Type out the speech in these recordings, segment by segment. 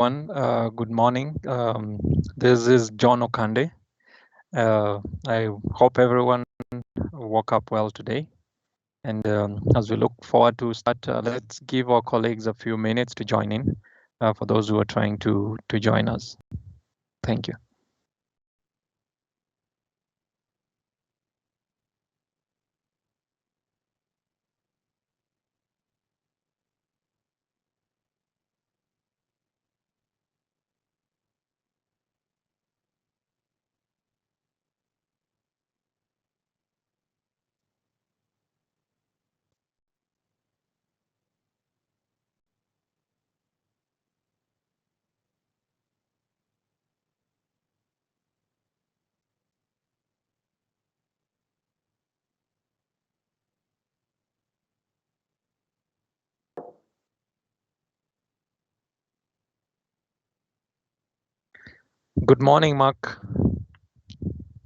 Good morning. This is John Okande. I hope everyone woke up well today. And as we look forward to start, let's give our colleagues a few minutes to join in for those who are trying to join us. Thank you. Good morning, Mark.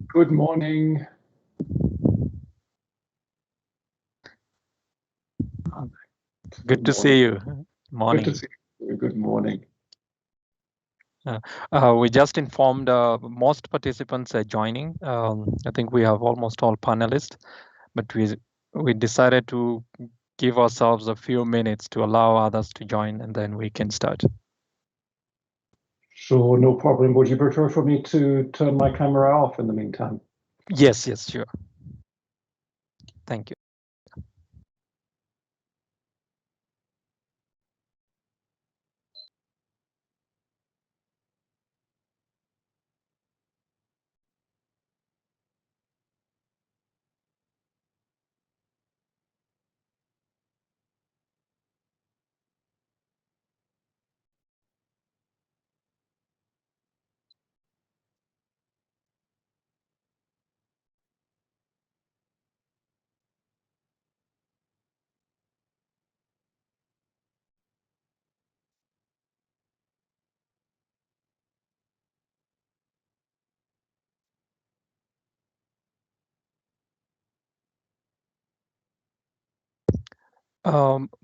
Good morning. Good to see you. Morning. Good to see you. Good morning. We just informed most participants are joining. I think we have almost all panelists, but we decided to give ourselves a few minutes to allow others to join, and then we can start. Sure, no problem. Would you prefer for me to turn my camera off in the meantime? Yes, sure. Thank you.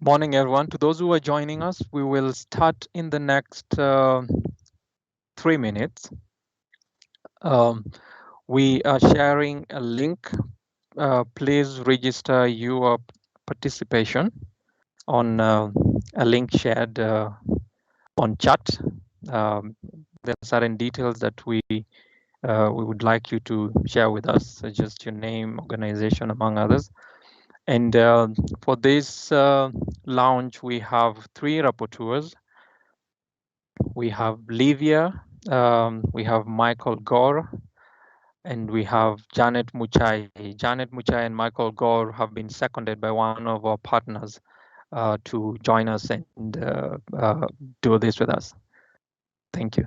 Morning, everyone. To those who are joining us, we will start in the next 3 minutes. We are sharing a link. Please register your participation on a link shared on chat. There are certain details that we would like you to share with us, such as your name, organization, among others. And for this launch, we have 3 rapporteurs. We have Livia, we have Michael Gore, and we have Janet Muchai. Janet Muchai and Michael Gore have been seconded by one of our partners to join us and do this with us. Thank you.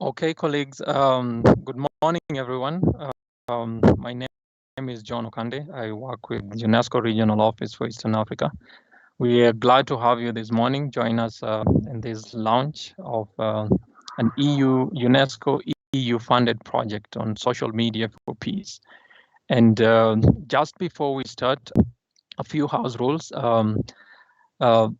Okay, colleagues, good morning, everyone. My name is John Okande. I work with UNESCO Regional Office for Eastern Africa. We are glad to have you this morning. Join us in this launch of an UNESCO EU-funded project on social media for peace. And just before we start, a few house rules. To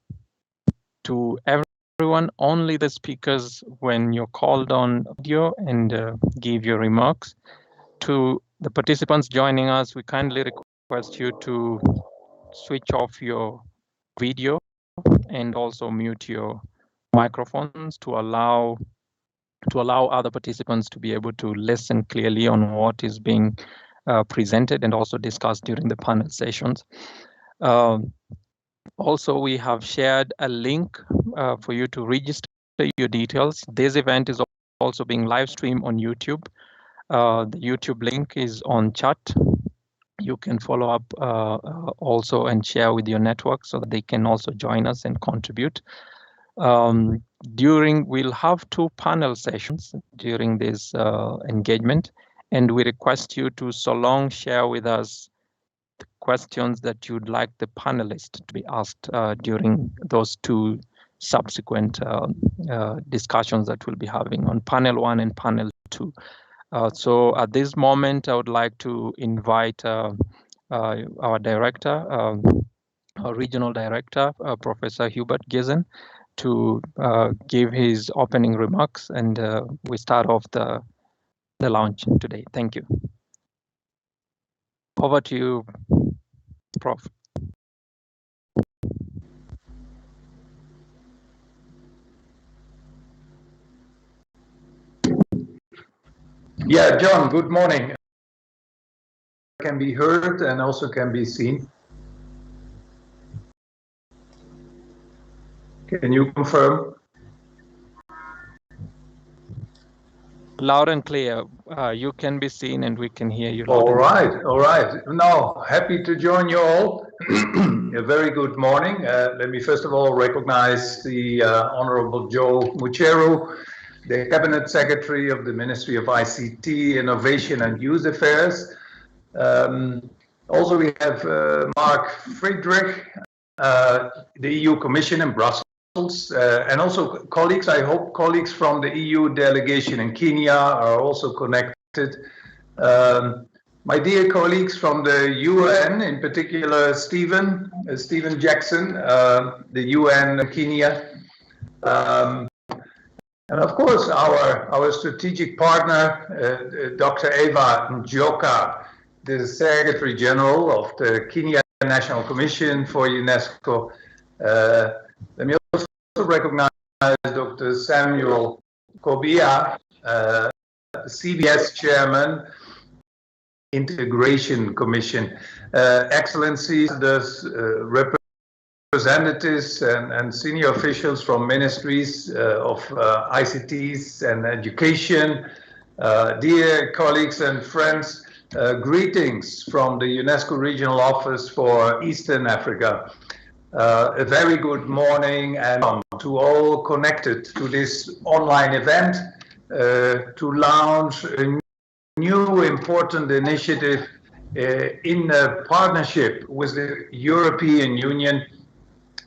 everyone, only the speakers when you're called on audio and give your remarks. To the participants joining us, we kindly request you to switch off your video and also mute your microphones to allow other participants to be able to listen clearly on what is being presented and also discussed during the panel sessions. Also, we have shared a link for you to register your details. This event is also being live streamed on YouTube. The YouTube link is on chat. You can follow up also and share with your network so that they can also join us and contribute. We'll have 2 panel sessions during this engagement, and we request you to so long share with us the questions that you'd like the panelists to be asked during those 2 subsequent discussions that we'll be having on panel 1 and panel 2. So at this moment, I would like to invite our director, our regional director, Professor Hubert Giesen, to give his opening remarks, and we start off the launch today. Thank you. Over to you, Prof. Yeah, John, good morning. Can be heard and also can be seen. Can you confirm? Loud and clear. You can be seen and we can hear you. All right. Now, happy to join you all. A very good morning. Let me first of all recognize the Honorable Joe Mucheru, the Cabinet Secretary of the Ministry of ICT, Innovation and Youth Affairs. Also, we have Mark Friedrich, the EU Commission in Brussels. And also colleagues, I hope colleagues from the EU delegation in Kenya are also connected. My dear colleagues from the UN, in particular Stephen Jackson, the UN Kenya. And of course, our strategic partner, Dr. Eva Njoka, the Secretary General of the Kenya National Commission for UNESCO. Let me also recognize Dr. Samuel Kobia, CBS Chairman, Integration Commission. Excellencies, the representatives and senior officials from ministries of ICTs and education, dear colleagues and friends, greetings from the UNESCO Regional Office for Eastern Africa. A very good morning and to all connected to this online event to launch a new important initiative in a partnership with the European Union,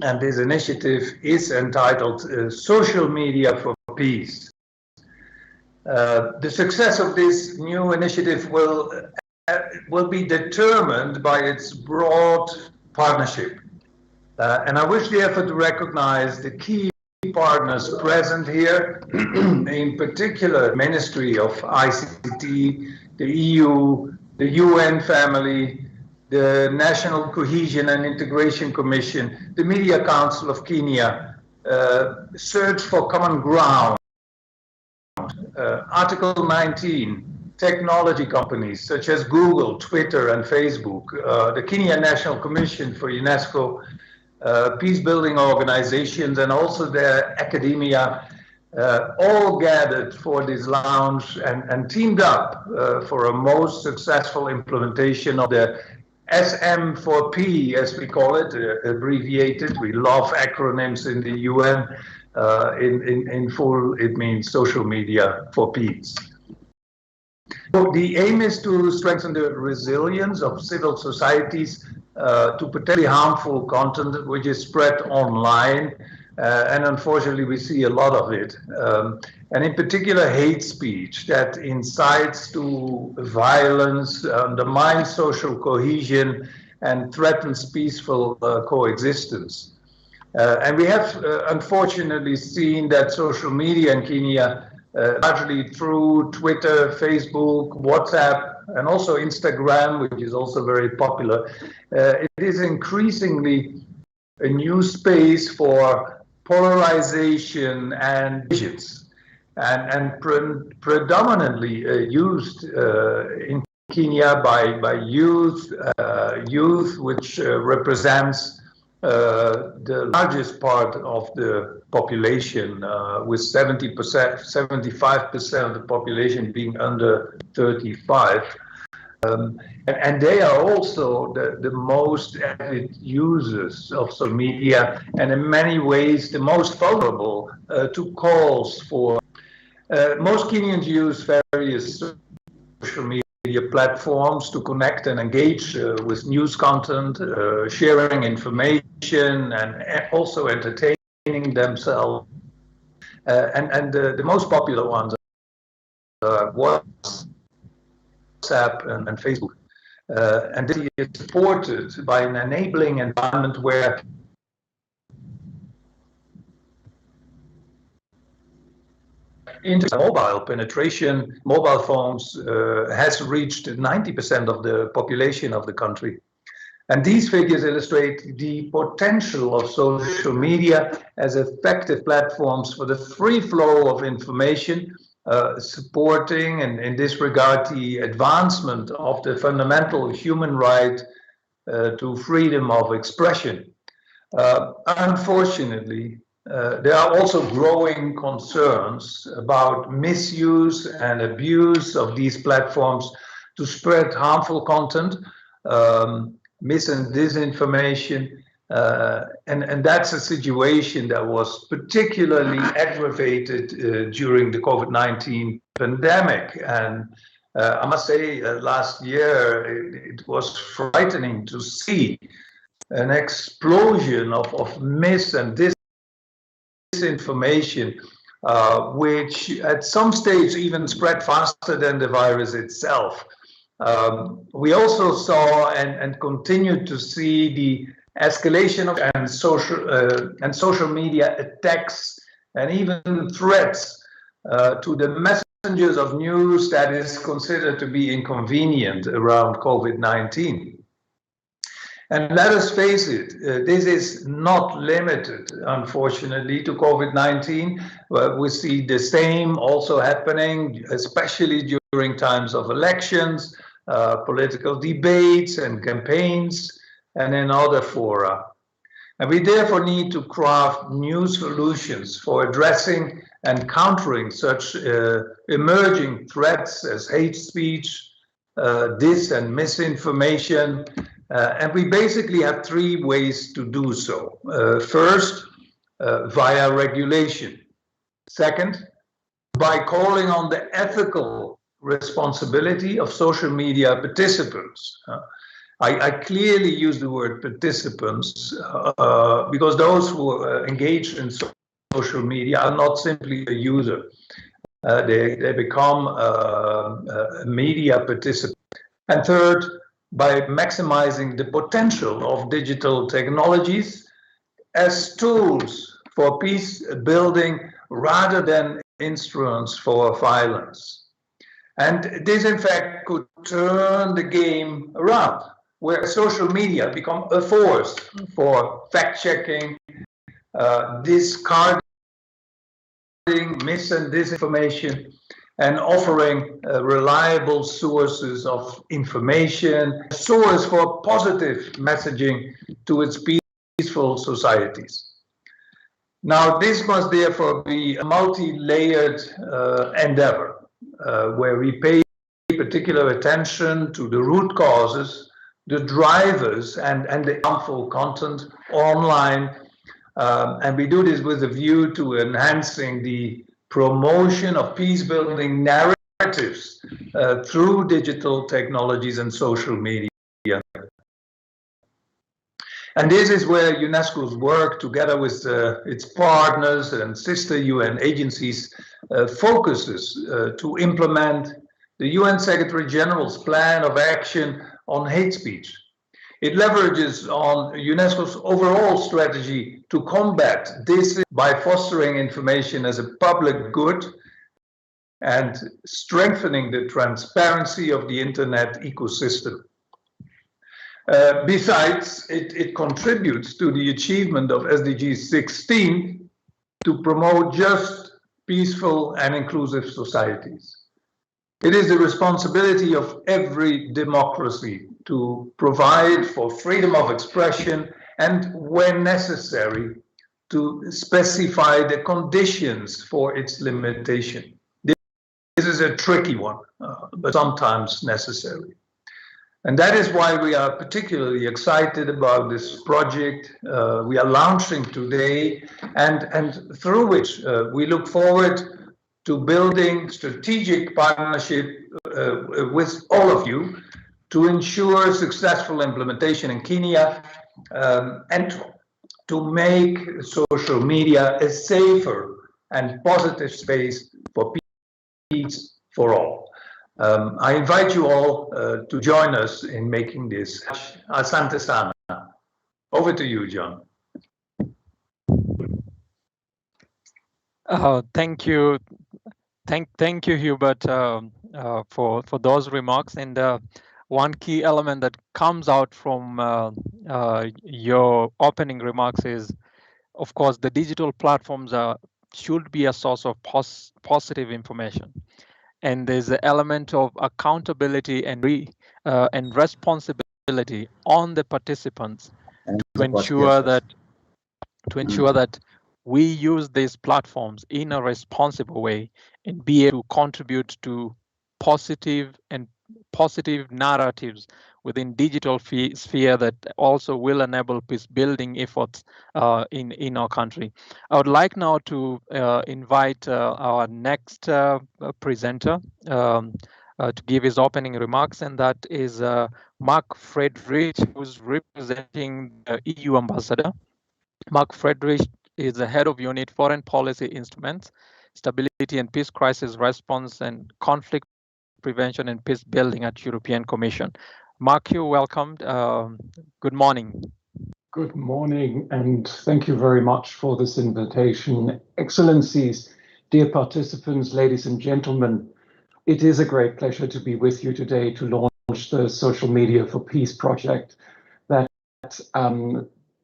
and this initiative is entitled Social Media for Peace. The success of this new initiative will be determined by its broad partnership. And I wish therefore to recognize the key partners present here, in particular Ministry of ICT, the EU, the UN family, the National Cohesion and Integration Commission, the Media Council of Kenya, Search for Common Ground, Article 19, technology companies such as Google, Twitter and Facebook, the Kenya National Commission for UNESCO, peace-building organizations and also their academia, all gathered for this launch and teamed up for a most successful implementation of the SM4P, as we call it, abbreviated. We love acronyms in the UN. In full, it means social media for peace. So the aim is to strengthen the resilience of civil societies to potentially harmful content which is spread online, and unfortunately we see a lot of it, and in particular hate speech that incites to violence, undermines social cohesion, and threatens peaceful coexistence. And we have unfortunately seen that social media in Kenya, largely through Twitter, Facebook, WhatsApp, and also Instagram, which is also very popular, it is increasingly a new space for polarization and divisions, and predominantly used in Kenya by youth, which represents the largest part of the population, with 70%, 75% of the population being under 35. And they are also the most avid users of social media, and in many ways the most vulnerable to calls for. Most Kenyans use various social media platforms to connect and engage with news content, sharing information, and also entertaining themselves. And the most popular ones are WhatsApp and Facebook. And this is supported by an enabling environment where mobile penetration, mobile phones has reached 90% of the population of the country. And these figures illustrate the potential of social media as effective platforms for the free flow of information, supporting, and in this regard, the advancement of the fundamental human right to freedom of expression. Unfortunately, there are also growing concerns about misuse and abuse of these platforms to spread harmful content, mis and disinformation, and that's a situation that was particularly aggravated during the COVID-19 pandemic. And I must say, last year it was frightening to see an explosion of mis and disinformation, which at some stage even spread faster than the virus itself. We also saw and continue to see the escalation of social media attacks and even threats to the messengers of news that is considered to be inconvenient around COVID-19. And let us face it, this is not limited, unfortunately, to COVID-19. We see the same also happening, especially during times of elections, political debates and campaigns, and in other fora. And we therefore need to craft new solutions for addressing and countering such emerging threats as hate speech, dis and misinformation. And we basically have three ways to do so. First, via regulation. Second, by calling on the ethical responsibility of social media participants. I clearly use the word participants because those who engage in social media are not simply a user. They become a media participant. And third, by maximizing the potential of digital technologies as tools for peace building rather than instruments for violence. And this, in fact, could turn the game around, where social media become a force for fact-checking, discarding mis and disinformation, and offering reliable sources of information, a source for positive messaging to its peaceful societies. Now, this must therefore be a multi-layered endeavor, where we pay particular attention to the root causes, the drivers, and the harmful content online, And we do this with a view to enhancing the promotion of peace-building narratives through digital technologies and social media. And this is where UNESCO's work, together with its partners and sister UN agencies, focuses to implement the UN Secretary General's plan of action on hate speech. It leverages on UNESCO's overall strategy to combat this by fostering information as a public good and strengthening the transparency of the internet ecosystem. Besides, it contributes to the achievement of SDG 16 to promote just, peaceful, and inclusive societies. It is the responsibility of every democracy to provide for freedom of expression and, when necessary, to specify the conditions for its limitation. This is a tricky one, but sometimes necessary. And that is why we are particularly excited about this project we are launching today, and through which we look forward to building strategic partnership with all of you to ensure successful implementation in Kenya and to make social media a safer and positive space for peace for all. I invite you all to join us in making this. Asante sana. Over to you, John. Thank you. Thank you, Hubert, for those remarks. And one key element that comes out from your opening remarks is, of course, the digital platforms should be a source of positive information. And there's an element of accountability and responsibility on the participants to ensure that we use these platforms in a responsible way and be able to contribute to positive narratives within digital sphere that also will enable peace building efforts in our country. I would like now to invite our next presenter to give his opening remarks, and that is Mark Friedrich, who's representing the EU ambassador. Mark Friedrich is the head of unit Foreign Policy Instruments, Stability and Peace Crisis Response and Conflict Prevention and Peace Building at European Commission. Mark, you're welcomed. Good morning. Good morning, and thank you very much for this invitation. Excellencies, dear participants, ladies and gentlemen, it is a great pleasure to be with you today to launch the Social Media for Peace project that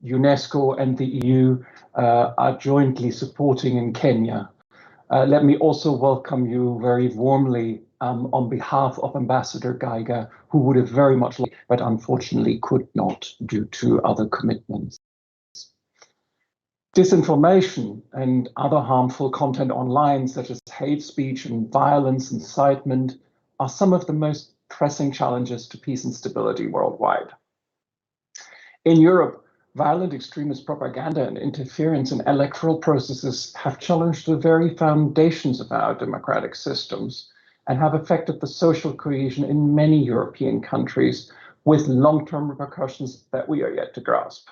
UNESCO and the EU are jointly supporting in Kenya. Let me also welcome you very warmly on behalf of Ambassador Geiger, who would have very much liked, but unfortunately could not due to other commitments. Disinformation and other harmful content online, such as hate speech and violence incitement, are some of the most pressing challenges to peace and stability worldwide. In Europe, violent extremist propaganda and interference in electoral processes have challenged the very foundations of our democratic systems and have affected the social cohesion in many European countries with long-term repercussions that we are yet to grasp.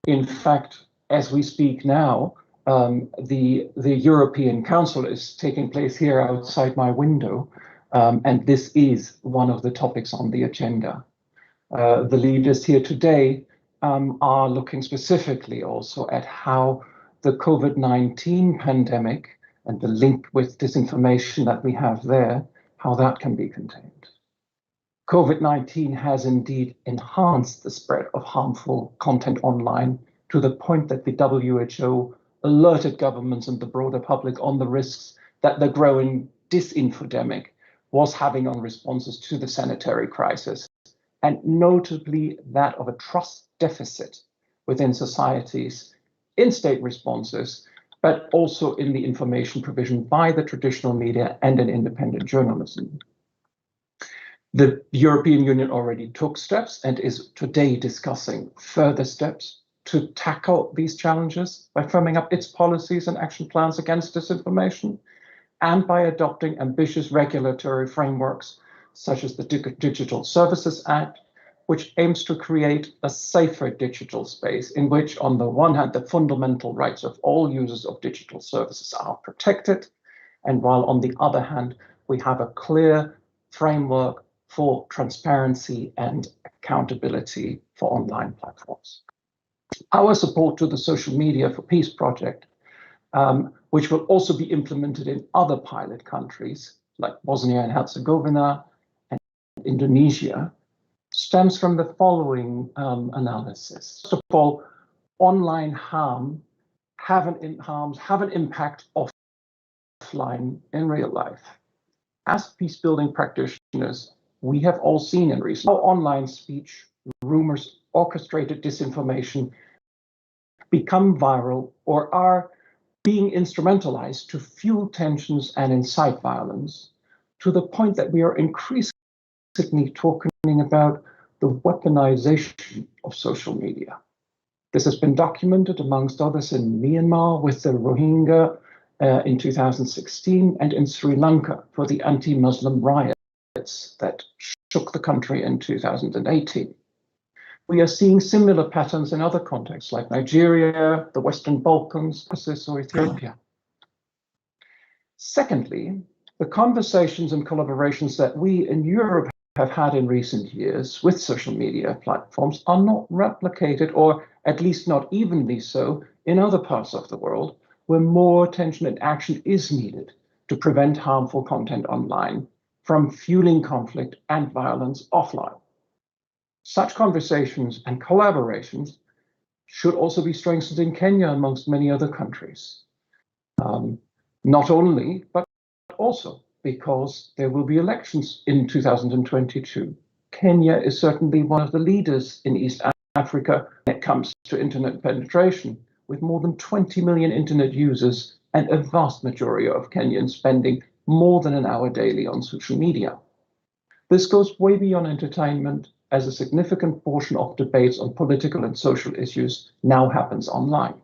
In fact, as we speak now, the European Council is taking place here outside my window, and this is one of the topics on the agenda. The leaders here today are looking specifically also at how the COVID-19 pandemic and the link with disinformation that we have there, how that can be contained. COVID-19 has indeed enhanced the spread of harmful content online to the point that the WHO alerted governments and the broader public on the risks that the growing disinfodemic was having on responses to the sanitary crisis, and notably that of a trust deficit within societies in state responses, but also in the information provision by the traditional media and in independent journalism. The European Union already took steps and is today discussing further steps to tackle these challenges by firming up its policies and action plans against disinformation, and by adopting ambitious regulatory frameworks such as the Digital Services Act, which aims to create a safer digital space in which, on the one hand, the fundamental rights of all users of digital services are protected, and while on the other hand, we have a clear framework for transparency and accountability for online platforms. Our support to the Social Media for Peace project, which will also be implemented in other pilot countries like Bosnia and Herzegovina and Indonesia, stems from the following analysis. First of all, online harms have an impact offline in real life. As peace-building practitioners, we have all seen in recent how online speech, rumors, orchestrated disinformation become viral or are being instrumentalized to fuel tensions and incite violence, to the point that we are increasingly talking about the weaponization of social media. This has been documented, amongst others, in Myanmar with the Rohingya in 2016, and in Sri Lanka for the anti-Muslim riots that shook the country in 2018. We are seeing similar patterns in other contexts like Nigeria, the Western Balkans, or Ethiopia. Secondly, the conversations and collaborations that we in Europe have had in recent years with social media platforms are not replicated, or at least not evenly so, in other parts of the world, where more attention and action is needed to prevent harmful content online from fueling conflict and violence offline. Such conversations and collaborations should also be strengthened in Kenya, amongst many other countries. Not only, but also because there will be elections in 2022. Kenya is certainly one of the leaders in East Africa when it comes to internet penetration, with more than 20 million internet users and a vast majority of Kenyans spending more than an hour daily on social media. This goes way beyond entertainment, as a significant portion of debates on political and social issues now happens online.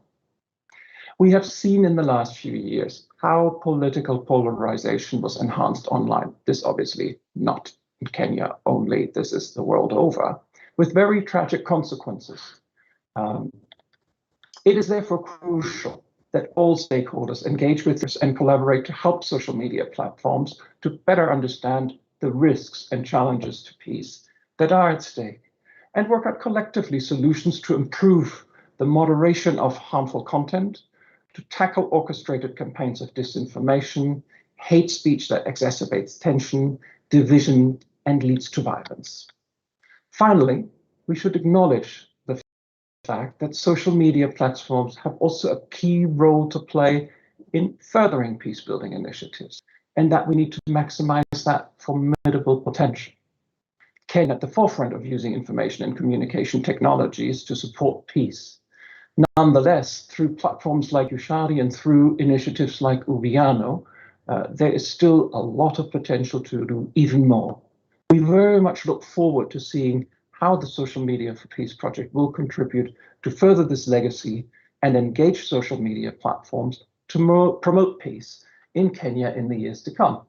We have seen in the last few years how political polarization was enhanced online. This obviously not in Kenya only, this is the world over, with very tragic consequences. It is therefore crucial that all stakeholders engage with us and collaborate to help social media platforms to better understand the risks and challenges to peace that are at stake, and work out collectively solutions to improve the moderation of harmful content, to tackle orchestrated campaigns of disinformation, hate speech that exacerbates tension, division, and leads to violence. Finally, we should acknowledge the fact that social media platforms have also a key role to play in furthering peace-building initiatives, and that we need to maximize that formidable potential. Kenya at the forefront of using information and communication technologies to support peace. Nonetheless, through platforms like Ushari and through initiatives like Uwiano, there is still a lot of potential to do even more. We very much look forward to seeing how the Social Media for Peace project will contribute to further this legacy and engage social media platforms to promote peace in Kenya in the years to come.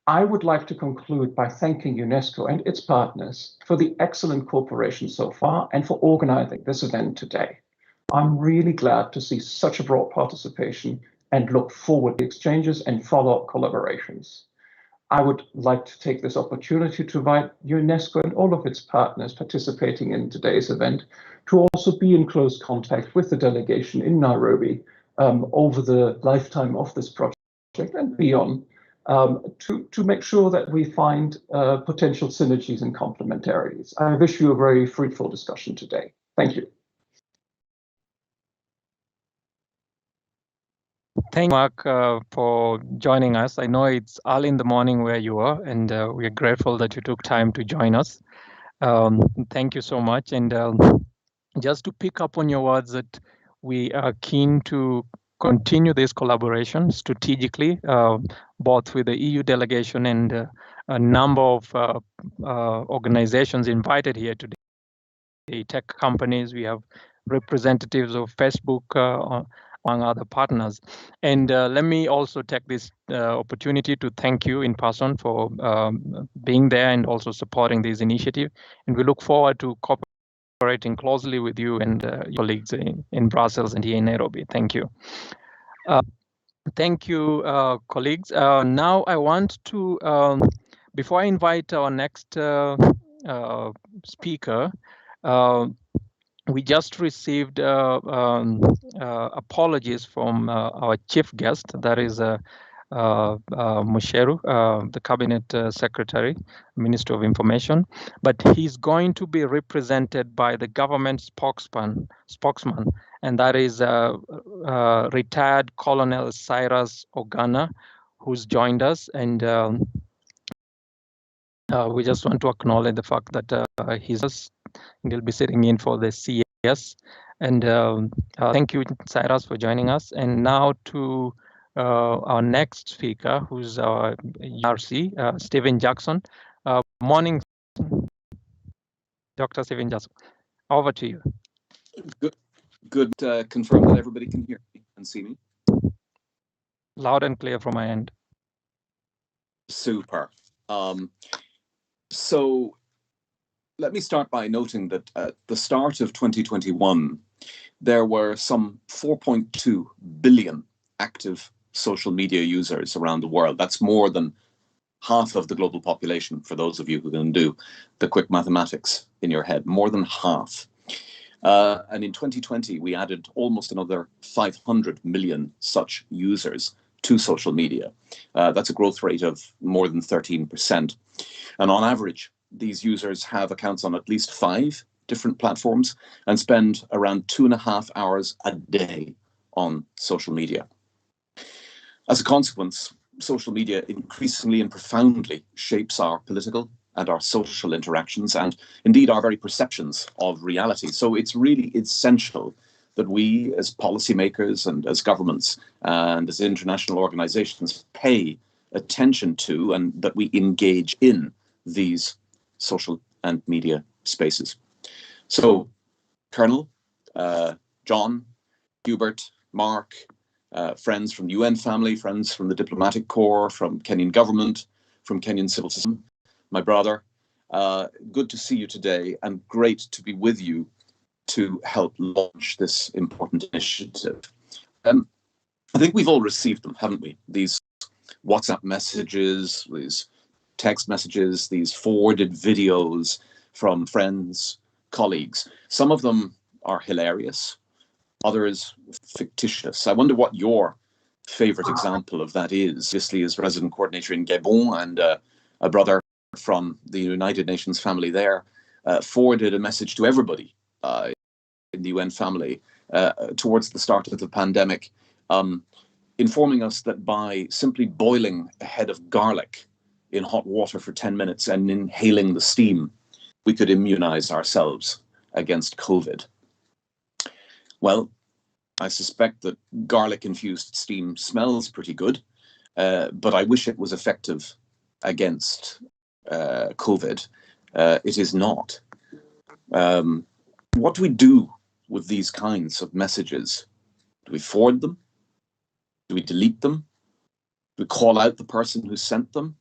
I would like to conclude by thanking UNESCO and its partners for the excellent cooperation so far and for organizing this event today. I'm really glad to see such a broad participation and look forward to exchanges and follow-up collaborations. I would like to take this opportunity to invite UNESCO and all of its partners participating in today's event to also be in close contact with the delegation in Nairobi over the lifetime of this project and beyond, to make sure that we find potential synergies and complementarities. I wish you a very fruitful discussion today. Thank you. Thank you, Mark, for joining us. I know it's early in the morning where you are, and we are grateful that you took time to join us. Thank you so much. And just to pick up on your words, that we are keen to continue this collaboration strategically, both with the EU delegation and a number of organizations invited here today. The tech companies, we have representatives of Facebook, among other partners. And let me also take this opportunity to thank you in person for being there and also supporting this initiative. And we look forward to cooperating closely with you and your colleagues in Brussels and here in Nairobi. Thank you. Thank you, colleagues. Now I want to, before I invite our next speaker, we just received apologies from our chief guest, that is Musheru, the Cabinet Secretary, Minister of Information, but he's going to be represented by the government spokesman, and that is retired Colonel Cyrus Ogana, who's joined us, and we just want to acknowledge the fact that he'll be sitting in for the CS. And thank you, Cyrus, for joining us. And now to our next speaker, who's our ERC, Stephen Jackson. Morning, Dr. Stephen Jackson. Over to you. Good. Confirm that everybody can hear me and see me. Loud and clear from my end. Super. So let me start by noting that at the start of 2021, there were some 4.2 billion active social media users around the world. That's more than half of the global population, for those of you who can do the quick mathematics in your head, more than half. And in 2020, we added almost another 500 million such users to social media. That's a growth rate of more than 13%. And on average, these users have accounts on at least 5 different platforms and spend around 2.5 hours a day on social media. As a consequence, social media increasingly and profoundly shapes our political and our social interactions, and indeed our very perceptions of reality. So it's really essential that we as policymakers and as governments and as international organizations pay attention to and that we engage in these social and media spaces. So Colonel, John, Hubert, Mark, friends from the UN family, friends from the diplomatic corps, from Kenyan government, from Kenyan civil system, my brother, good to see you today and great to be with you to help launch this important initiative. I think we've all received them, haven't we? These WhatsApp messages, these text messages, these forwarded videos from friends, colleagues. Some of them are hilarious, others fictitious. I wonder what your favorite example of that is. Obviously, as resident coordinator in Gabon and a brother from the United Nations family there, forwarded a message to everybody in the UN family towards the start of the pandemic, informing us that by simply boiling a head of garlic in hot water for 10 minutes and inhaling the steam, we could immunize ourselves against COVID. Well, I suspect that garlic-infused steam smells pretty good, but I wish it was effective against COVID. It is not. What do we do with these kinds of messages? Do we forward them? Do we delete them? Do we call out the person who sent them?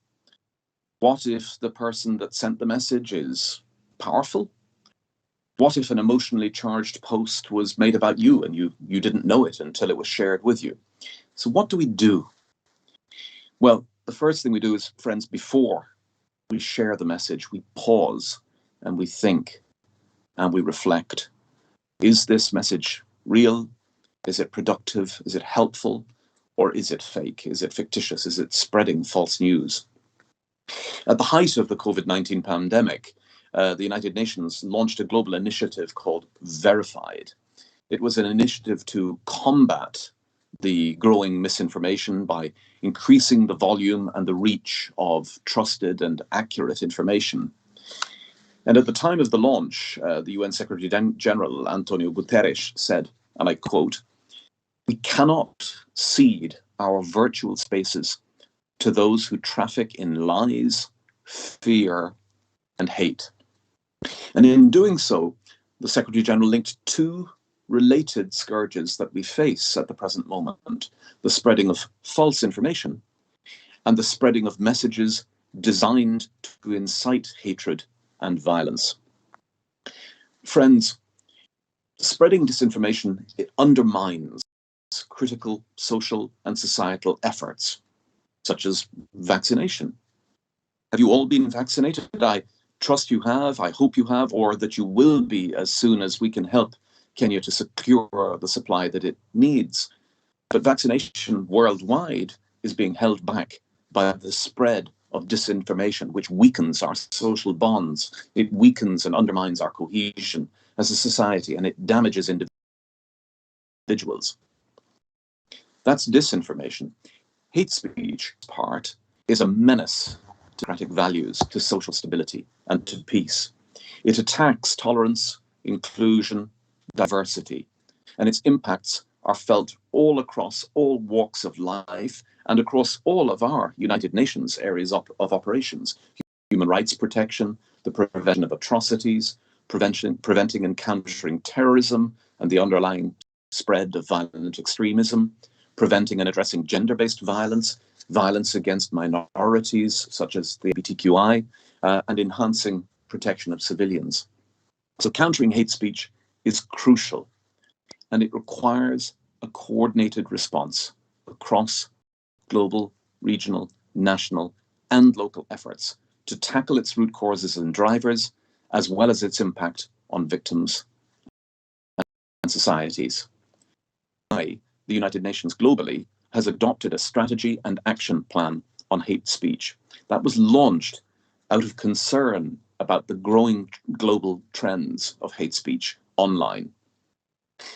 What if the person that sent the message is powerful? What if an emotionally charged post was made about you and you didn't know it until it was shared with you? So what do we do? Well, the first thing we do is, friends, before we share the message, we pause and we think and we reflect. Is this message real? Is it productive? Is it helpful? Or is it fake? Is it fictitious? Is it spreading false news? At the height of the COVID-19 pandemic, the United Nations launched a global initiative called Verified. It was an initiative to combat the growing misinformation by increasing the volume and the reach of trusted and accurate information. And at the time of the launch, the UN Secretary General Antonio Guterres said, and I quote, "We cannot cede our virtual spaces to those who traffic in lies, fear, and hate." And in doing so, the Secretary General linked 2 related scourges that we face at the present moment: the spreading of false information and the spreading of messages designed to incite hatred and violence. Friends, spreading disinformation, it undermines critical social and societal efforts, such as vaccination. Have you all been vaccinated? I trust you have, I hope you have, or that you will be as soon as we can help Kenya to secure the supply that it needs. But vaccination worldwide is being held back by the spread of disinformation, which weakens our social bonds. It weakens and undermines our cohesion as a society, and it damages individuals. That's disinformation. Hate speech part is a menace to democratic values, to social stability, and to peace. It attacks tolerance, inclusion, diversity, and its impacts are felt all across all walks of life and across all of our United Nations areas of operations: human rights protection, the prevention of atrocities, preventing and countering terrorism and the underlying spread of violent extremism, preventing and addressing gender-based violence, violence against minorities such as the LGBTQI, and enhancing protection of civilians. So countering hate speech is crucial, and it requires a coordinated response across global, regional, national, and local efforts to tackle its root causes and drivers, as well as its impact on victims and societies. The United Nations globally has adopted a strategy and action plan on hate speech that was launched out of concern about the growing global trends of hate speech online.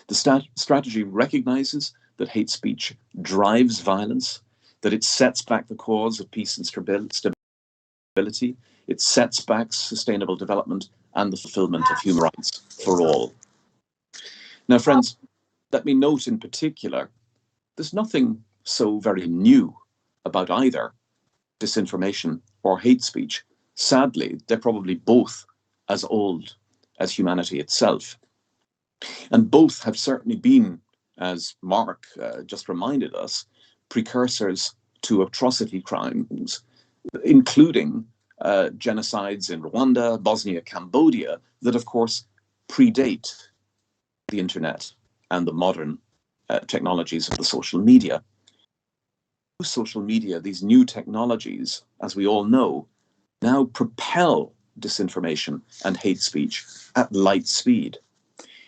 The strategy recognizes that hate speech drives violence, that it sets back the cause of peace and stability, it sets back sustainable development and the fulfillment of human rights for all. Now, friends, let me note in particular, there's nothing so very new about either disinformation or hate speech. Sadly, they're probably both as old as humanity itself. And both have certainly been, as Mark just reminded us, precursors to atrocity crimes, including genocides in Rwanda, Bosnia, Cambodia, that of course predate the internet and the modern technologies of the social media. Social media, these new technologies, as we all know, now propel disinformation and hate speech at light speed.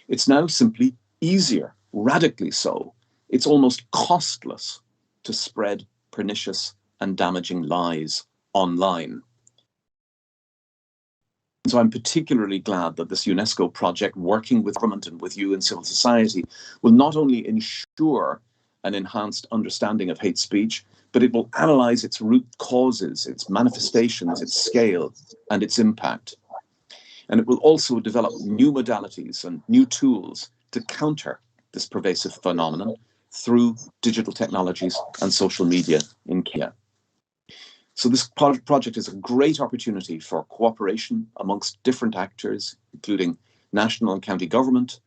It's now simply easier, radically so. It's almost costless to spread pernicious and damaging lies online. So I'm particularly glad that this UNESCO project, working with government and with you in civil society, will not only ensure an enhanced understanding of hate speech, but it will analyze its root causes, its manifestations, its scale, and its impact. And it will also develop new modalities and new tools to counter this pervasive phenomenon through digital technologies and social media in Kenya. So this project is a great opportunity for cooperation amongst different actors, including national and county government,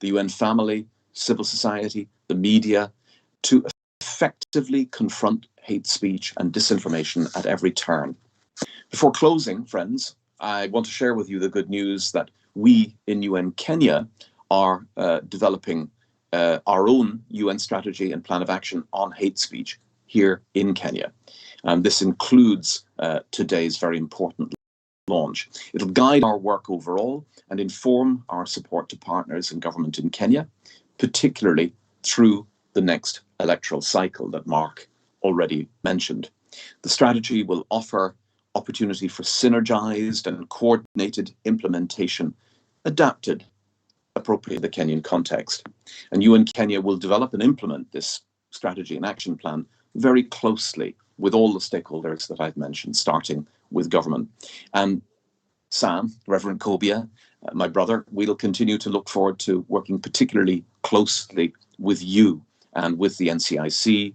the UN family, civil society, the media, to effectively confront hate speech and disinformation at every turn. Before closing, friends, I want to share with you the good news that we in UN Kenya are developing our own UN strategy and plan of action on hate speech here in Kenya. This includes today's very important launch. It'll guide our work overall and inform our support to partners and government in Kenya, particularly through the next electoral cycle that Mark already mentioned. The strategy will offer opportunity for synergized and coordinated implementation, adapted appropriately to the Kenyan context. And UN Kenya will develop and implement this strategy and action plan very closely with all the stakeholders that I've mentioned, starting with government. And Sam, Reverend Kobia, my brother, we'll continue to look forward to working particularly closely with you and with the NCIC,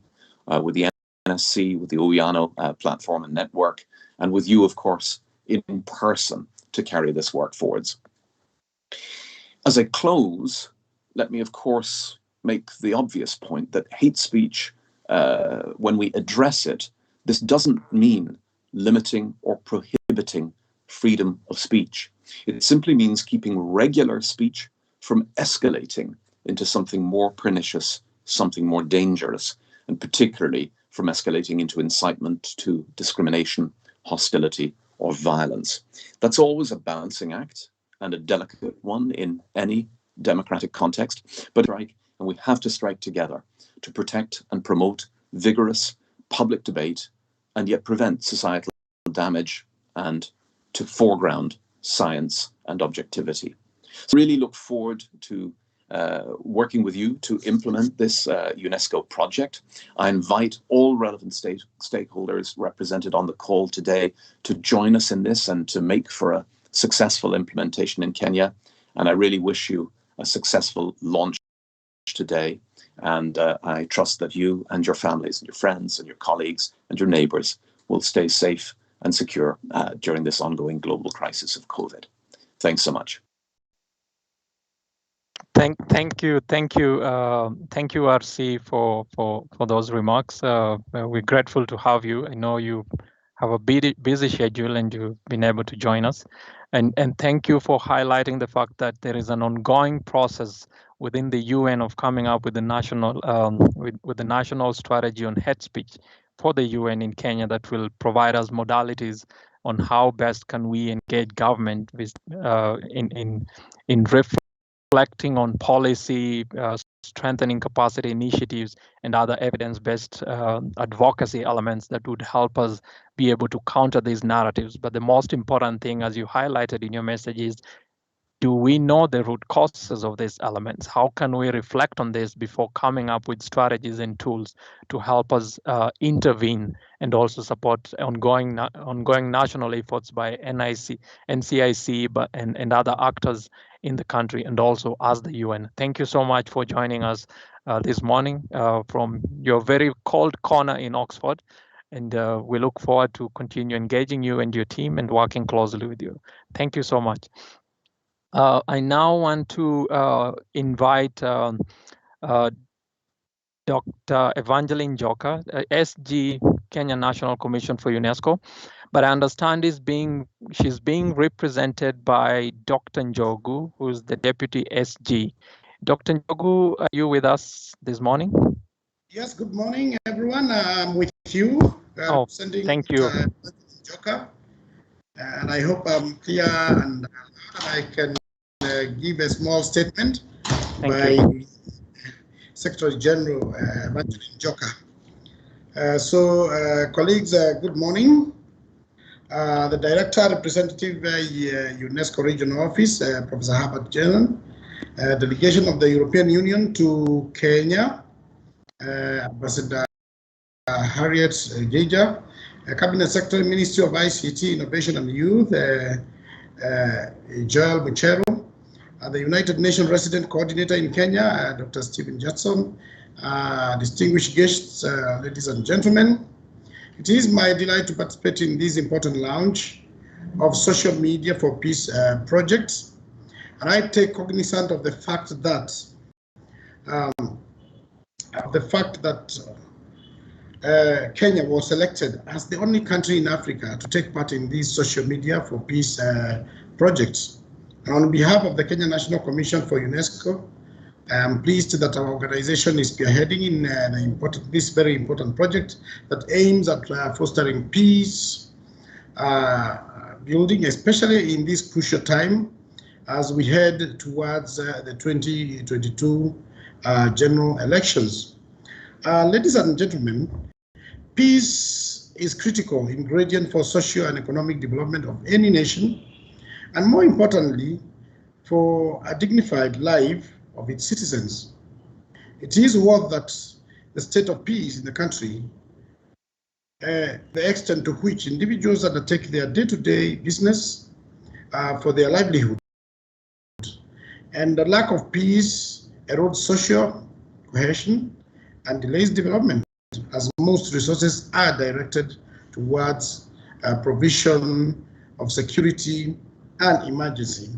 with the NSC, with the Oyano platform and network, and with you, of course, in person to carry this work forwards. As I close, let me, of course, make the obvious point that hate speech, when we address it, this doesn't mean limiting or prohibiting freedom of speech. It simply means keeping regular speech from escalating into something more pernicious, something more dangerous, and particularly from escalating into incitement to discrimination, hostility, or violence. That's always a balancing act and a delicate one in any democratic context, but and we have to strike together to protect and promote vigorous public debate and yet prevent societal damage and to foreground science and objectivity. So really look forward to working with you to implement this UNESCO project. I invite all relevant stakeholders represented on the call today to join us in this and to make for a successful implementation in Kenya. And I really wish you a successful launch today. And I trust that you and your families and your friends and your colleagues and your neighbors will stay safe and secure during this ongoing global crisis of COVID. Thanks so much. Thank you, RC, for those remarks. We're grateful to have you. I know you have a busy schedule and you've been able to join us. And thank you for highlighting the fact that there is an ongoing process within the UN of coming up with the national with the national strategy on hate speech for the UN in Kenya that will provide us modalities on how best can we engage government with in reflecting on policy, strengthening capacity initiatives, and other evidence-based advocacy elements that would help us be able to counter these narratives. But the most important thing, as you highlighted in your message, is do we know the root causes of these elements? How can we reflect on this before coming up with strategies and tools to help us intervene and also support ongoing national efforts by NCIC and other actors in the country and also as the UN. Thank you so much for joining us this morning from your very cold corner in Oxford. And we look forward to continue engaging you and your team and working closely with you. Thank you so much. I now want to invite Dr. Evangeline Joka, SG Kenya National Commission for UNESCO, but I understand she's being represented by Dr. Njogu, who's the Deputy SG. Dr. Njogu, are you with us this morning? Yes, good morning, everyone. I'm with you. Thank you. Joka, and I hope I'm clear and I can give a small statement by Secretary General Evangeline Joka. Colleagues, good morning. The Director Representative UNESCO Regional Office, Professor Arbiter General, Delegation of the European Union to Kenya, Ambassador Harriet Geja, Cabinet Secretary, Ministry of ICT, Innovation and Youth, Joel Muchero, the United Nations Resident Coordinator in Kenya, Dr. Stephen Judson, distinguished guests, ladies and gentlemen. It is my delight to participate in this important launch of Social Media for Peace project. And I take cognizance of the fact that Kenya was selected as the only country in Africa to take part in these Social Media for Peace projects. And on behalf of the Kenya National Commission for UNESCO, I am pleased that our organization is spearheading in this very important project that aims at fostering peace building, especially in this crucial time as we head towards the 2022 general elections. Ladies and gentlemen, peace is critical ingredient for social and economic development of any nation, and more importantly, for a dignified life of its citizens. It is worth that the state of peace in the country, the extent to which individuals undertake their day-to-day business for their livelihood, and the lack of peace erodes social cohesion and delays development, as most resources are directed towards provision of security and emergency.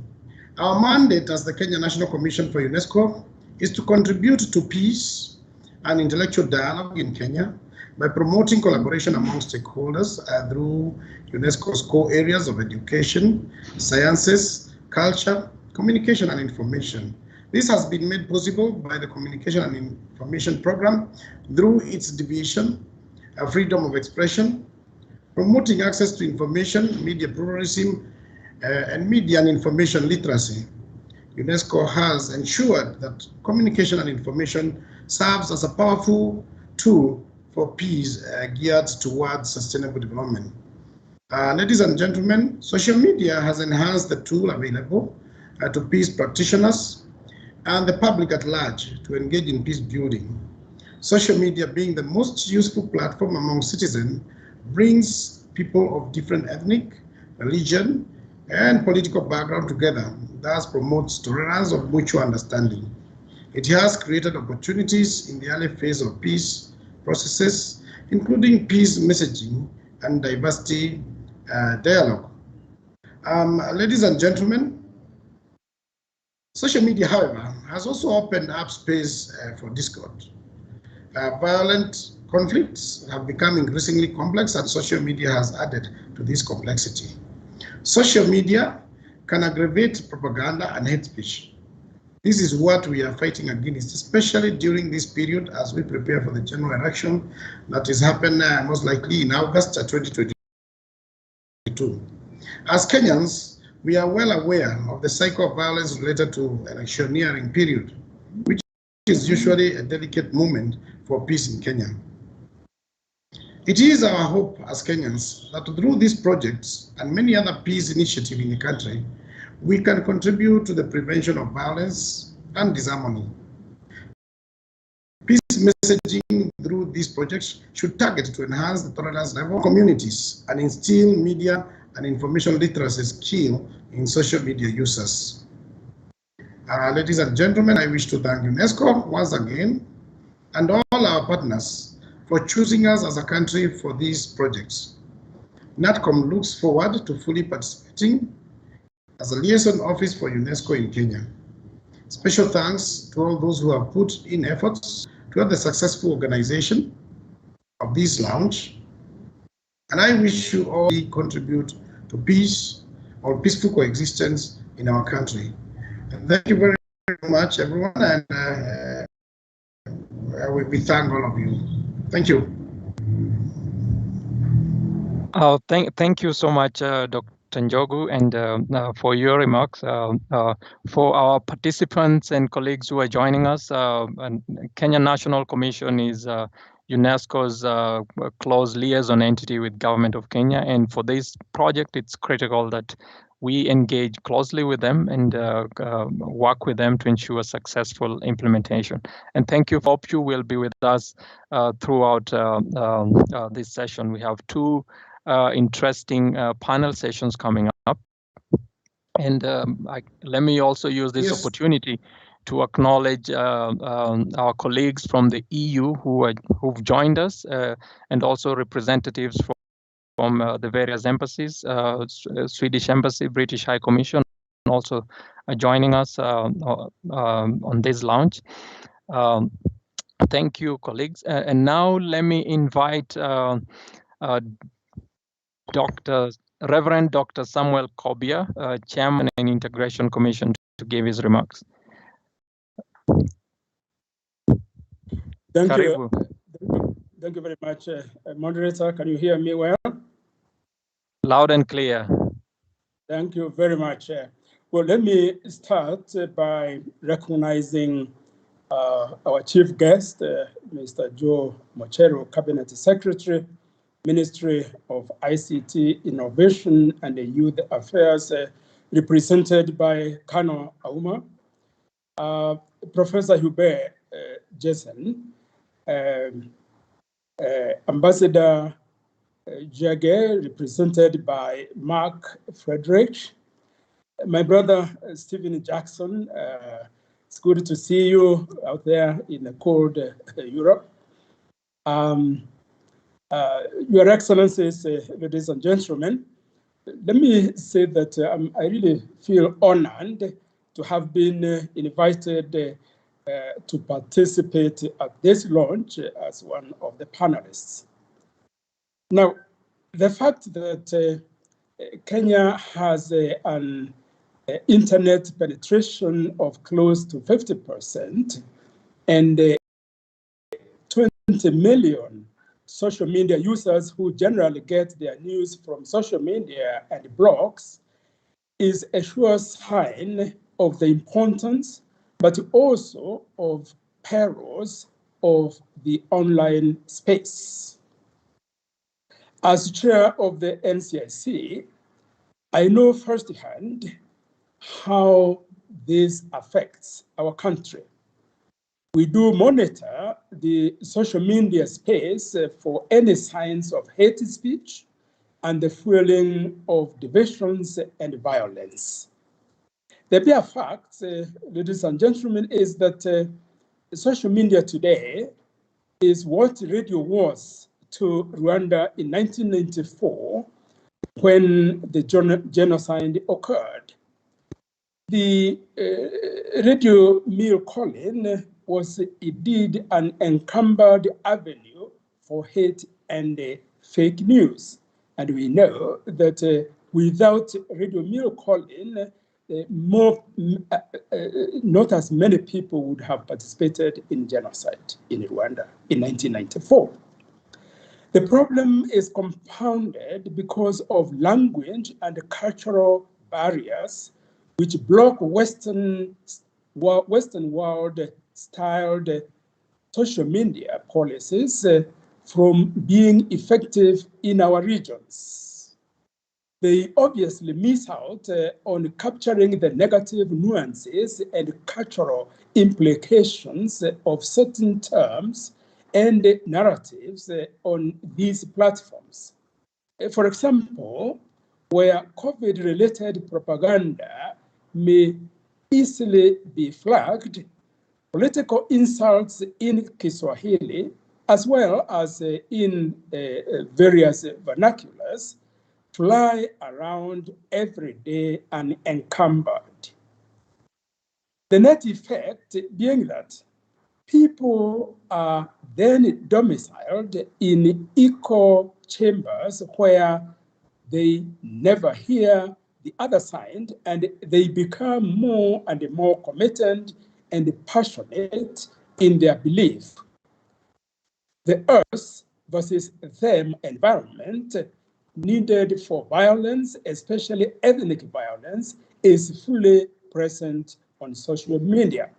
Our mandate as the Kenya National Commission for UNESCO is to contribute to peace and intellectual dialogue in Kenya by promoting collaboration among stakeholders through UNESCO's core areas of education, sciences, culture, communication, and information. This has been made possible by the Communication and Information Program through its division, freedom of expression, promoting access to information, media pluralism, and media and information literacy. UNESCO has ensured that communication and information serves as a powerful tool for peace geared towards sustainable development. Ladies and gentlemen, social media has enhanced the tool available to peace practitioners and the public at large to engage in peace building. Social media, being the most useful platform among citizens, brings people of different ethnic, religion, and political background together, thus promotes tolerance of mutual understanding. It has created opportunities in the early phase of peace processes, including peace messaging and diversity dialogue. Ladies and gentlemen, social media, however, has also opened up space for discord. Violent conflicts have become increasingly complex, and social media has added to this complexity. Social media can aggravate propaganda and hate speech. This is what we are fighting against, especially during this period as we prepare for the general election that is happening most likely in August 2022. As Kenyans, we are well aware of the cycle of violence related to electioneering period, which is usually a delicate moment for peace in Kenya. It is our hope as Kenyans that through these projects and many other peace initiatives in the country, we can contribute to the prevention of violence and disharmony. Peace messaging through these projects should target to enhance the tolerance level of communities and instill media and information literacy skill in social media users. Ladies and gentlemen, I wish to thank UNESCO once again and all our partners for choosing us as a country for these projects. NATCOM looks forward to fully participating as a liaison office for UNESCO in Kenya. Special thanks to all those who have put in efforts to have the successful organization of this launch. And I wish you all contribute to peace or peaceful coexistence in our country. And thank you very much, everyone, and we thank all of you. Thank you. Thank you so much, Dr. Njogu, and for your remarks. For our participants and colleagues who are joining us, and Kenya National Commission is UNESCO's close liaison entity with Government of Kenya, and for this project, it's critical that we engage closely with them and work with them to ensure successful implementation. And thank you. Hope you will be with us throughout this session. We have two interesting panel sessions coming up. And let me also use this opportunity to acknowledge our colleagues from the EU who've joined us, and also representatives from the various embassies, Swedish Embassy, British High Commission, also joining us on this launch. Thank you, colleagues. And now let me invite Reverend Dr. Samuel Kobia, Chairman and Integration Commission, to give his remarks. Thank you. Thank you very much, moderator. Can you hear me well? Loud and clear. Thank you very much. Well, let me start by recognizing our chief guest, Mr. Joe Mochero, Cabinet Secretary, Ministry of ICT, Innovation and Youth Affairs, represented by Kano Auma, Professor Hubert Jason, Ambassador Jage, represented by Mark Frederick, my brother Stephen Jackson. It's good to see you out there in the cold Europe. Your Excellencies, ladies and gentlemen, let me say that I really feel honored to have been invited to participate at this launch as one of the panelists. Now, the fact that Kenya has an internet penetration of close to 50% and 20 million social media users who generally get their news from social media and blogs is a sure sign of the importance, but also of perils of the online space. As chair of the NCIC, I know firsthand how this affects our country. We do monitor the social media space for any signs of hate speech and the fueling of divisions and violence. The bare fact, ladies and gentlemen, is that social media today is what radio was to Rwanda in 1994 when the genocide occurred. The radio mill calling was indeed an encumbered avenue for hate and fake news. And we know that without radio mill calling, not as many people would have participated in genocide in Rwanda in 1994. The problem is compounded because of language and cultural barriers which block Western world styled social media policies from being effective in our regions. They obviously miss out on capturing the negative nuances and cultural implications of certain terms and narratives on these platforms. For example, where COVID-related propaganda may easily be flagged, political insults in Kiswahili, as well as in various vernaculars, fly around every day unencumbered. The net effect being that people are then domiciled in echo chambers where they never hear the other side, and they become more and more committed and passionate in their belief. The earth versus them environment needed for violence, especially ethnic violence, is fully present on social media.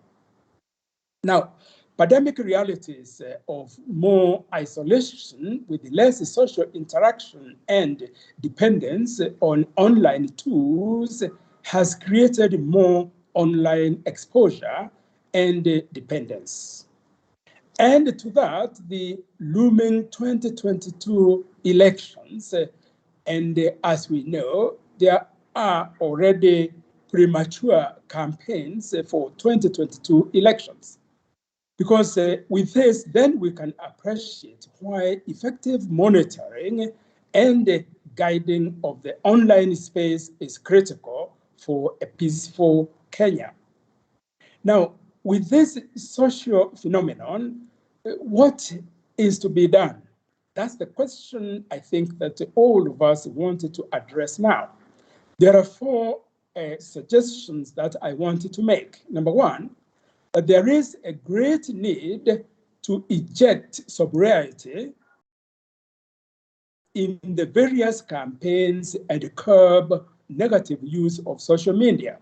Now, pandemic realities of more isolation with less social interaction and dependence on online tools has created more online exposure and dependence. And to that, the looming 2022 elections, and as we know, there are already premature campaigns for 2022 elections. Because with this, then we can appreciate why effective monitoring and guiding of the online space is critical for a peaceful Kenya. Now, with this social phenomenon, what is to be done? That's the question I think that all of us wanted to address now. There are four suggestions that I wanted to make. Number one, that there is a great need to inject sobriety in the various campaigns and curb negative use of social media.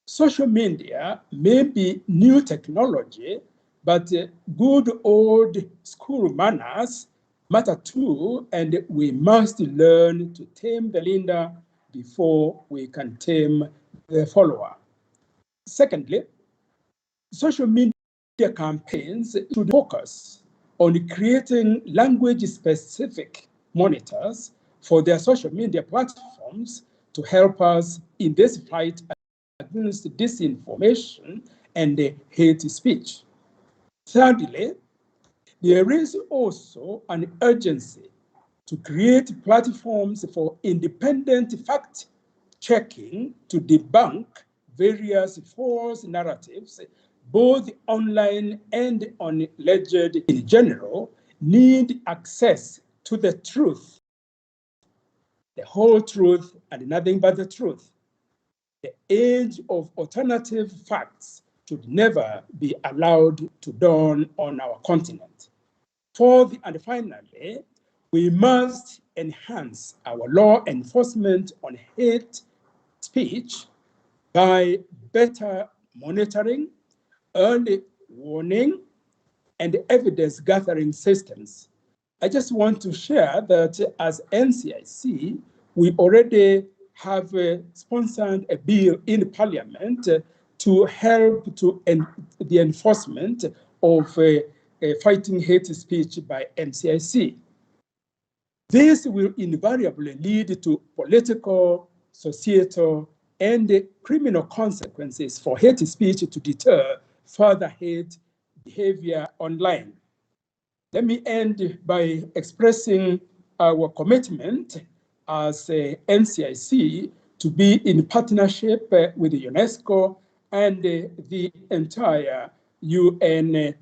Social media may be new technology, but good old school manners matter too, and we must learn to tame the leader before we can tame the follower. Secondly, social media campaigns should focus on creating language-specific monitors for their social media platforms to help us in this fight against disinformation and hate speech. Thirdly, there is also an urgency to create platforms for independent fact-checking to debunk various false narratives both online and on ledger in general, need access to the truth, the whole truth, and nothing but the truth. The age of alternative facts should never be allowed to dawn on our continent. Fourth, and finally, we must enhance our law enforcement on hate speech by better monitoring, early warning, and evidence gathering systems. I just want to share that as NCIC, we already have sponsored a bill in Parliament to help to the enforcement of fighting hate speech by NCIC. This will invariably lead to political, societal, and criminal consequences for hate speech to deter further hate behavior online. Let me end by expressing our commitment as NCIC to be in partnership with UNESCO and the entire UN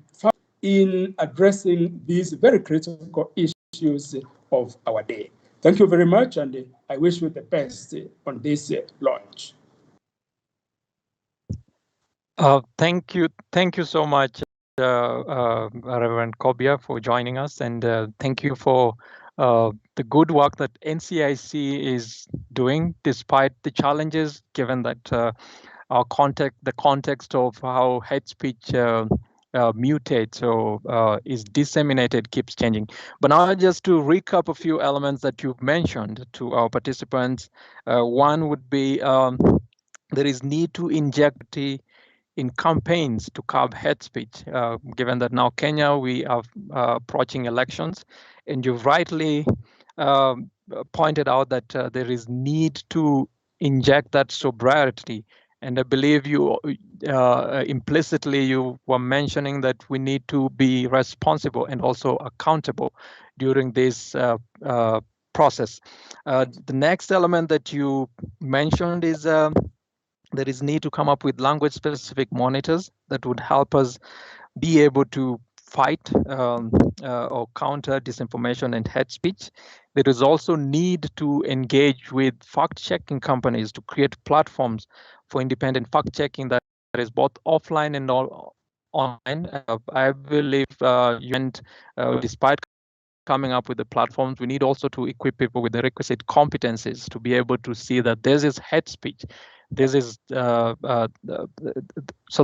in addressing these very critical issues of our day. Thank you very much, and I wish you the best on this launch. Thank you so much, Reverend Kobia, for joining us, and thank you for the good work that NCIC is doing despite the challenges, given that the context of how hate speech mutates or is disseminated keeps changing. But now, just to recap a few elements that you've mentioned to our participants, one would be there is need to inject in campaigns to curb hate speech, given that now Kenya, we are approaching elections, and you've rightly pointed out that there is need to inject that sobriety. And I believe you implicitly you were mentioning that we need to be responsible and also accountable during this process. The next element that you mentioned is there is need to come up with language-specific monitors that would help us be able to fight or counter disinformation and hate speech. There is also need to engage with fact-checking companies to create platforms for independent fact-checking that is both offline and online. I believe despite coming up with the platforms, we need also to equip people with the requisite competencies to be able to see that this is hate speech. This is so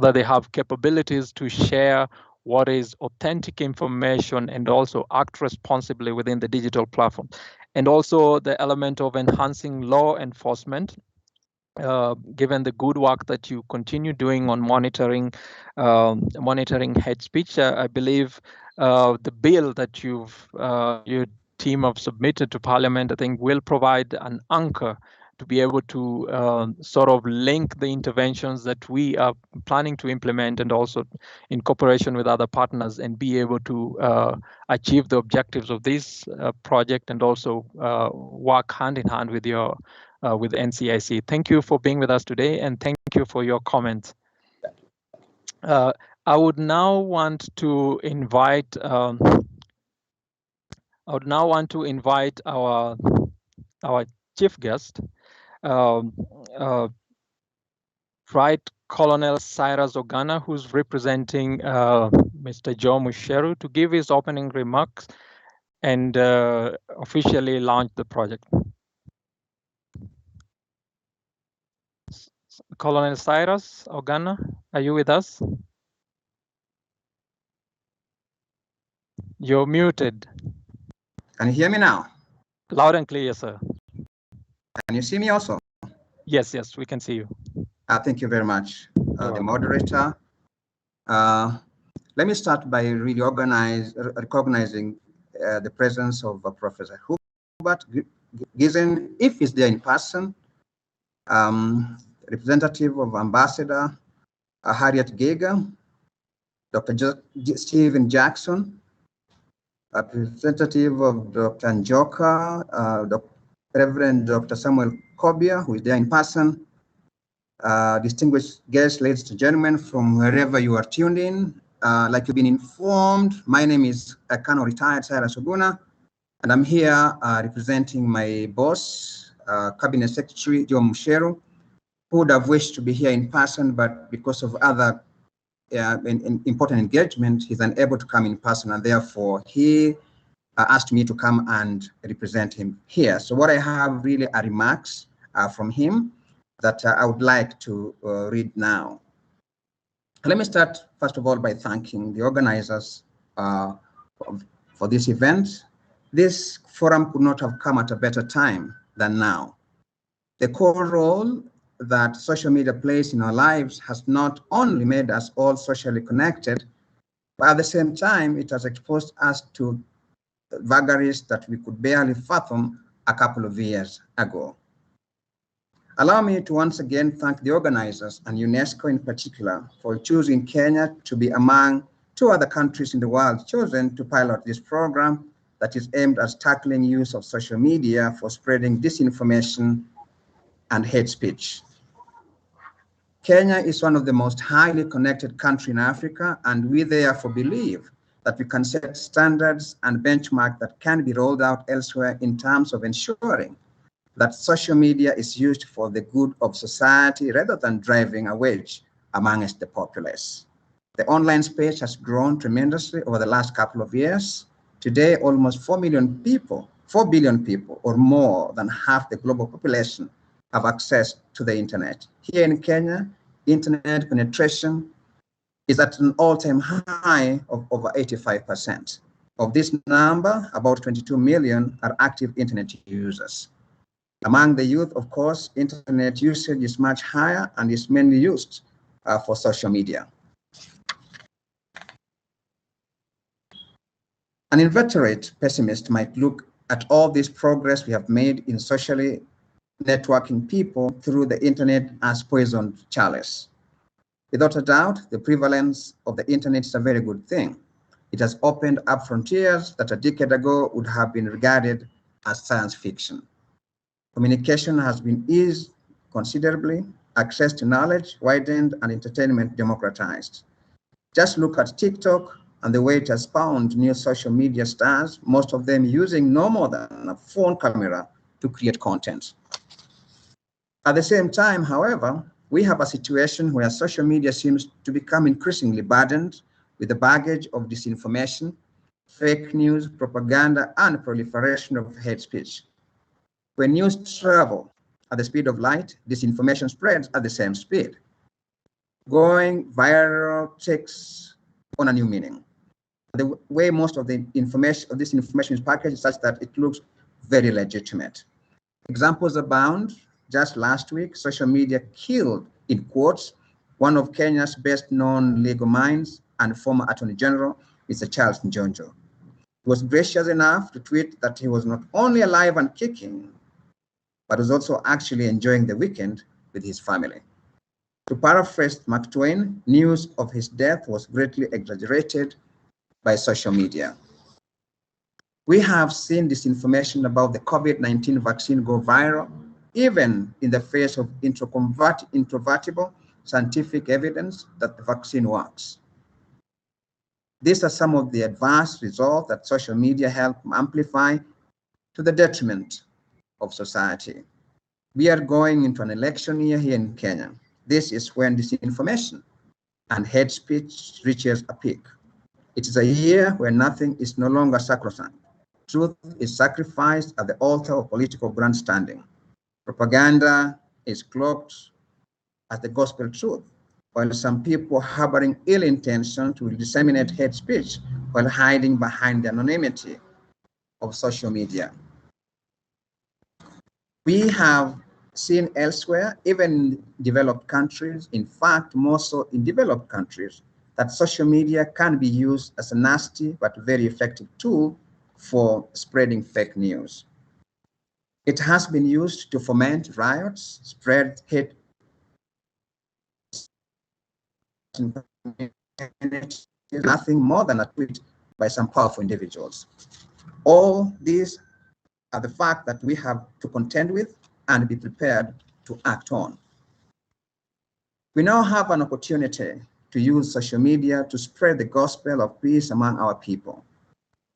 that they have capabilities to share what is authentic information and also act responsibly within the digital platform. And also the element of enhancing law enforcement, given the good work that you continue doing on monitoring hate speech. I believe the bill that your team have submitted to Parliament, I think, will provide an anchor to be able to sort of link the interventions that we are planning to implement, and also in cooperation with other partners, and be able to achieve the objectives of this project, and also work hand in hand with with NCIC. Thank you for being with us today, and thank you for your comments. I would now want to invite our chief guest, Right Colonel Cyrus Ogana, who's representing Mr. Joe Musheru, to give his opening remarks and officially launch the project. Colonel Cyrus Ogana, are you with us? You're muted. Can you hear me now? Loud and clear, sir. Can you see me also? Yes, we can see you. Thank you very much, the moderator. Let me start by really recognizing the presence of Professor Hubert Gizen, if he's there in person, representative of Ambassador Harriet Geiger, Dr. Stephen Jackson, representative of Dr. Njoka, Reverend Dr. Samuel Kobia, who is there in person, Distinguished guests, ladies and gentlemen, from wherever you are tuned in. Like you've been informed, my name is Colonel Retired Sarah Suguna, and I'm here representing my boss, Cabinet Secretary Joe Mushero, who would have wished to be here in person, but because of other important engagement, he's unable to come in person, and therefore he asked me to come and represent him here. So what I have really are remarks from him that I would like to read now. Let me start, first of all, by thanking the organizers for this event. This forum could not have come at a better time than now. The core role that social media plays in our lives has not only made us all socially connected, but at the same time, it has exposed us to vagaries that we could barely fathom a couple of years ago. Allow me to once again thank the organizers and UNESCO in particular for choosing Kenya to be among 2 other countries in the world chosen to pilot this program that is aimed at tackling use of social media for spreading disinformation and hate speech. Kenya is one of the most highly connected countries in Africa, and we therefore believe that we can set standards and benchmarks that can be rolled out elsewhere in terms of ensuring that social media is used for the good of society rather than driving a wedge amongst the populace. The online space has grown tremendously over the last couple of years. Today, almost 4 billion people, or more than half the global population, have access to the internet. Here in Kenya, internet penetration is at an all-time high of over 85%. Of this number, about 22 million are active internet users. Among the youth, of course, internet usage is much higher and is mainly used for social media. An inveterate pessimist might look at all this progress we have made in socially networking people through the internet as poisoned chalice. Without a doubt, the prevalence of the internet is a very good thing. It has opened up frontiers that a decade ago would have been regarded as science fiction. Communication has been eased considerably, access to knowledge widened, and entertainment democratized. Just look at TikTok and the way it has spawned new social media stars, most of them using no more than a phone camera to create content. At the same time, however, we have a situation where social media seems to become increasingly burdened with the baggage of disinformation, fake news, propaganda, and proliferation of hate speech. When news travel at the speed of light, disinformation spreads at the same speed. Going viral takes on a new meaning. The way most of this information is packaged is such that it looks very legitimate. Examples abound. Just last week, social media killed, in quotes, one of Kenya's best-known legal minds and former Attorney General, Mr. Charles Njonjo. He was gracious enough to tweet that he was not only alive and kicking, but was also actually enjoying the weekend with his family. To paraphrase Mark Twain, news of his death was greatly exaggerated by social media. We have seen disinformation about the COVID-19 vaccine go viral, even in the face of incontrovertible scientific evidence that the vaccine works. These are some of the adverse results that social media help amplify to the detriment of society. We are going into an election year here in Kenya. This is when disinformation and hate speech reaches a peak. It is a year where nothing is no longer sacrosanct. Truth is sacrificed at the altar of political grandstanding. Propaganda is cloaked as the gospel truth, while some people harboring ill intentions will disseminate hate speech while hiding behind the anonymity of social media. We have seen elsewhere, even in developed countries, in fact, more so in developed countries, that social media can be used as a nasty but very effective tool for spreading fake news. It has been used to foment riots, spread hate, nothing more than a tweet by some powerful individuals. All these are the fact that we have to contend with and be prepared to act on. We now have an opportunity to use social media to spread the gospel of peace among our people.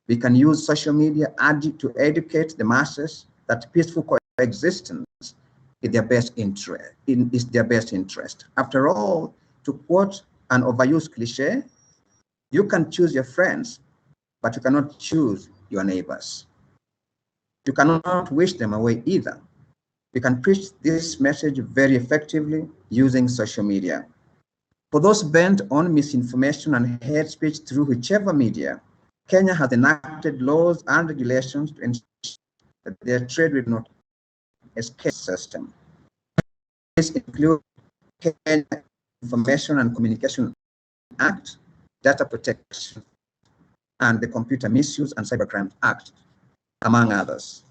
We can use social media to educate the masses that peaceful coexistence is their best interest. After all, to quote an overused cliche, you can choose your friends, but you cannot choose your neighbors. You cannot wish them away either. We can preach this message very effectively using social media. For those bent on misinformation and hate speech through whichever media, Kenya has enacted laws and regulations to ensure that their trade will not escape the system. These include Kenya Information and Communication Act, Data Protection, and the Computer Misuse and Cybercrime Act, among others.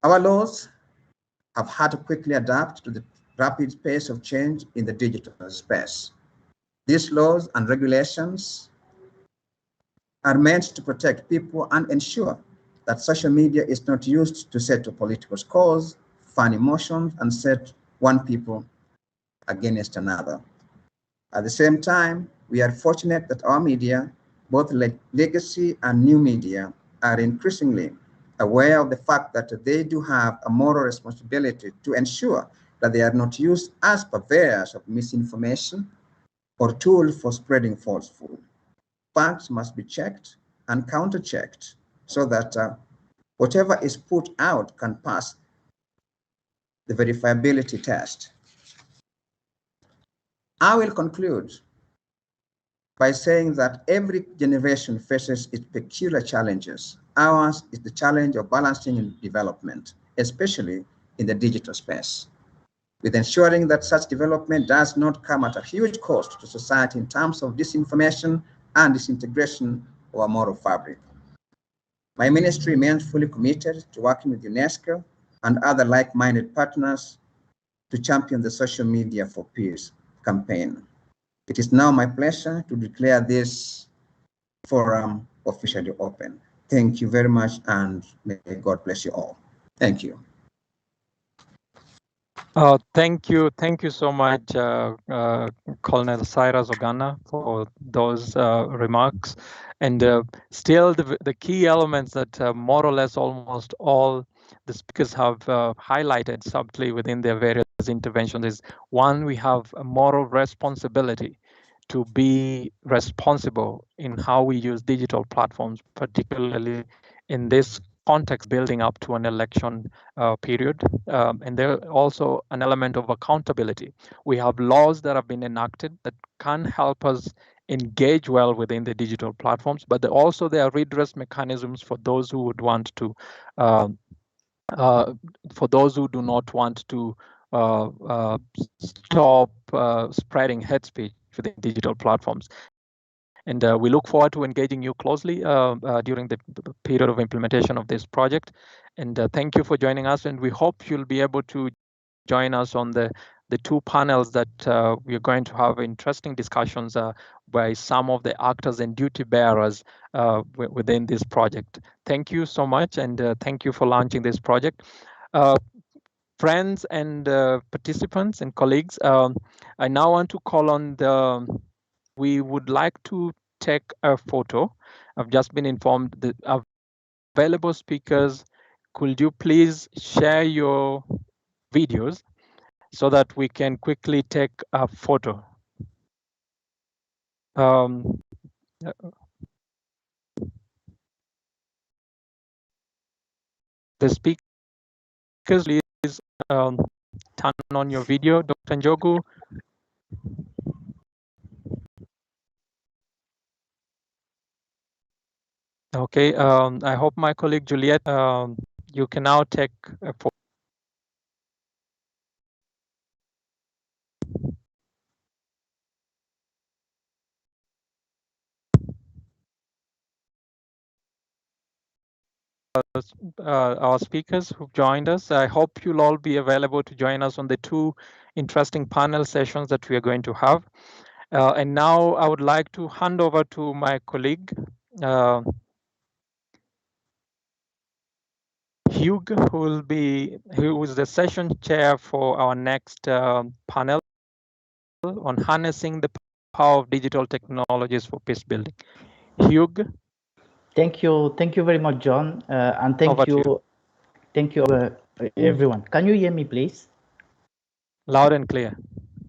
Our laws have had to quickly adapt to the rapid pace of change in the digital space. These laws and regulations are meant to protect people and ensure that social media is not used to settle political scores, fan emotions, and set one people against another. At the same time, we are fortunate that our media, both legacy and new media, are increasingly aware of the fact that they do have a moral responsibility to ensure that they are not used as purveyors of misinformation or tools for spreading falsehood. Facts must be checked and counter-checked so that whatever is put out can pass the verifiability test. I will conclude by saying that every generation faces its peculiar challenges. Ours is the challenge of balancing in development, especially in the digital space, with ensuring that such development does not come at a huge cost to society in terms of disinformation and disintegration of our moral fabric. My ministry remains fully committed to working with UNESCO and other like-minded partners to champion the Social Media for Peace campaign. It is now my pleasure to declare this forum officially open. Thank you very much, and may God bless you all. Thank you. Thank you so much, Colonel Cyrus Ogana, for those remarks. And still, the key elements that more or less almost all the speakers have highlighted subtly within their various interventions is, one, we have a moral responsibility to be responsible in how we use digital platforms, particularly in this context building up to an election period. And there also an element of accountability. We have laws that have been enacted that can help us engage well within the digital platforms, but also there are redress mechanisms for those who would want to, for those who do not want to stop spreading hate speech within digital platforms. And we look forward to engaging you closely during the period of implementation of this project. And thank you for joining us. And we hope you'll be able to join us on the two panels that we're going to have interesting discussions by some of the actors and duty bearers within this project. Thank you so much, and thank you for launching this project. Friends and participants and colleagues, I now want to call on we would like to take a photo. I've just been informed that available speakers, could you please share your videos so that we can quickly take a photo? The speakers, please turn on your video, Dr. Njogu. Okay, I hope my colleague Juliet, you can now take a photo. Our speakers who've joined us. I hope you'll all be available to join us on the two interesting panel sessions that we are going to have. And now I would like to hand over to my colleague, Hugh, who is the session chair for our next panel. on harnessing the power of digital technologies for peace building. Hugh? Thank you very much, John, and thank you, everyone. Can you hear me, please? Loud and clear.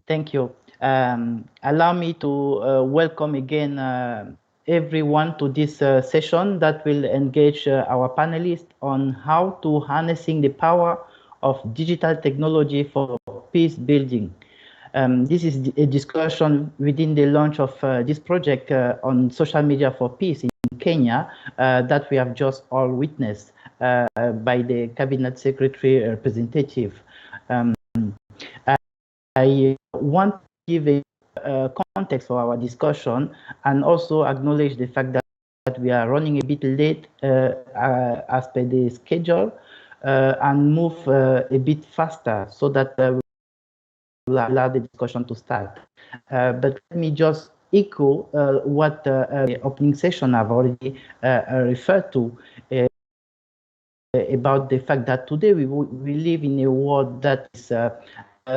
Thank you. Allow me to welcome again everyone to this session that will engage our panelists on how to harnessing the power of digital technology for peace building. This is a discussion within the launch of this project on social media for peace in Kenya that we have just all witnessed by the Cabinet Secretary representative. I want to give a context for our discussion and also acknowledge the fact that we are running a bit late as per the schedule and move a bit faster so that we will allow the discussion to start. But let me just echo what the opening session I've already referred to about the fact that today we live in a world that is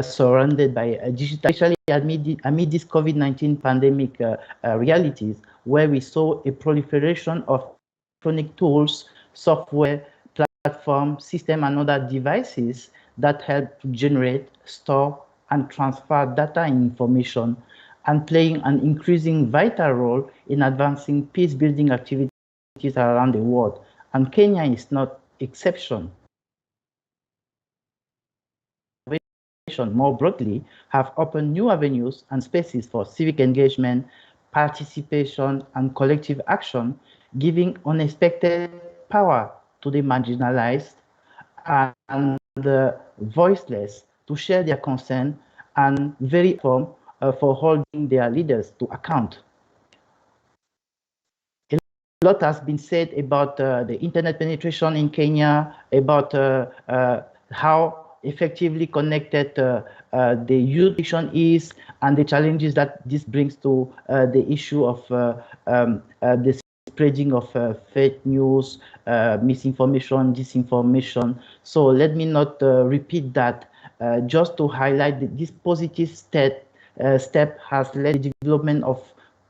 surrounded by digital, especially amid this COVID-19 pandemic realities, where we saw a proliferation of electronic tools, software, platform, system, and other devices that help to generate, store, and transfer data and information, and playing an increasing vital role in advancing peace-building activities around the world. And Kenya is not exception. More broadly, have opened new avenues and spaces for civic engagement, participation, and collective action, giving unexpected power to the marginalized and the voiceless to share their concern and very firm for holding their leaders to account. A lot has been said about the internet penetration in Kenya, about how effectively connected the youth is, and the challenges that this brings to the issue of the spreading of fake news, misinformation, disinformation. So let me not repeat that, just to highlight that this positive step has led to the development of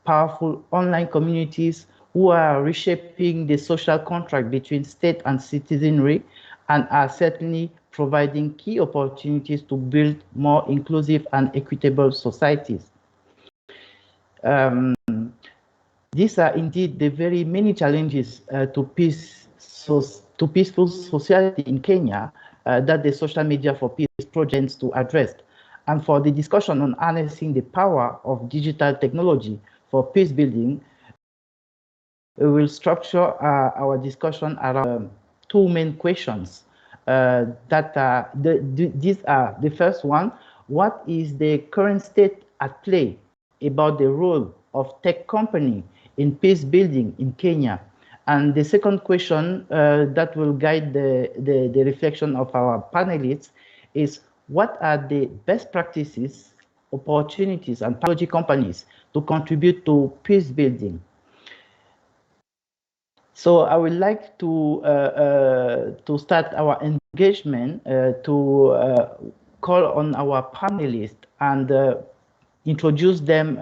powerful online communities who are reshaping the social contract between state and citizenry, and are certainly providing key opportunities to build more inclusive and equitable societies. These are indeed the very many challenges to peaceful society in Kenya that the Social Media for Peace projects to address. And for the discussion on harnessing the power of digital technology for peace building, we will structure our discussion around two main questions. These are the first one: what is the current state at play about the role of tech company in peace building in Kenya? And the second question that will guide the reflection of our panelists is: what are the best practices, opportunities, and technology companies to contribute to peace building? So I would like to start our engagement to call on our panelists and introduce them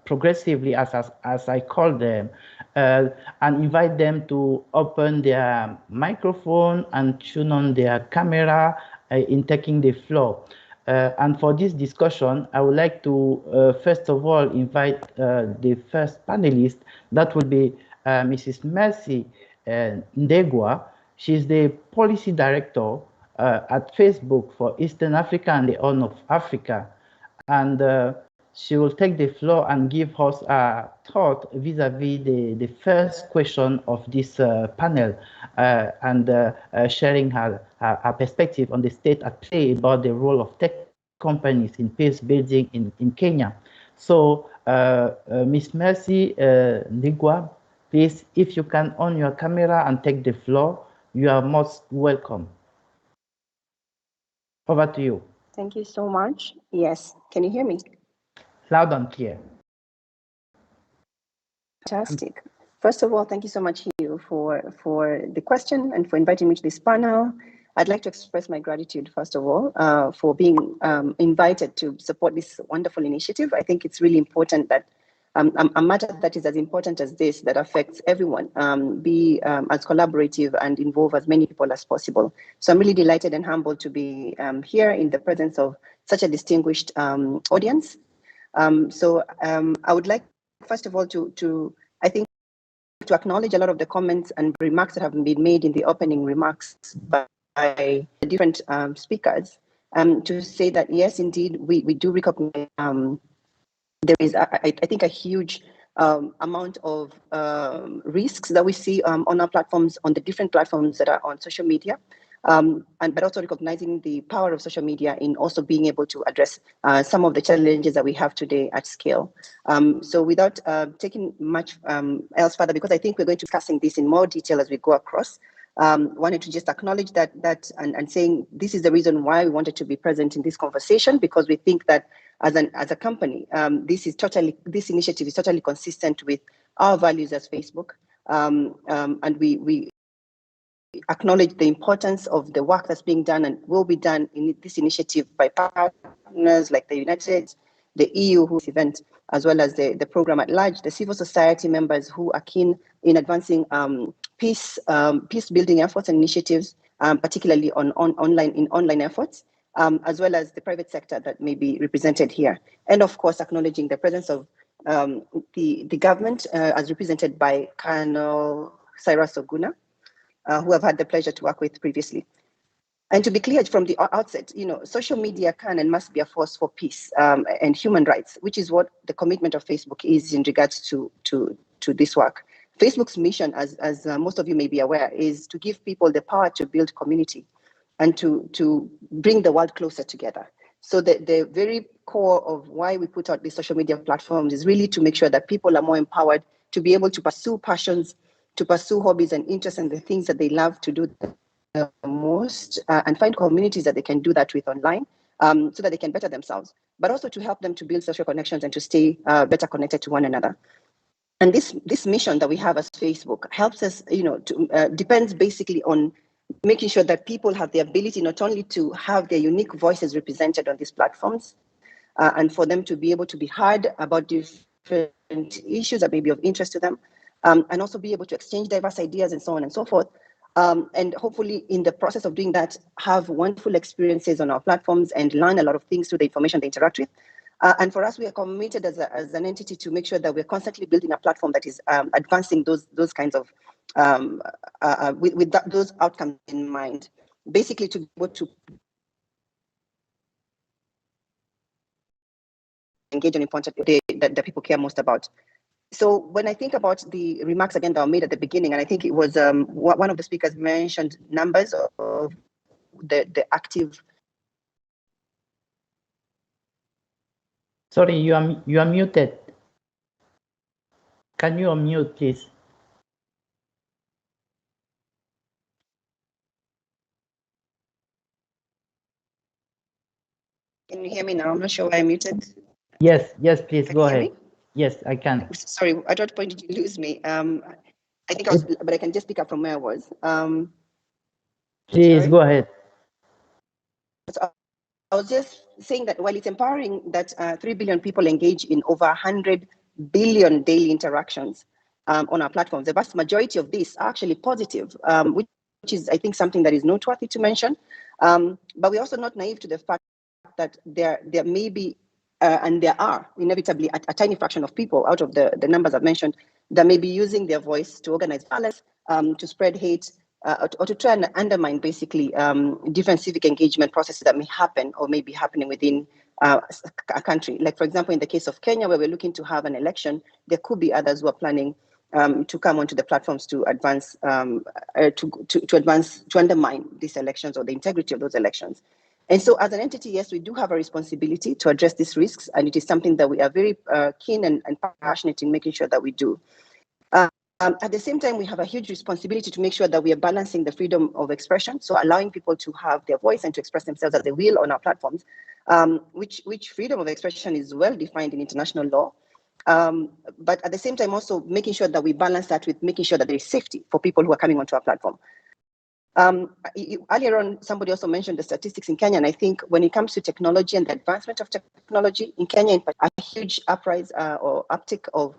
progressively as I call them, and invite them to open their microphone and tune on their camera in taking the floor. And for this discussion, I would like to first of all invite the first panelist, that will be Mrs. Mercy Ndegwa. She's the policy director at Facebook for Eastern Africa and the Horn of Africa. And she will take the floor and give us a thought vis-a-vis the first question of this panel, and sharing her perspective on the state at play about the role of tech companies in peace building in Kenya. So Ms. Mercy Ndegwa, please, if you can on your camera and take the floor, you are most welcome. Over to you. Thank you so much. Yes, can you hear me? Loud and clear. Fantastic. First of all, thank you so much, Hugh, for the question and for inviting me to this panel. I'd like to express my gratitude, first of all, for being invited to support this wonderful initiative. I think it's really important that a matter that is as important as this, that affects everyone, be as collaborative and involve as many people as possible. So I'm really delighted and humbled to be here in the presence of such a distinguished audience. I would like, first of all, to acknowledge a lot of the comments and remarks that have been made in the opening remarks by the different speakers, to say that, yes, indeed, we do recognize there is, I think, a huge amount of risks that we see on our platforms, on the different platforms that are on social media, but also recognizing the power of social media in also being able to address some of the challenges that we have today at scale. So without taking much else further, because I think we're going to be discussing this in more detail as we go across, wanted to just acknowledge that and saying this is the reason why we wanted to be present in this conversation, because we think that as a company, this initiative is totally consistent with our values as Facebook, and we acknowledge the importance of the work that's being done and will be done in this initiative by partners like the United States, the EU, who this event, as well as the program at large, the civil society members who are keen in advancing peace building efforts and initiatives, particularly on online efforts, as well as the private sector that may be represented here. And of course, acknowledging the presence of the government as represented by Colonel Cyrus Oguna, who I've had the pleasure to work with previously. And to be clear from the outset, social media can and must be a force for peace and human rights, which is what the commitment of Facebook is in regards to this work. Facebook's mission, as most of you may be aware, is to give people the power to build community and to bring the world closer together. So the very core of why we put out these social media platforms is really to make sure that people are more empowered to be able to pursue passions, to pursue hobbies and interests and the things that they love to do the most, and find communities that they can do that with online, so that they can better themselves, but also to help them to build social connections and to stay better connected to one another. And this mission that we have as Facebook helps us, depends basically on making sure that people have the ability not only to have their unique voices represented on these platforms, and for them to be able to be heard about different issues that may be of interest to them, and also be able to exchange diverse ideas and so on and so forth. And hopefully in the process of doing that, have wonderful experiences on our platforms and learn a lot of things through the information they interact with. And for us, we are committed as an entity to make sure that we're constantly building a platform that is advancing those kinds of, with those outcomes in mind, basically to be able to engage on important that people care most about. So when I think about the remarks again that were made at the beginning, and I think it was one of the speakers mentioned numbers of the active. Sorry, you are muted. Can you unmute, please? Can you hear me now? I'm not sure why I'm muted. Yes, please go ahead. Me? Yes, I can. Sorry, at what point did you lose me? I think I was, but I can just pick up from where I was. Please go ahead. So I was just saying that while it's empowering that 3 billion people engage in over 100 billion daily interactions on our platforms, the vast majority of these are actually positive, which is, I think, something that is noteworthy to mention. But we're also not naive to the fact that there may be, and there are inevitably a tiny fraction of people out of the numbers I've mentioned that may be using their voice to organize violence, to spread hate, or to try and undermine basically different civic engagement processes that may happen or may be happening within a country. Like, for example, in the case of Kenya, where we're looking to have an election, there could be others who are planning to come onto the platforms to advance, to undermine these elections or the integrity of those elections. And so as an entity, yes, we do have a responsibility to address these risks, and it is something that we are very keen and passionate in making sure that we do. At the same time, we have a huge responsibility to make sure that we are balancing the freedom of expression, so allowing people to have their voice and to express themselves as they will on our platforms, which freedom of expression is well defined in international law. But at the same time, also making sure that we balance that with making sure that there is safety for people who are coming onto our platform. Earlier on, somebody also mentioned the statistics in Kenya, and I think when it comes to technology and the advancement of technology in Kenya, a huge uprise or uptick of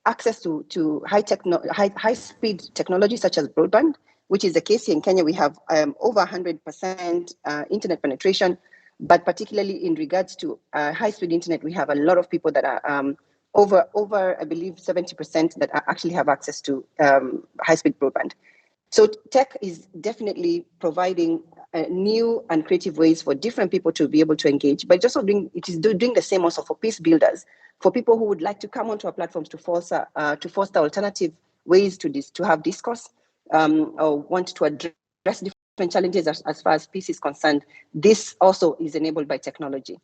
access to high speed technology such as broadband, which is the case here in Kenya. We have over 100% internet penetration, but particularly in regards to high speed internet, we have a lot of people that are over I believe 70% that actually have access to high speed broadband. So tech is definitely providing new and creative ways for different people to be able to engage, but just doing the same also for peace builders, for people who would like to come onto our platforms to foster alternative ways to have discourse, or want to address different challenges as far as peace is concerned. This also is enabled by technology.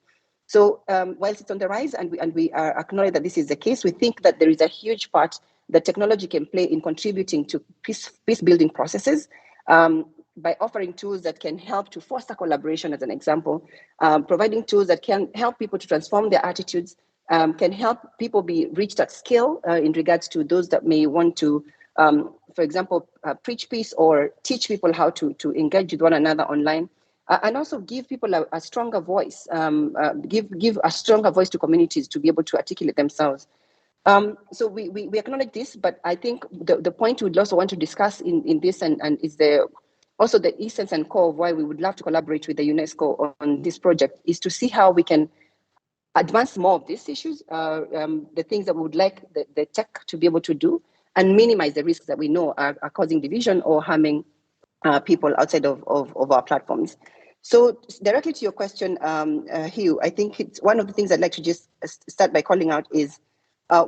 So whilst it's on the rise, and we acknowledge that this is the case, we think that there is a huge part that technology can play in contributing to peace building processes, by offering tools that can help to foster collaboration, as an example, providing tools that can help people to transform their attitudes, can help people be reached at scale in regards to those that may want to, for example, preach peace or teach people how to engage with one another online. And also give people a stronger voice, give a stronger voice to communities to be able to articulate themselves. So we acknowledge this, but I think the point we'd also want to discuss in this and is also the essence and core of why we would love to collaborate with the UNESCO on this project is to see how we can advance more of these issues, the things that we would like the tech to be able to do, and minimize the risks that we know are causing division or harming people outside of our platforms. So directly to your question, Hugh, I think it's one of the things I'd like to just start by calling out is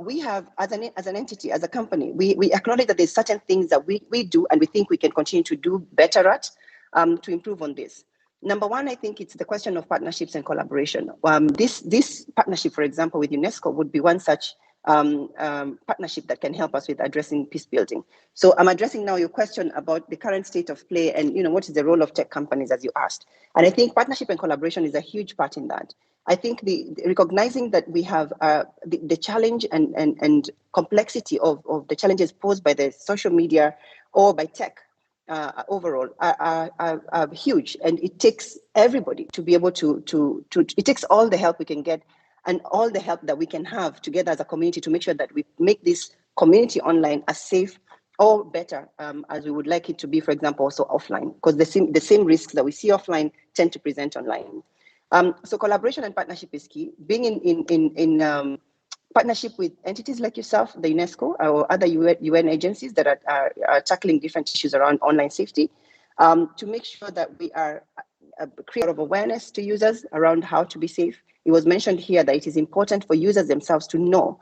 we have, as an entity, as a company, we acknowledge that there's certain things that we do and we think we can continue to do better at to improve on this. Number one, I think it's the question of partnerships and collaboration. This partnership, for example, with UNESCO would be one such partnership that can help us with addressing peace building. So I'm addressing now your question about the current state of play and what is the role of tech companies, as you asked. And I think partnership and collaboration is a huge part in that. I think the recognizing that we have the challenge and complexity of the challenges posed by the social media or by tech overall are huge, and it takes everybody to be able to it takes all the help we can get and all the help that we can have together as a community to make sure that we make this community online as safe or better as we would like it to be, for example, also offline, because the same risks that we see offline tend to present online. So collaboration and partnership is key. Being in partnership with entities like yourself, the UNESCO, or other UN agencies that are tackling different issues around online safety, to make sure that we are creating of awareness to users around how to be safe. It was mentioned here that it is important for users themselves to know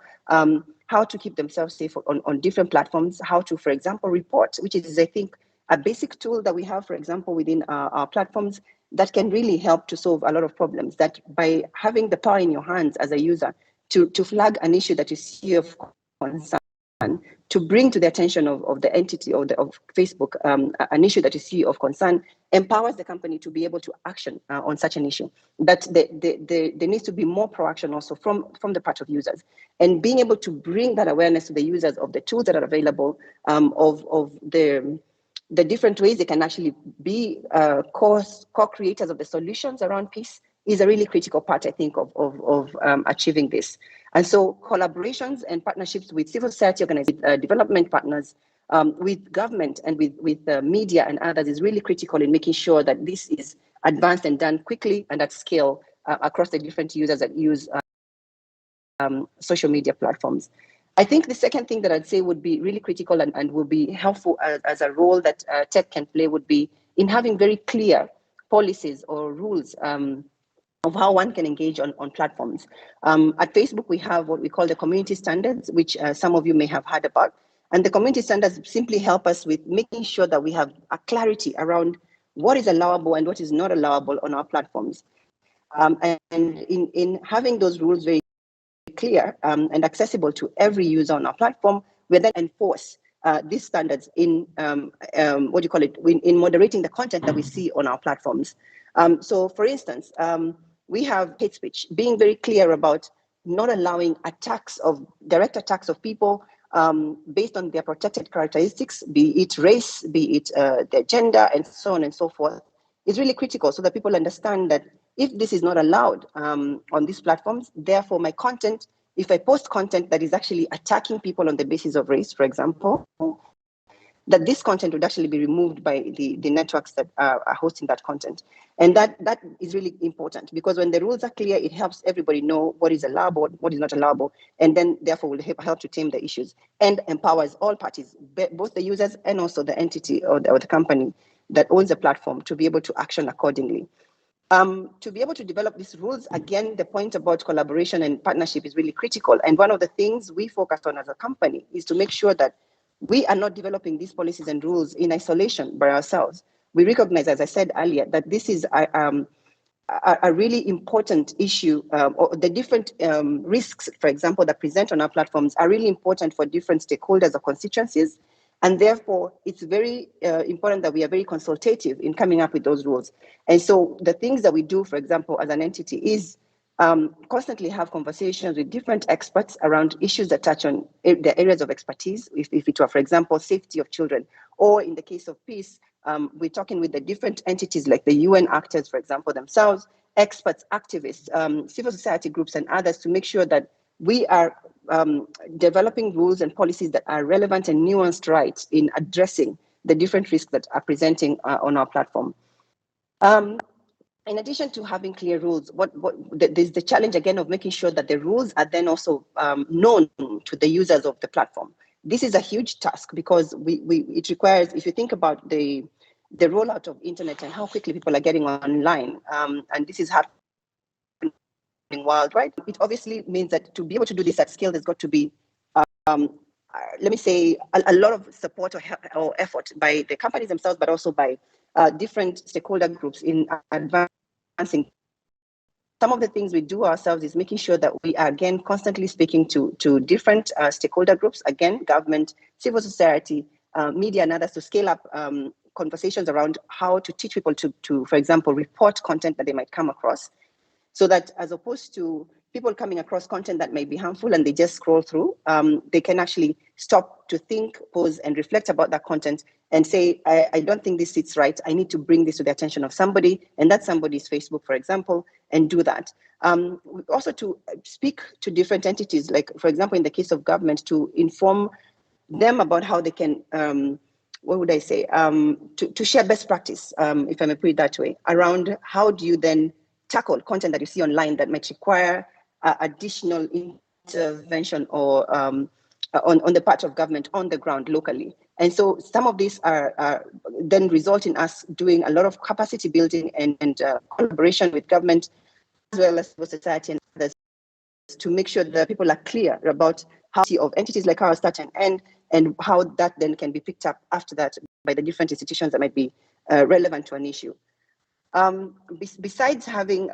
how to keep themselves safe on different platforms, how to, for example, report, which is, I think, a basic tool that we have, for example, within our platforms that can really help to solve a lot of problems. That by having the power in your hands as a user to flag an issue that you see of concern, to bring to the attention of the entity or of Facebook an issue that you see of concern, empowers the company to be able to action on such an issue. That there needs to be more proaction also from the part of users, and being able to bring that awareness to the users of the tools that are available, of the different ways they can actually be co-creators of the solutions around peace is a really critical part, I think, of achieving this. And so collaborations and partnerships with civil society organizations, development partners, with government and with media and others is really critical in making sure that this is advanced and done quickly and at scale across the different users that use social media platforms. I think the second thing that I'd say would be really critical and will be helpful as a role that tech can play would be in having very clear policies or rules of how one can engage on platforms. At Facebook, we have what we call the community standards, which some of you may have heard about. And the community standards simply help us with making sure that we have a clarity around what is allowable and what is not allowable on our platforms. And in having those rules very clear and accessible to every user on our platform, we then enforce these standards in in moderating the content that we see on our platforms. So for instance, we have hate speech, being very clear about not allowing direct attacks of people based on their protected characteristics, be it race, be it their gender, and so on and so forth, is really critical so that people understand that if this is not allowed on these platforms, therefore my content, if I post content that is actually attacking people on the basis of race, for example, that this content would actually be removed by the networks that are hosting that content. And that is really important, because when the rules are clear, it helps everybody know what is allowable, what is not allowable, and then therefore will help to tame the issues and empowers all parties, both the users and also the entity or the company that owns the platform, to be able to action accordingly. To be able to develop these rules, again, the point about collaboration and partnership is really critical. And one of the things we focused on as a company is to make sure that we are not developing these policies and rules in isolation by ourselves. We recognize, as I said earlier, that this is a really important issue, or the different risks, for example, that present on our platforms are really important for different stakeholders or constituencies. And therefore, it's very important that we are very consultative in coming up with those rules. And so the things that we do, for example, as an entity is constantly have conversations with different experts around issues that touch on the areas of expertise, if it were, for example, safety of children, or in the case of peace, we're talking with the different entities like the UN actors, for example, themselves, experts, activists, civil society groups, and others, to make sure that we are developing rules and policies that are relevant and nuanced right in addressing the different risks that are presenting on our platform. In addition to having clear rules, there's the challenge again of making sure that the rules are then also known to the users of the platform. This is a huge task, because it requires, if you think about the rollout of internet and how quickly people are getting online, and this is happening worldwide, it obviously means that to be able to do this at scale, there's got to be, let me say, a lot of support or effort by the companies themselves, but also by different stakeholder groups in advancing. Some of the things we do ourselves is making sure that we are, again, constantly speaking to different stakeholder groups, again, government, civil society, media, and others, to scale up conversations around how to teach people to, for example, report content that they might come across, so that as opposed to people coming across content that may be harmful and they just scroll through, they can actually stop to think, pause, and reflect about that content and say, I don't think this sits right. I need to bring this to the attention of somebody, and that somebody is Facebook, for example, and do that. Also to speak to different entities, like, for example, in the case of government, to inform them about how they can, what would I say, to share best practice, if I may put it that way, around how do you then tackle content that you see online that might require additional intervention or on the part of government on the ground locally. And so some of these are then result in us doing a lot of capacity building and collaboration with government, as well as civil society and others, to make sure that people are clear about how of entities like ours start and end, and how that then can be picked up after that by the different institutions that might be relevant to an issue. Besides having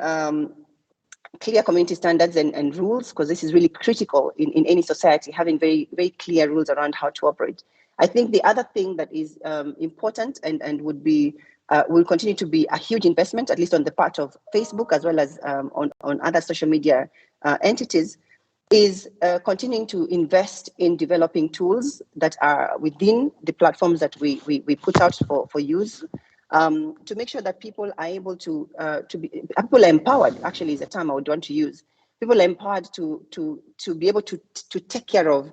clear community standards and rules, because this is really critical in any society, having very, very clear rules around how to operate. I think the other thing that is important and would be will continue to be a huge investment, at least on the part of Facebook as well as on other social media entities, is continuing to invest in developing tools that are within the platforms that we put out for use, to make sure that people are able to be, people are empowered, actually is a term I would want to use. People are empowered to be able to take care of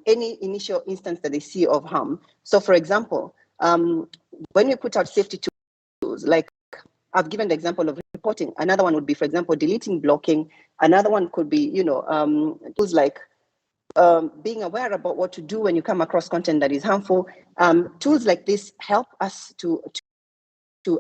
any initial instance that they see of harm. So for example, when we put out safety tools, like I've given the example of reporting, another one would be, for example, deleting, blocking. Another one could be, tools like being aware about what to do when you come across content that is harmful. Tools like this help us to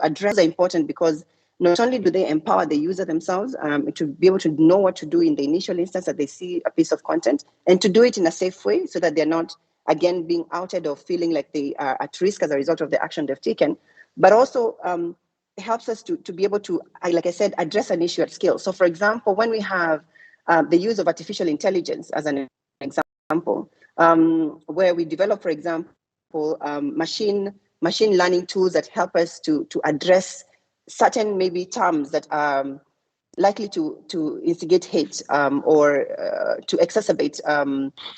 address are important, because not only do they empower the user themselves to be able to know what to do in the initial instance that they see a piece of content, and to do it in a safe way so that they're not, again, being outed or feeling like they are at risk as a result of the action they've taken, but also it helps us to be able to, like I said, address an issue at scale. So for example, when we have the use of artificial intelligence as an example, where we develop, for example, machine learning tools that help us to address certain maybe terms that likely to instigate hate or to exacerbate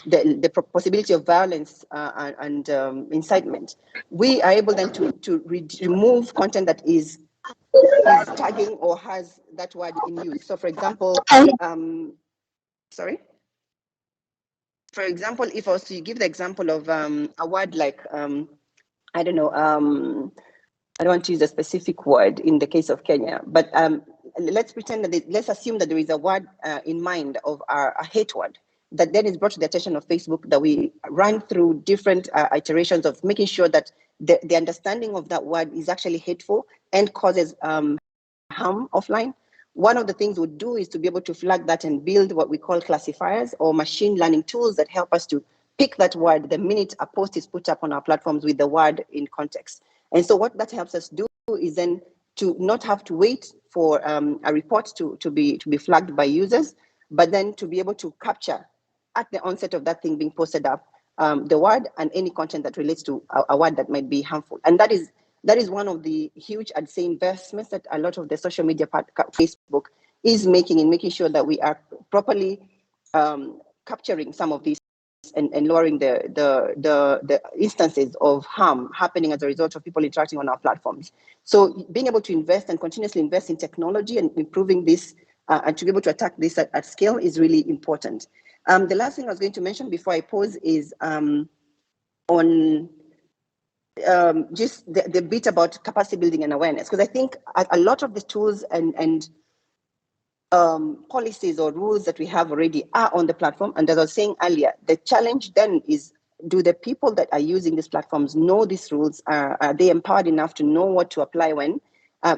the possibility of violence and incitement, we are able then to remove content that is tagging or has that word in use. So for example, for example, if I was to give the example of a word like, I don't know, I don't want to use a specific word in the case of Kenya, but let's pretend that let's assume that there is a word in mind of a hate word that then is brought to the attention of Facebook, that we run through different iterations of making sure that the understanding of that word is actually hateful and causes harm offline. One of the things we'll do is to be able to flag that and build what we call classifiers or machine learning tools that help us to pick that word the minute a post is put up on our platforms with the word in context. And so what that helps us do is then to not have to wait for a report to be flagged by users, but then to be able to capture at the onset of that thing being posted up the word and any content that relates to a word that might be harmful. And that is one of the huge, I'd say, investments that a lot of the social media Facebook is making in making sure that we are properly capturing some of these and lowering the instances of harm happening as a result of people interacting on our platforms. So being able to invest and continuously invest in technology and improving this and to be able to attack this at scale is really important. The last thing I was going to mention before I pause is on just the bit about capacity building and awareness, because I think a lot of the tools and policies or rules that we have already are on the platform. And as I was saying earlier, the challenge then is, do the people that are using these platforms know these rules? Are they empowered enough to know what to apply when?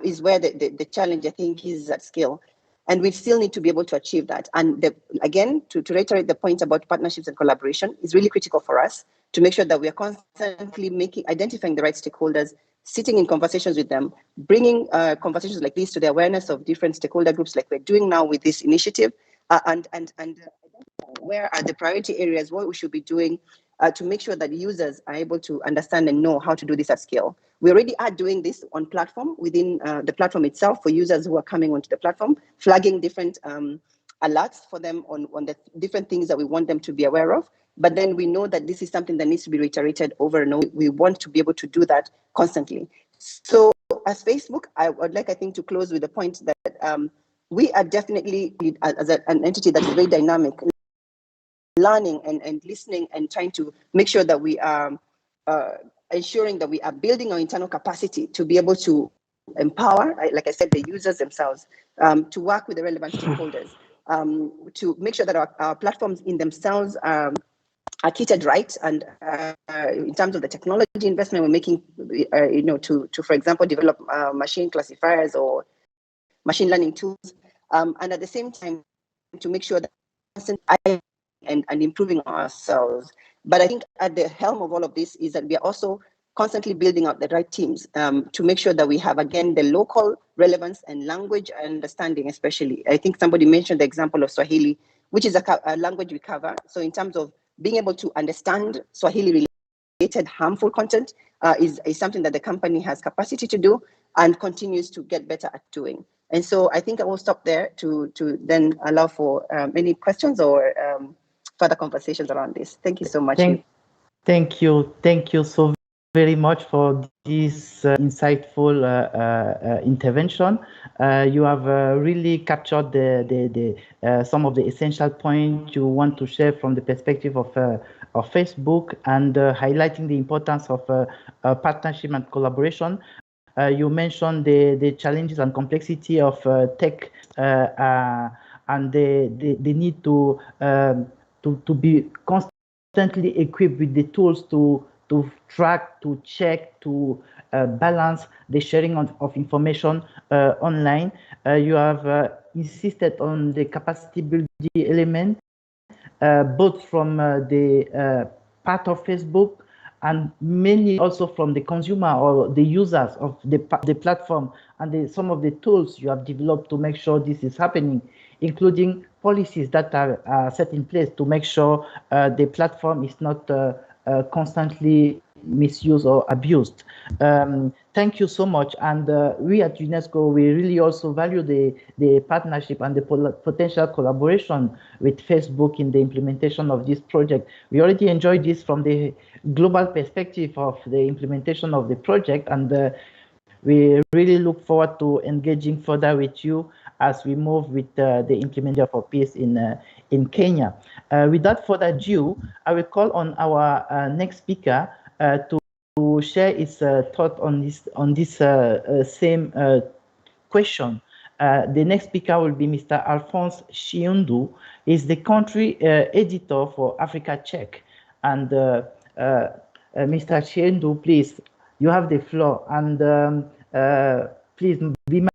Is where the challenge, I think, is at scale. And we still need to be able to achieve that. And again, to reiterate the point about partnerships and collaboration is really critical for us to make sure that we are constantly identifying the right stakeholders, sitting in conversations with them, bringing conversations like this to the awareness of different stakeholder groups like we're doing now with this initiative, and where are the priority areas, what we should be doing to make sure that users are able to understand and know how to do this at scale. We already are doing this on platform, within the platform itself, for users who are coming onto the platform, flagging different alerts for them on the different things that we want them to be aware of. But then we know that this is something that needs to be reiterated over and over. We want to be able to do that constantly. So as Facebook, I would like, I think, to close with the point that we are definitely, as an entity that is very dynamic, learning and listening and trying to make sure that we are ensuring that we are building our internal capacity to be able to empower, like I said, the users themselves, to work with the relevant stakeholders, to make sure that our platforms in themselves are catered right, and in terms of the technology investment we're making, to for example, develop machine classifiers or machine learning tools, and at the same time to make sure that and improving ourselves. But I think at the helm of all of this is that we are also constantly building out the right teams to make sure that we have, again, the local relevance and language understanding, especially. I think somebody mentioned the example of Swahili, which is a language we cover. So in terms of being able to understand Swahili-related harmful content is something that the company has capacity to do and continues to get better at doing. And so I think I will stop there to then allow for any questions or further conversations around this. Thank you so much. Thank you so very much for this insightful intervention. You have really captured some of the essential points you want to share from the perspective of Facebook, and highlighting the importance of partnership and collaboration. You mentioned the challenges and complexity of tech and the need to be constantly equipped with the tools to track, to check, to balance the sharing of information online. You have insisted on the capacity building element, both from the part of Facebook and mainly also from the consumer or the users of the platform, and some of the tools you have developed to make sure this is happening, including policies that are set in place to make sure the platform is not constantly misused or abused. Thank you so much. And we at UNESCO, we really also value the partnership and the potential collaboration with Facebook in the implementation of this project. We already enjoyed this from the global perspective of the implementation of the project, and we really look forward to engaging further with you as we move with the implementation for peace in Kenya. Without further ado, I will call on our next speaker to share his thought on this same question. The next speaker will be Mr. Alphonse Chiundu. He's the country editor for Africa Check. And Mr. Chiundu, please, you have the floor. And please be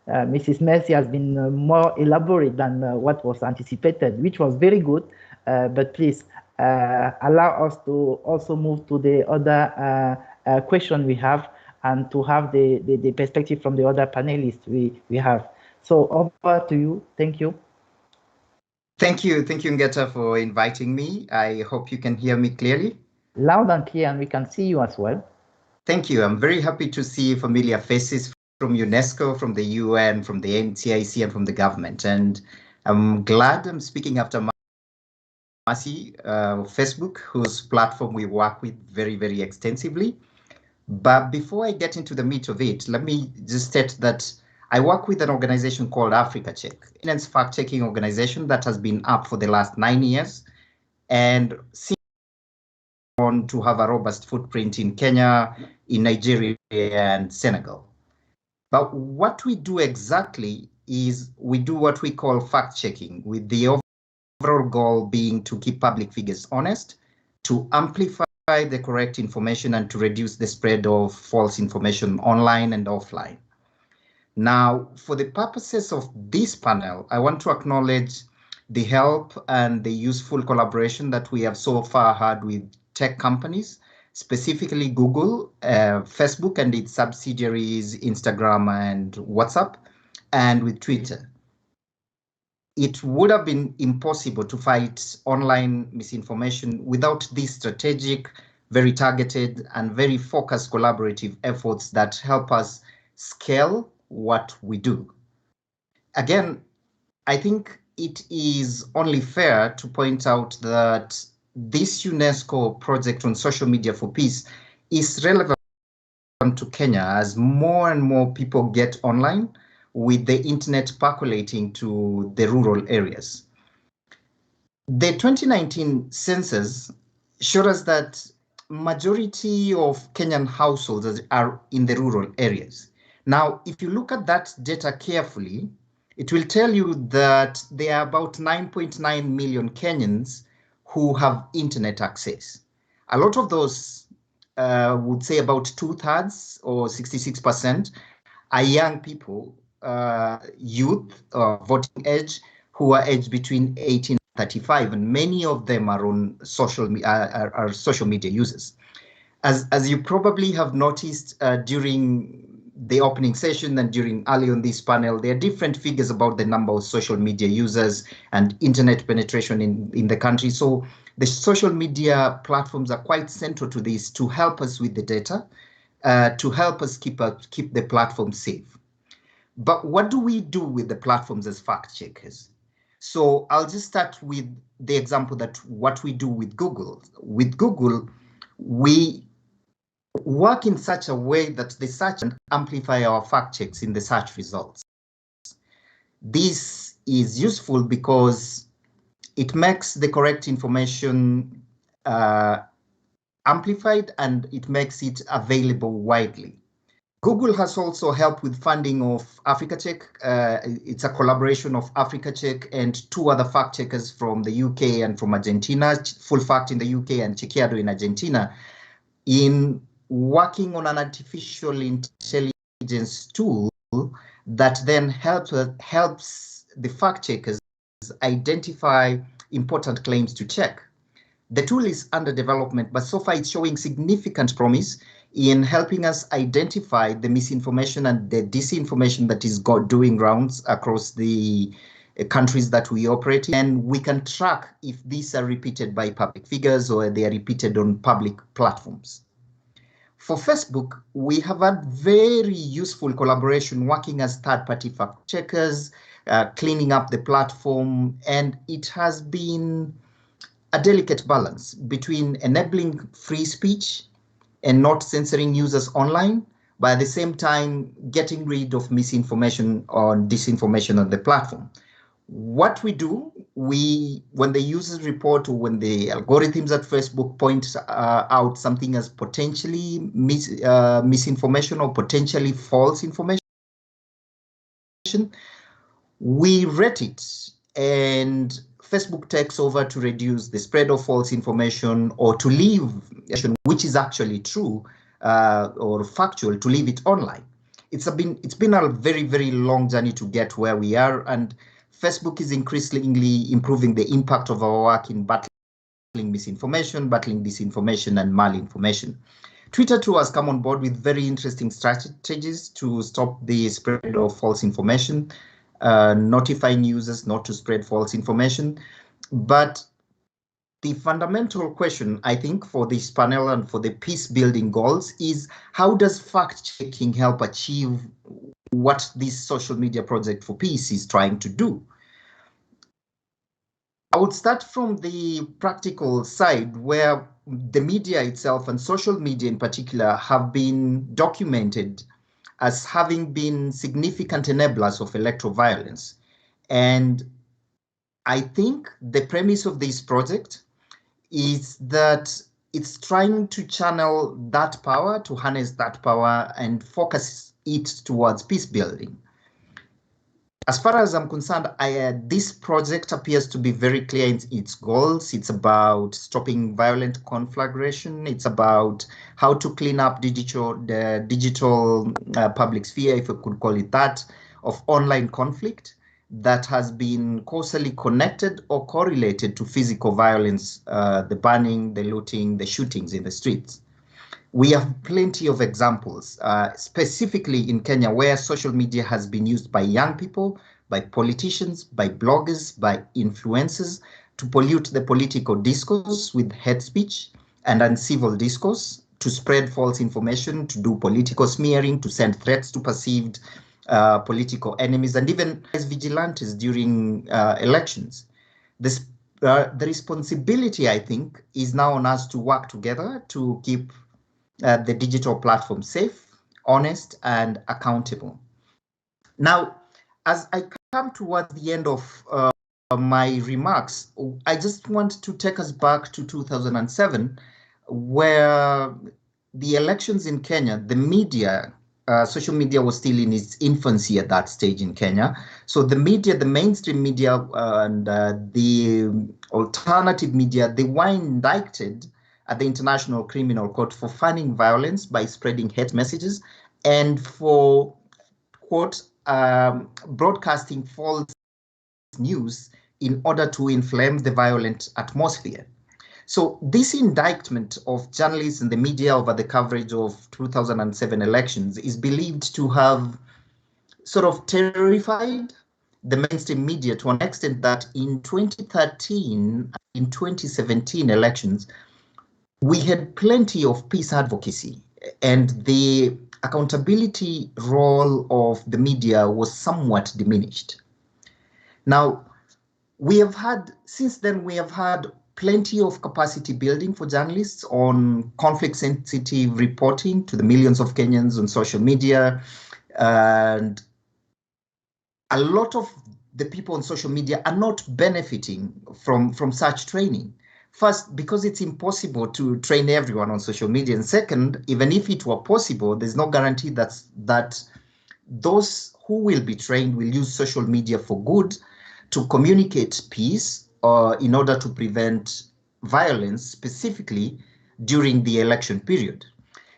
Mrs. Mercy has been more elaborate than what was anticipated, which was very good. But please allow us to also move to the other question we have, and to have the perspective from the other panelists we have. So over to you. Thank you. Thank you, Ngeta, for inviting me. I hope you can hear me clearly. Loud and clear, and we can see you as well. Thank you. I'm very happy to see familiar faces from UNESCO, from the UN, from the NCIC, and from the government. And I'm glad I'm speaking after Mercy, Facebook, whose platform we work with very, very extensively. But before I get into the meat of it, let me just state that I work with an organization called Africa Check, a fact-checking organization that has been up for the last 9 years and on to have a robust footprint in Kenya, in Nigeria, and Senegal. But what we do exactly is we do what we call fact-checking, with the overall goal being to keep public figures honest, to amplify the correct information, and to reduce the spread of false information online and offline. Now, for the purposes of this panel, I want to acknowledge the help and the useful collaboration that we have so far had with tech companies, specifically Google, Facebook and its subsidiaries, Instagram and WhatsApp, and with Twitter. It would have been impossible to fight online misinformation without these strategic, very targeted, and very focused collaborative efforts that help us scale what we do. Again, I think it is only fair to point out that this UNESCO project on social media for peace is relevant to Kenya as more and more people get online, with the internet percolating to the rural areas. The 2019 census showed us that majority of Kenyan households are in the rural areas. Now, if you look at that data carefully, it will tell you that there are about 9.9 million Kenyans who have internet access. A lot of those, would say about 2/3 or 66%, are young people, youth, voting age, who are aged between 18 and 35, and many of them are on social media users. As you probably have noticed during the opening session and during early on this panel, there are different figures about the number of social media users and internet penetration in the country. So the social media platforms are quite central to this, to help us with the data, to help us keep the platform safe. But what do we do with the platforms as fact checkers? So I'll just start with the example that what we do with Google. With Google, we work in such a way that the search and amplify our fact checks in the search results. This is useful because it makes the correct information amplified, and it makes it available widely. Google has also helped with funding of Africa Check. It's a collaboration of Africa Check and 2 other fact checkers from the UK and from Argentina, Full Fact in the UK and Chequeado in Argentina, in working on an artificial intelligence tool that then helps the fact checkers identify important claims to check. The tool is under development, but so far it's showing significant promise in helping us identify the misinformation and the disinformation that is doing rounds across the countries that we operate in, and we can track if these are repeated by public figures or they are repeated on public platforms. For Facebook, we have had very useful collaboration working as third-party fact checkers, cleaning up the platform, and it has been a delicate balance between enabling free speech and not censoring users online, but at the same time getting rid of misinformation or disinformation on the platform. What we do, when the users report or when the algorithms at Facebook point out something as potentially misinformation or potentially false information, we rate it, and Facebook takes over to reduce the spread of false information or to leave which is actually true or factual, to leave it online. It's been a very, very long journey to get where we are, and Facebook is increasingly improving the impact of our work in battling misinformation, battling disinformation, and malinformation. Twitter too has come on board with very interesting strategies to stop the spread of false information, notifying users not to spread false information. But the fundamental question, I think, for this panel and for the peace building goals is, how does fact checking help achieve what this social media project for peace is trying to do? I would start from the practical side, where the media itself and social media in particular have been documented as having been significant enablers of electoral violence. And I think the premise of this project is that it's trying to channel that power, to harness that power and focus it towards peace building. As far as I'm concerned, this project appears to be very clear in its goals. It's about stopping violent conflagration. It's about how to clean up the digital public sphere, if we could call it that, of online conflict that has been causally connected or correlated to physical violence, the burning, the looting, the shootings in the streets. We have plenty of examples, specifically in Kenya, where social media has been used by young people, by politicians, by bloggers, by influencers to pollute the political discourse with hate speech and uncivil discourse, to spread false information, to do political smearing, to send threats to perceived political enemies, and even as vigilantes during elections. The responsibility, I think, is now on us to work together to keep the digital platform safe, honest, and accountable. Now, as I come towards the end of my remarks, I just want to take us back to 2007, where the elections in Kenya, the media, social media was still in its infancy at that stage in Kenya. So the media, the mainstream media and the alternative media, they were indicted at the International Criminal Court for funding violence by spreading hate messages and for, quote, broadcasting false news in order to inflame the violent atmosphere. So this indictment of journalists and the media over the coverage of 2007 elections is believed to have sort of terrified the mainstream media to an extent that in 2013 and in 2017 elections, we had plenty of peace advocacy, and the accountability role of the media was somewhat diminished. Now, since then, we have had plenty of capacity building for journalists on conflict-sensitive reporting to the millions of Kenyans on social media. And a lot of the people on social media are not benefiting from such training. First, because it's impossible to train everyone on social media. And second, even if it were possible, there's no guarantee that those who will be trained will use social media for good to communicate peace in order to prevent violence, specifically during the election period.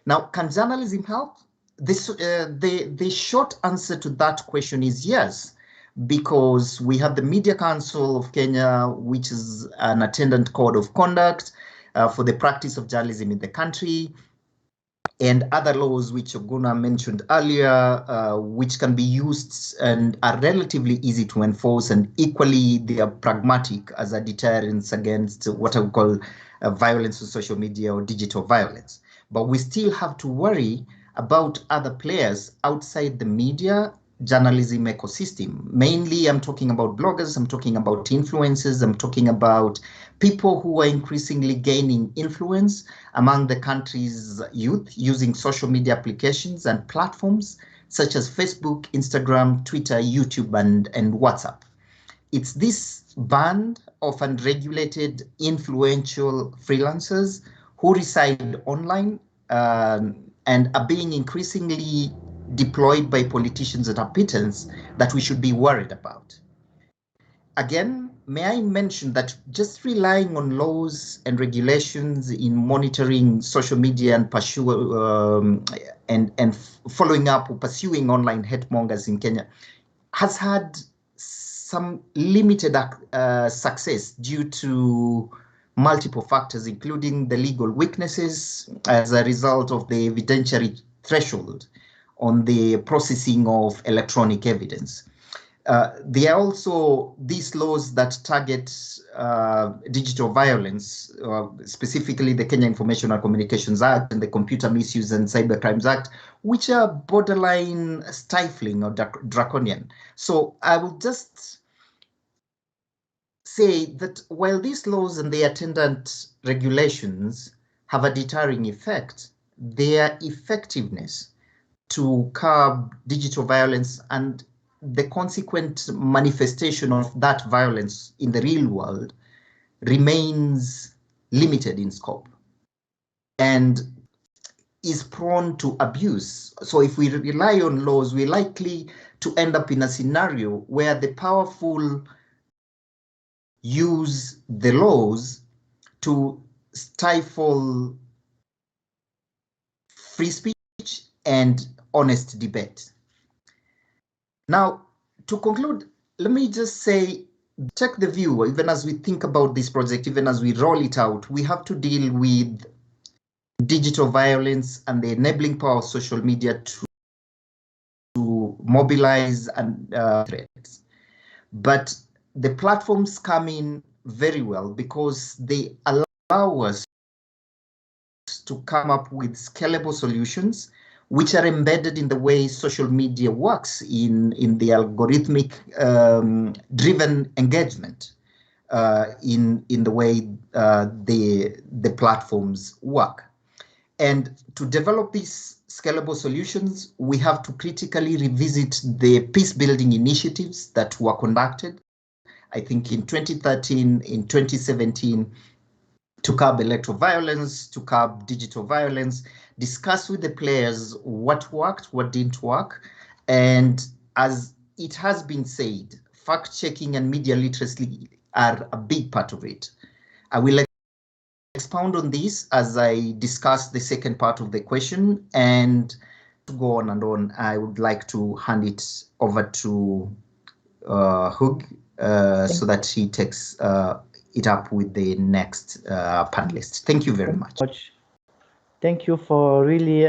Now, can journalism help? The short answer to that question is yes, because we have the Media Council of Kenya, which is an attendant code of conduct for the practice of journalism in the country. and other laws which Oguna mentioned earlier, which can be used and are relatively easy to enforce, and equally they are pragmatic as a deterrent against what I would call violence on social media or digital violence. But we still have to worry about other players outside the media journalism ecosystem. Mainly, I'm talking about bloggers, I'm talking about influencers, I'm talking about people who are increasingly gaining influence among the country's youth using social media applications and platforms such as Facebook, Instagram, Twitter, YouTube, and WhatsApp. It's this band of unregulated, influential freelancers who reside online and are being increasingly deployed by politicians and arbiters that we should be worried about. Again, may I mention that just relying on laws and regulations in monitoring social media and following up or pursuing online hate mongers in Kenya has had some limited success due to multiple factors, including the legal weaknesses as a result of the evidentiary threshold on the processing of electronic evidence. There are also these laws that target digital violence, specifically the Kenya Information and Communications Act and the Computer Misuse and Cybercrimes Act, which are borderline stifling or draconian. So I will just say that while these laws and the attendant regulations have a deterring effect, their effectiveness to curb digital violence and the consequent manifestation of that violence in the real world remains limited in scope and is prone to abuse. So if we rely on laws, we're likely to end up in a scenario where the powerful use the laws to stifle free speech and honest debate. Now, to conclude, let me just say, take the view, even as we think about this project, even as we roll it out, we have to deal with digital violence and the enabling power of social media to mobilize and threats. But the platforms come in very well because they allow us to come up with scalable solutions which are embedded in the way social media works in the algorithmic driven engagement in the way the platforms work. And to develop these scalable solutions, we have to critically revisit the peace building initiatives that were conducted, I think in 2013, in 2017, to curb electoral violence, to curb digital violence, discuss with the players what worked, what didn't work. And as it has been said, fact-checking and media literacy are a big part of it. I will expound on this as I discuss the second part of the question, and to go on and on, I would like to hand it over to Hug so that he takes it up with the next panelist. Thank you very much. Thank you for really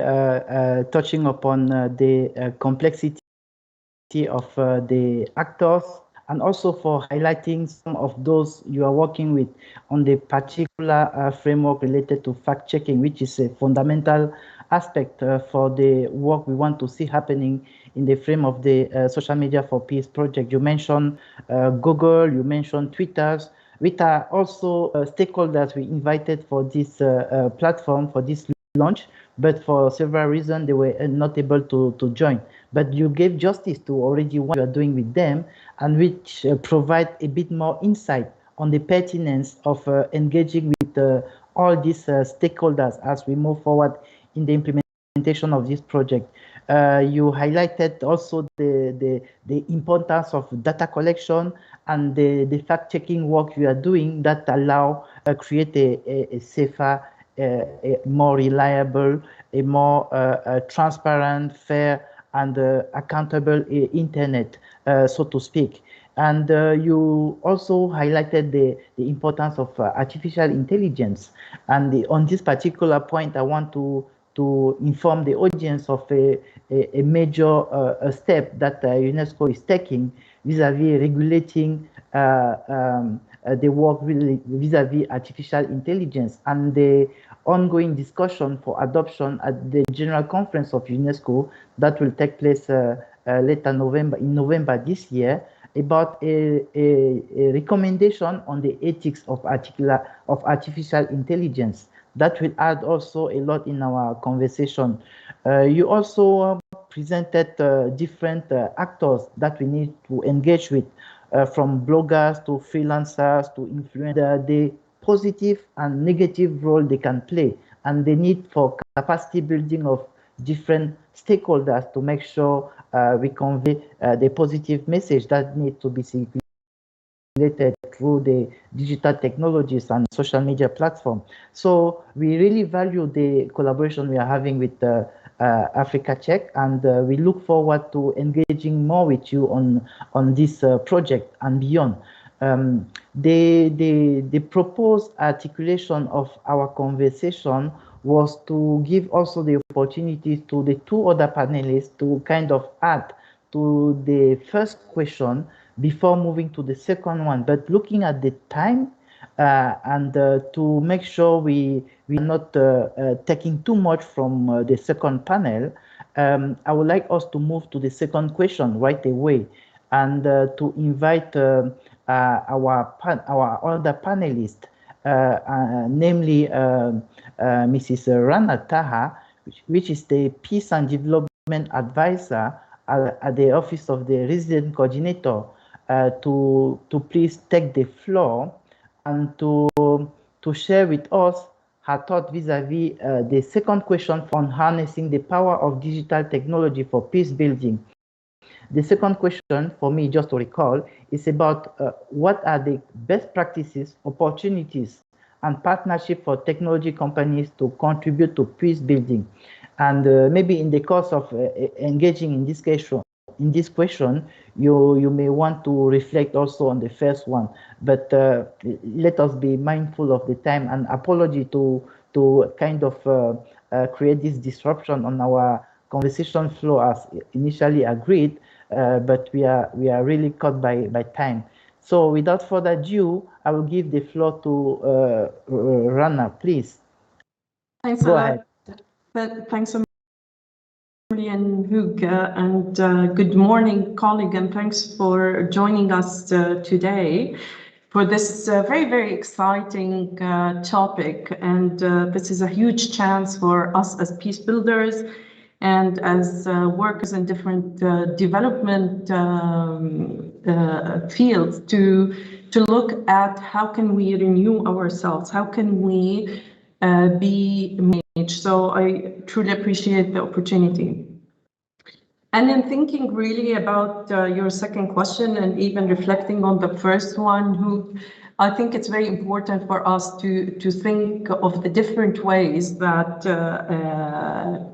touching upon the complexity of the actors, and also for highlighting some of those you are working with on the particular framework related to fact-checking, which is a fundamental aspect for the work we want to see happening in the frame of the Social Media for Peace project. You mentioned Google, you mentioned Twitter, which are also stakeholders we invited for this platform, for this launch, but for several reasons they were not able to join. But you gave justice to already what you are doing with them, and which provide a bit more insight on the pertinence of engaging with all these stakeholders as we move forward in the implementation of this project. You highlighted also the importance of data collection and the fact-checking work you are doing that allow create a safer, a more reliable, a more transparent, fair, and accountable internet, so to speak. And you also highlighted the importance of artificial intelligence. And on this particular point, I want to to inform the audience of a major step that UNESCO is taking vis-à-vis regulating the work vis-à-vis artificial intelligence, and the ongoing discussion for adoption at the General Conference of UNESCO that will take place later in November this year, about a recommendation on the ethics of artificial intelligence. That will add also a lot in our conversation. You also presented different actors that we need to engage with, from bloggers to freelancers to influencers, the positive and negative role they can play, and the need for capacity building of different stakeholders to make sure we convey the positive message that needs to be circulated through the digital technologies and social media platform. So we really value the collaboration we are having with Africa Check, and we look forward to engaging more with you on this project and beyond. The proposed articulation of our conversation was to give also the opportunity to the two other panelists to kind of add to the first question before moving to the second one. But looking at the time and to make sure we are not taking too much from the second panel, I would like us to move to the second question right away, and to invite our other panelists, namely Mrs. Rana Taha, which is the Peace and Development Advisor at the Office of the Resident Coordinator, to please take the floor and to share with us her thought vis-à-vis the second question on harnessing the power of digital technology for peace building. The second question, for me, just to recall, is about what are the best practices, opportunities, and partnership for technology companies to contribute to peace building. And maybe in the course of engaging in this question, you may want to reflect also on the first one. But let us be mindful of the time, and apology to kind of create this disruption on our conversation flow as initially agreed. But we are really caught by time. So without further ado, I will give the floor to Rana, please. Thanks Go a ahead. lot. Thanks so much, and Hugo, and good morning, colleague, and thanks for joining us today for this very, very exciting topic. And this is a huge chance for us as peace builders and as workers in different development fields to look at how can we renew ourselves, how can we be managed. So I truly appreciate the opportunity. And in thinking really about your second question and even reflecting on the first one, who I think it's very important for us to think of the different ways that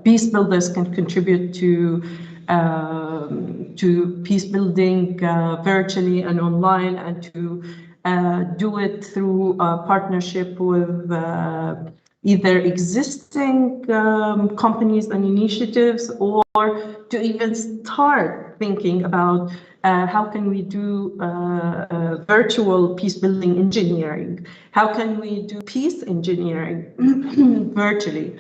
peace builders can contribute to peace building virtually and online, and to do it through a partnership with either existing companies and initiatives, or to even start thinking about how can we do virtual peace building engineering? How can we do peace engineering virtually?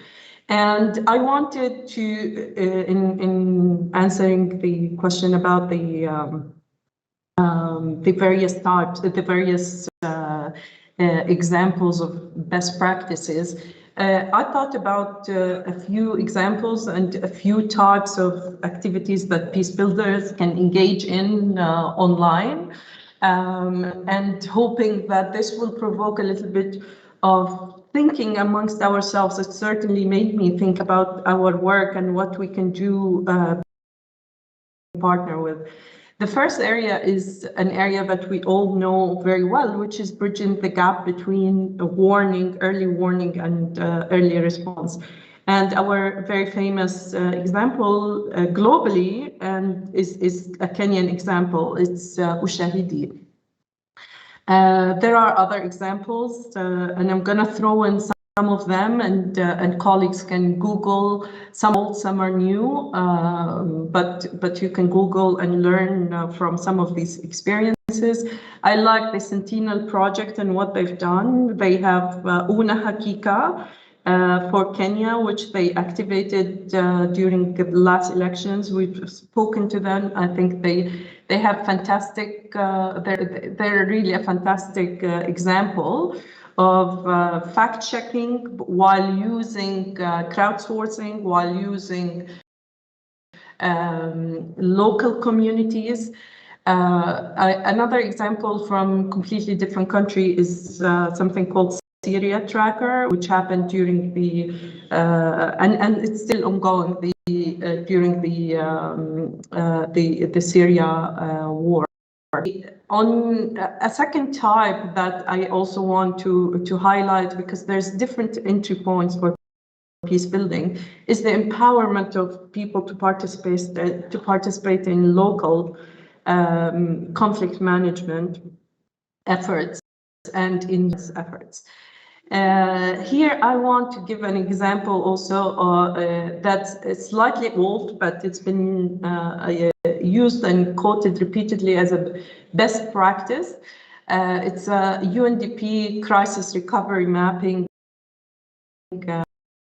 And I wanted to, in answering the question about the various types, the various examples of best practices, I thought about a few examples and a few types of activities that peace builders can engage in online, and hoping that this will provoke a little bit of thinking amongst ourselves. It certainly made me think about our work and what we can do, partner with. The first area is an area that we all know very well, which is bridging the gap between early warning and early response. And our very famous example globally and is a Kenyan example. It's Ushahidi. There are other examples, and I'm going to throw in of them, and colleagues can Google. Some old, some are new, but you can Google and learn from some of these experiences. I like the Sentinel project and what they've done. They have Una Hakika for Kenya, which they activated during the last elections. We've spoken to them. I think they have fantastic. They're really a fantastic example of fact-checking while using crowdsourcing, while using local communities. Another example from completely different country is something called Syria Tracker, which happened during the and it's still ongoing during the Syria war. On a second type that I also want to highlight, because there's different entry points for peace building, is the empowerment of people to participate in local conflict management efforts and in efforts. Here I want to give an example also that's slightly old, but it's been used and quoted repeatedly as a best practice. It's a UNDP crisis recovery mapping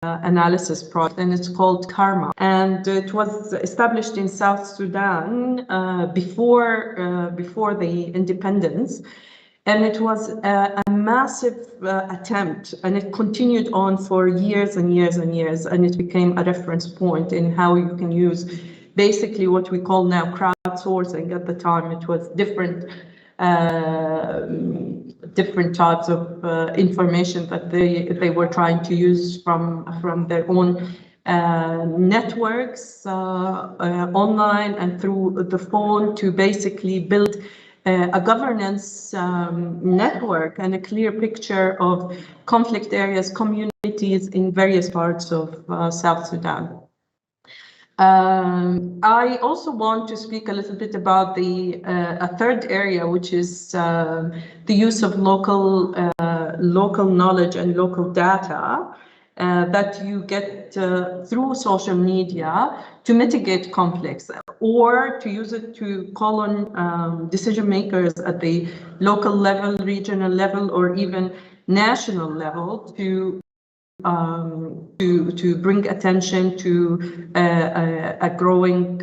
analysis project, and it's called Karma. And it was established in South Sudan before the independence. And it was a massive attempt, and it continued on for years and years and years, and it became a reference point in how you can use basically what we call now crowdsourcing. At the time, it was different types of information that they were trying to use from their own networks online and through the phone to basically build a governance network and a clear picture of conflict areas, communities in various parts of South Sudan. I also want to speak a little bit about a third area, which is the use of local knowledge and local data that you get through social media to mitigate conflicts, or to use it to call on decision makers at the local level, regional level, or even national level to bring attention to a growing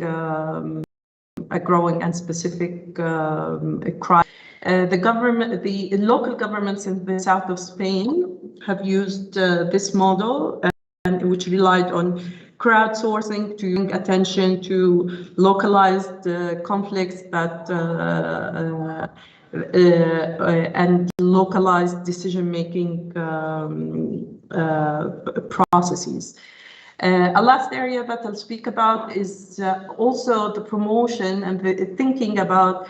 and specific crime. The local governments in the south of Spain have used this model, which relied on crowdsourcing to bring attention to localized conflicts that and localized decision-making processes. A last area that I'll speak about is also the promotion and the thinking about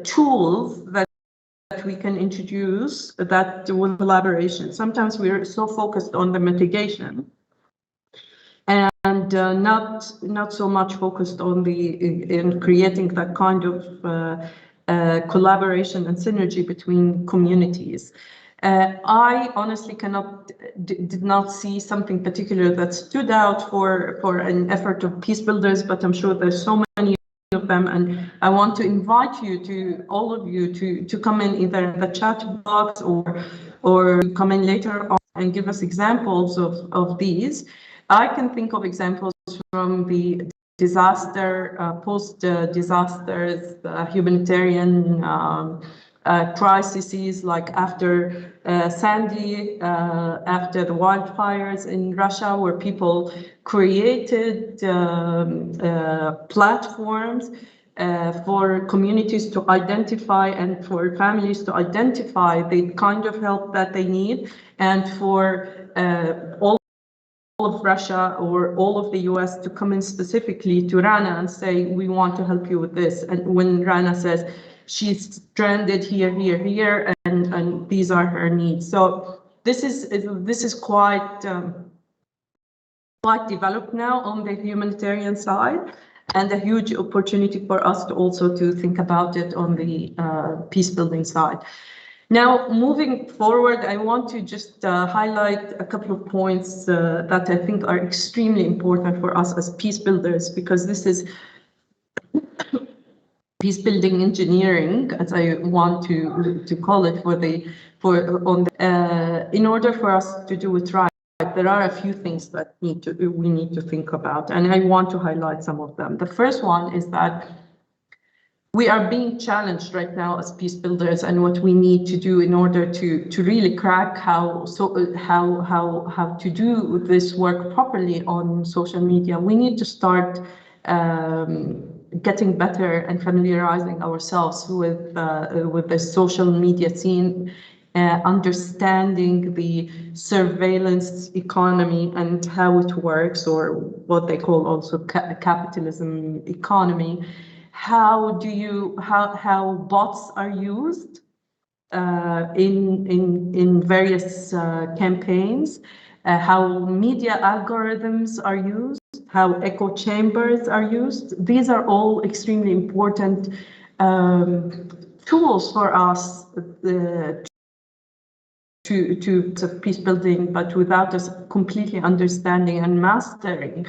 tools that we can introduce that will collaboration. Sometimes we're so focused on the mitigation and not so much focused on in creating that kind of collaboration and synergy between communities. I honestly did not see something particular that stood out for an effort of peace builders, but I'm sure there's so many of them, and I want to invite all of you to come in either in the chat box or come in later on and give us examples of these. I can think of examples from the disaster, post-disasters, humanitarian crises, like after Sandy, after the wildfires in Russia, where people created platforms for communities to identify and for families to identify the kind of help that they need, and for all of Russia or all of the US to come in specifically to Rana and say, we want to help you with this. And when Rana says, she's stranded here, and these are her needs. So this is quite developed now on the humanitarian side, and a huge opportunity for us to also to think about it on the peace building side. Now, moving forward, I want to just highlight a couple of points that I think are extremely important for us as peace builders, because this is peace building engineering, as I want to call it, in order for us to do it right. There are a few things that we need to think about, and I want to highlight some of them. The first one is that we are being challenged right now as peace builders, and what we need to do in order to really crack how to do this work properly on social media. We need to start getting better and familiarizing ourselves with the social media scene, understanding the surveillance economy and how it works, or what they call also capitalism economy. How bots are used in various campaigns, how media algorithms are used, how echo chambers are used. These are all extremely important tools for us to peace building, but without us completely understanding and mastering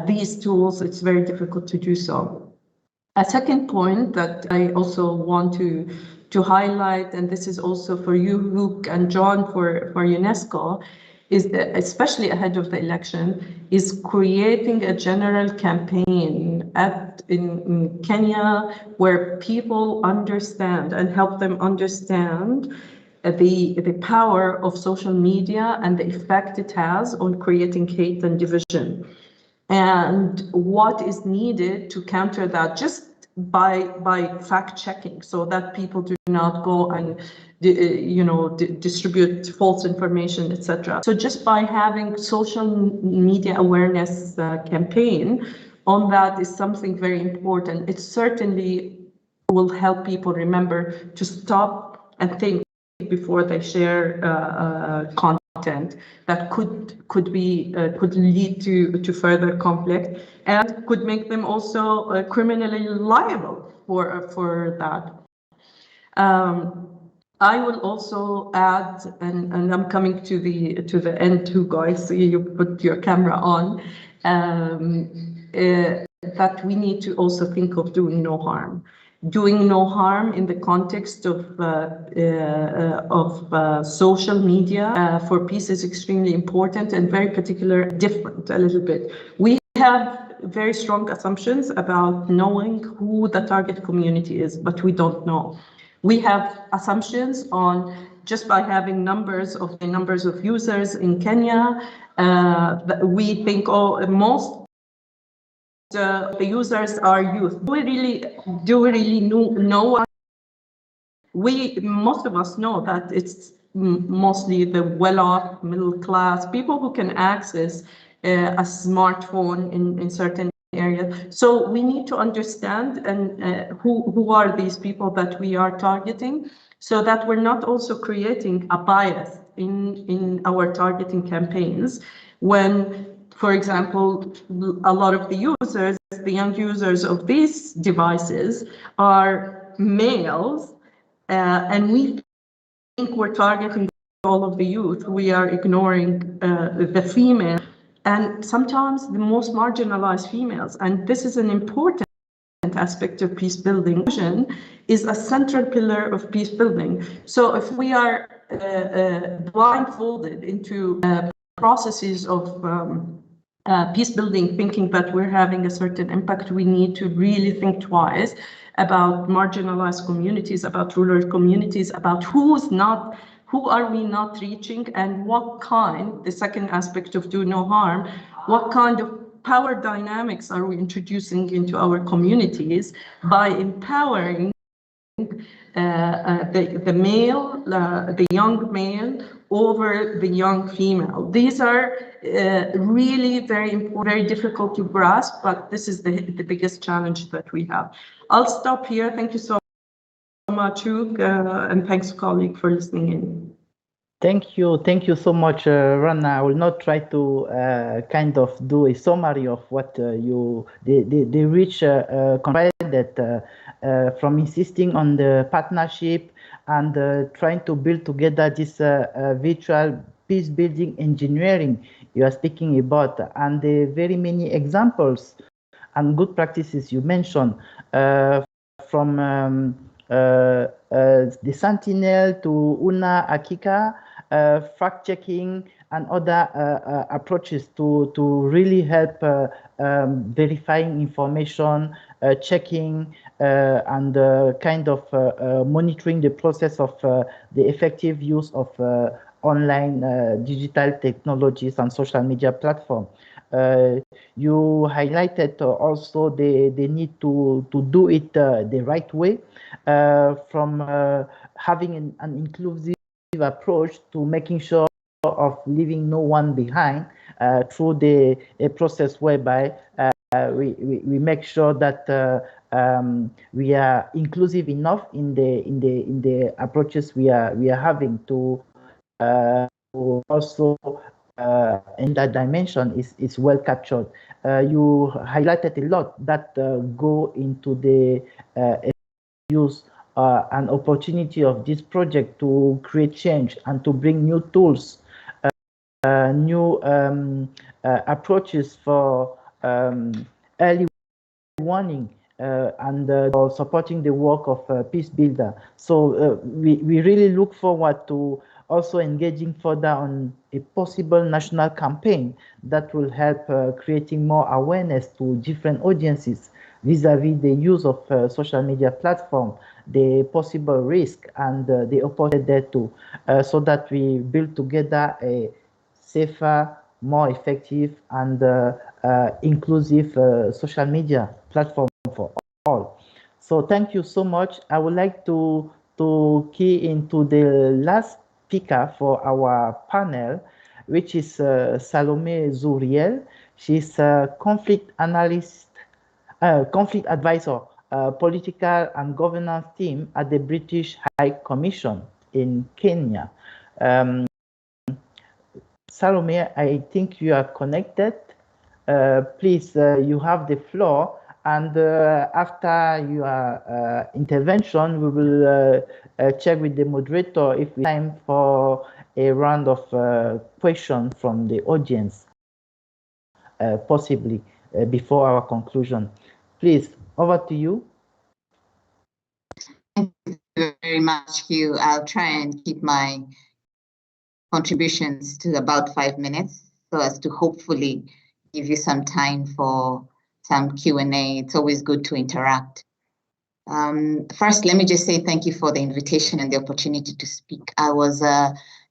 these tools, it's very difficult to do so. A second point that I also want to highlight, and this is also for you, Luke, and John, for UNESCO, is especially ahead of the election, is creating a general campaign in Kenya where people understand and help them understand the power of social media and the effect it has on creating hate and division, and what is needed to counter that, just by fact checking, so that people do not go and distribute false information, etc. So just by having social media awareness campaign on that is something very important. It certainly will help people remember to stop and think before they share content that could lead to further conflict, and could make them also criminally liable for that. I will also add, and I'm coming to the end too, guys. So you put your camera on. That we need to also think of doing no harm. Doing no harm in the context of social media for peace is extremely important, and very particular, different a little bit. We have very strong assumptions about knowing who the target community is, but we don't know. We have assumptions on just by having numbers of users in Kenya. We think, oh, most the users are youth. Do we really know? Most of us know that it's mostly the well-off, middle class, people who can access a smartphone in certain areas. So we need to understand who are these people that we are targeting, so that we're not also creating a bias in our targeting campaigns when, for example, a lot of the users, the young users of these devices are males, and we think we're targeting all of the youth. We are ignoring the female, and sometimes the most marginalized females. And this is an important aspect of peace building. Vision is a central pillar of peace building. So if we are blindfolded into processes of peace building, thinking that we're having a certain impact, we need to really think twice about marginalized communities, about rural communities, about who are we not reaching, and what kind, the second aspect of do no harm, what kind of power dynamics are we introducing into our communities by empowering the male, the young male over the young female. These are really very important, very difficult to grasp, but this is the biggest challenge that we have. I'll stop here. Thank you so much, Hugh, and thanks, colleague, for listening in. Thank you so much, Rana. I will not try to kind of do a summary of what the rich content that from insisting on the partnership and trying to build together this virtual peace building engineering you are speaking about, and the very many examples and good practices you mentioned, from the Sentinel to Una Akika, fact checking and other approaches to really help verifying information, checking and kind of monitoring the process of the effective use of online digital technologies and social media platforms. You highlighted also the need to do it the right way, from having an inclusive approach to making sure of leaving no one behind through a process whereby we make sure that we are inclusive enough in the approaches we are having to also in that dimension is well captured. You highlighted a lot that go into the use an opportunity of this project to create change and to bring new tools, new approaches for early warning and for supporting the work of Peace Builder. So we really look forward to also engaging further on a possible national campaign that will help creating more awareness to different audiences vis-a-vis the use of social media platform, the possible risk and the opportunity there too, so that we build together a safer, more effective and inclusive social media platform for all. So thank you so much. I would like to key into the last speaker for our panel, which is Salome Zuriel. She's a conflict analyst, conflict advisor, political and governance team at the British High Commission in Kenya. Salome, I think you are connected. Please, you have the floor. And after your intervention, we will check with the moderator if we have time for a round of questions from the audience, possibly before our conclusion. Please, over to you. Thank you very much, Hugh. I'll try and keep my contributions to about 5 minutes so as to hopefully give you some time for some Q&A. It's always good to interact. First, let me just say thank you for the invitation and the opportunity to speak. I was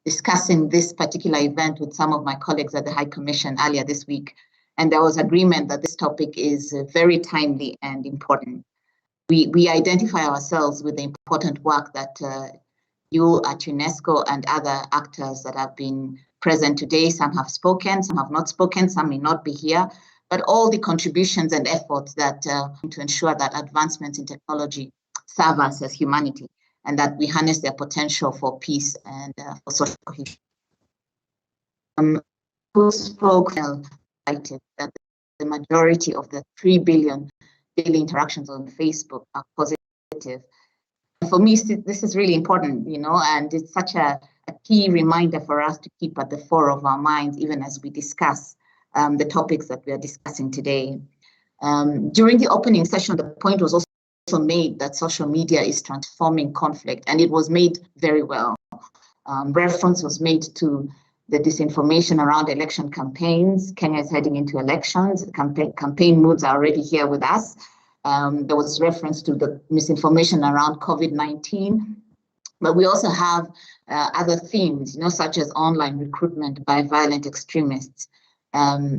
discussing this particular event with some of my colleagues at the High Commission earlier this week, and there was agreement that this topic is very timely and important. We identify ourselves with the important work that you at UNESCO and other actors that have been present today. Some have spoken, some have not spoken, some may not be here, but all the contributions and efforts that to ensure that advancements in technology serve us as humanity and that we harness their potential for peace and for social cohesion. Who spoke highlighted that the majority of the 3 billion daily interactions on Facebook are positive. For me, this is really important, you know, and it's such a key reminder for us to keep at the fore of our minds, even as we discuss the topics that we are discussing today. During the opening session, the point was also made that social media is transforming conflict, and it was made very well. Reference was made to the disinformation around election campaigns. Kenya is heading into elections. Campaign moods are already here with us. There was reference to the misinformation around COVID-19, but we also have other themes, you know, such as online recruitment by violent extremists.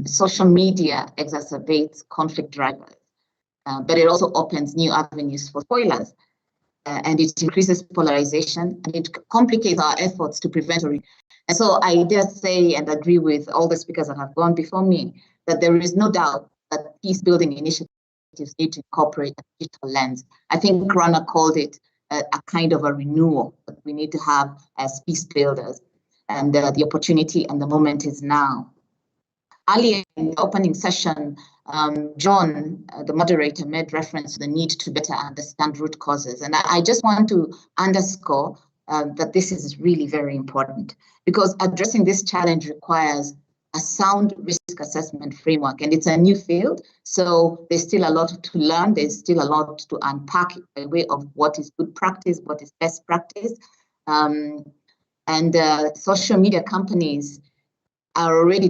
Social media exacerbates conflict drivers, but it also opens new avenues for spoilers, and it increases polarization, and it complicates our efforts to prevent. And so I dare say and agree with all the speakers that have gone before me that there is no doubt that peace-building initiatives need to incorporate a digital lens. I think Rana called it a kind of a renewal that we need to have as peace builders, and the opportunity and the moment is now. Earlier in the opening session, John, the moderator, made reference to the need to better understand root causes. And I just want to underscore that this is really very important, because addressing this challenge requires a sound risk assessment framework, and it's a new field. So there's still a lot to learn. There's still a lot to unpack by way of what is good practice, what is best practice. Social media companies are already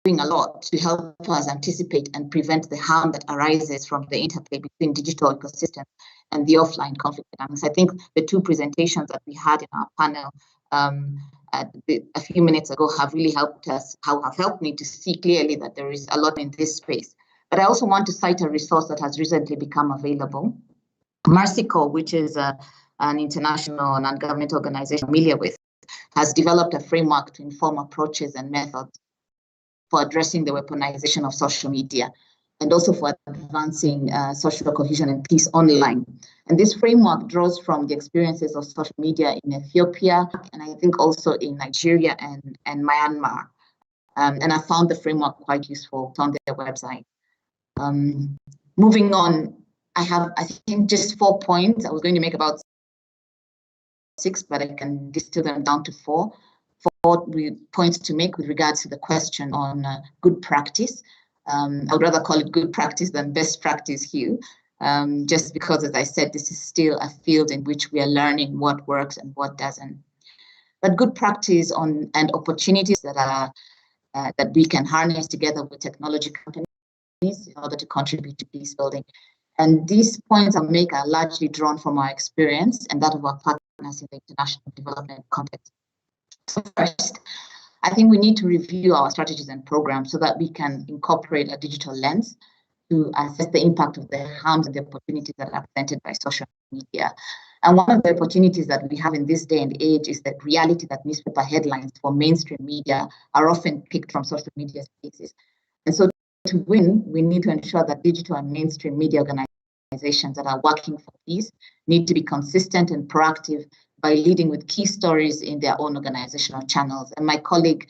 doing a lot to help us anticipate and prevent the harm that arises from the interplay between digital ecosystems and the offline conflict dynamics. I think the two presentations that we had in our panel a few minutes ago have really helped me to see clearly that there is a lot in this space. But I also want to cite a resource that has recently become available. Mercycorps, which is an international non-governmental organization I'm familiar with, has developed a framework to inform approaches and methods for addressing the weaponization of social media, and also for advancing social cohesion and peace online. And this framework draws from the experiences of social media in Ethiopia, and I think also in Nigeria and Myanmar. And I found the framework quite useful. It's on their website. Moving on, I have, I think, just 4 points. I was going to make about 6, but I can distill them down to 4. 4 points to make with regards to the question on good practice. I would rather call it good practice than best practice here, just because, as I said, this is still a field in which we are learning what works and what doesn't. But good practice and opportunities that are that we can harness together with technology companies in order to contribute to peace building. And these points I make are largely drawn from our experience and that of our partners in the international development context. So first, I think we need to review our strategies and programs so that we can incorporate a digital lens to assess the impact of the harms and the opportunities that are presented by social media. And one of the opportunities that we have in this day and age is the reality that newspaper headlines for mainstream media are often picked from social media spaces. And so to win, we need to ensure that digital and mainstream media organizations that are working for peace need to be consistent and proactive by leading with key stories in their own organizational channels. And my colleague,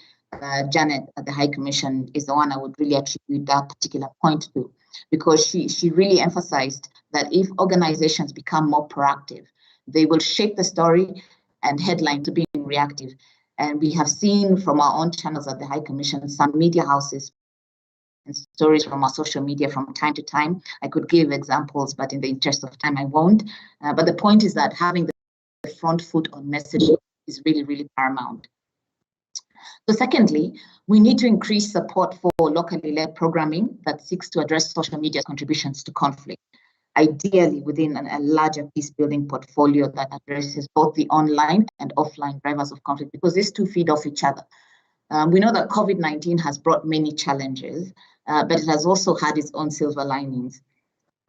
Janet at the High Commission, is the one I would really attribute that particular point to, because she really emphasized that if organizations become more proactive, they will shape the story and headline to being reactive. And we have seen from our own channels at the High Commission, some media houses and stories from our social media from time to time. I could give examples, but in the interest of time, I won't. But the point is that having the front foot on messaging is really, really paramount. So secondly, we need to increase support for locally led programming that seeks to address social media's contributions to conflict, ideally within a larger peace building portfolio that addresses both the online and offline drivers of conflict, because these two feed off each other. We know that COVID-19 has brought many challenges, but it has also had its own silver linings.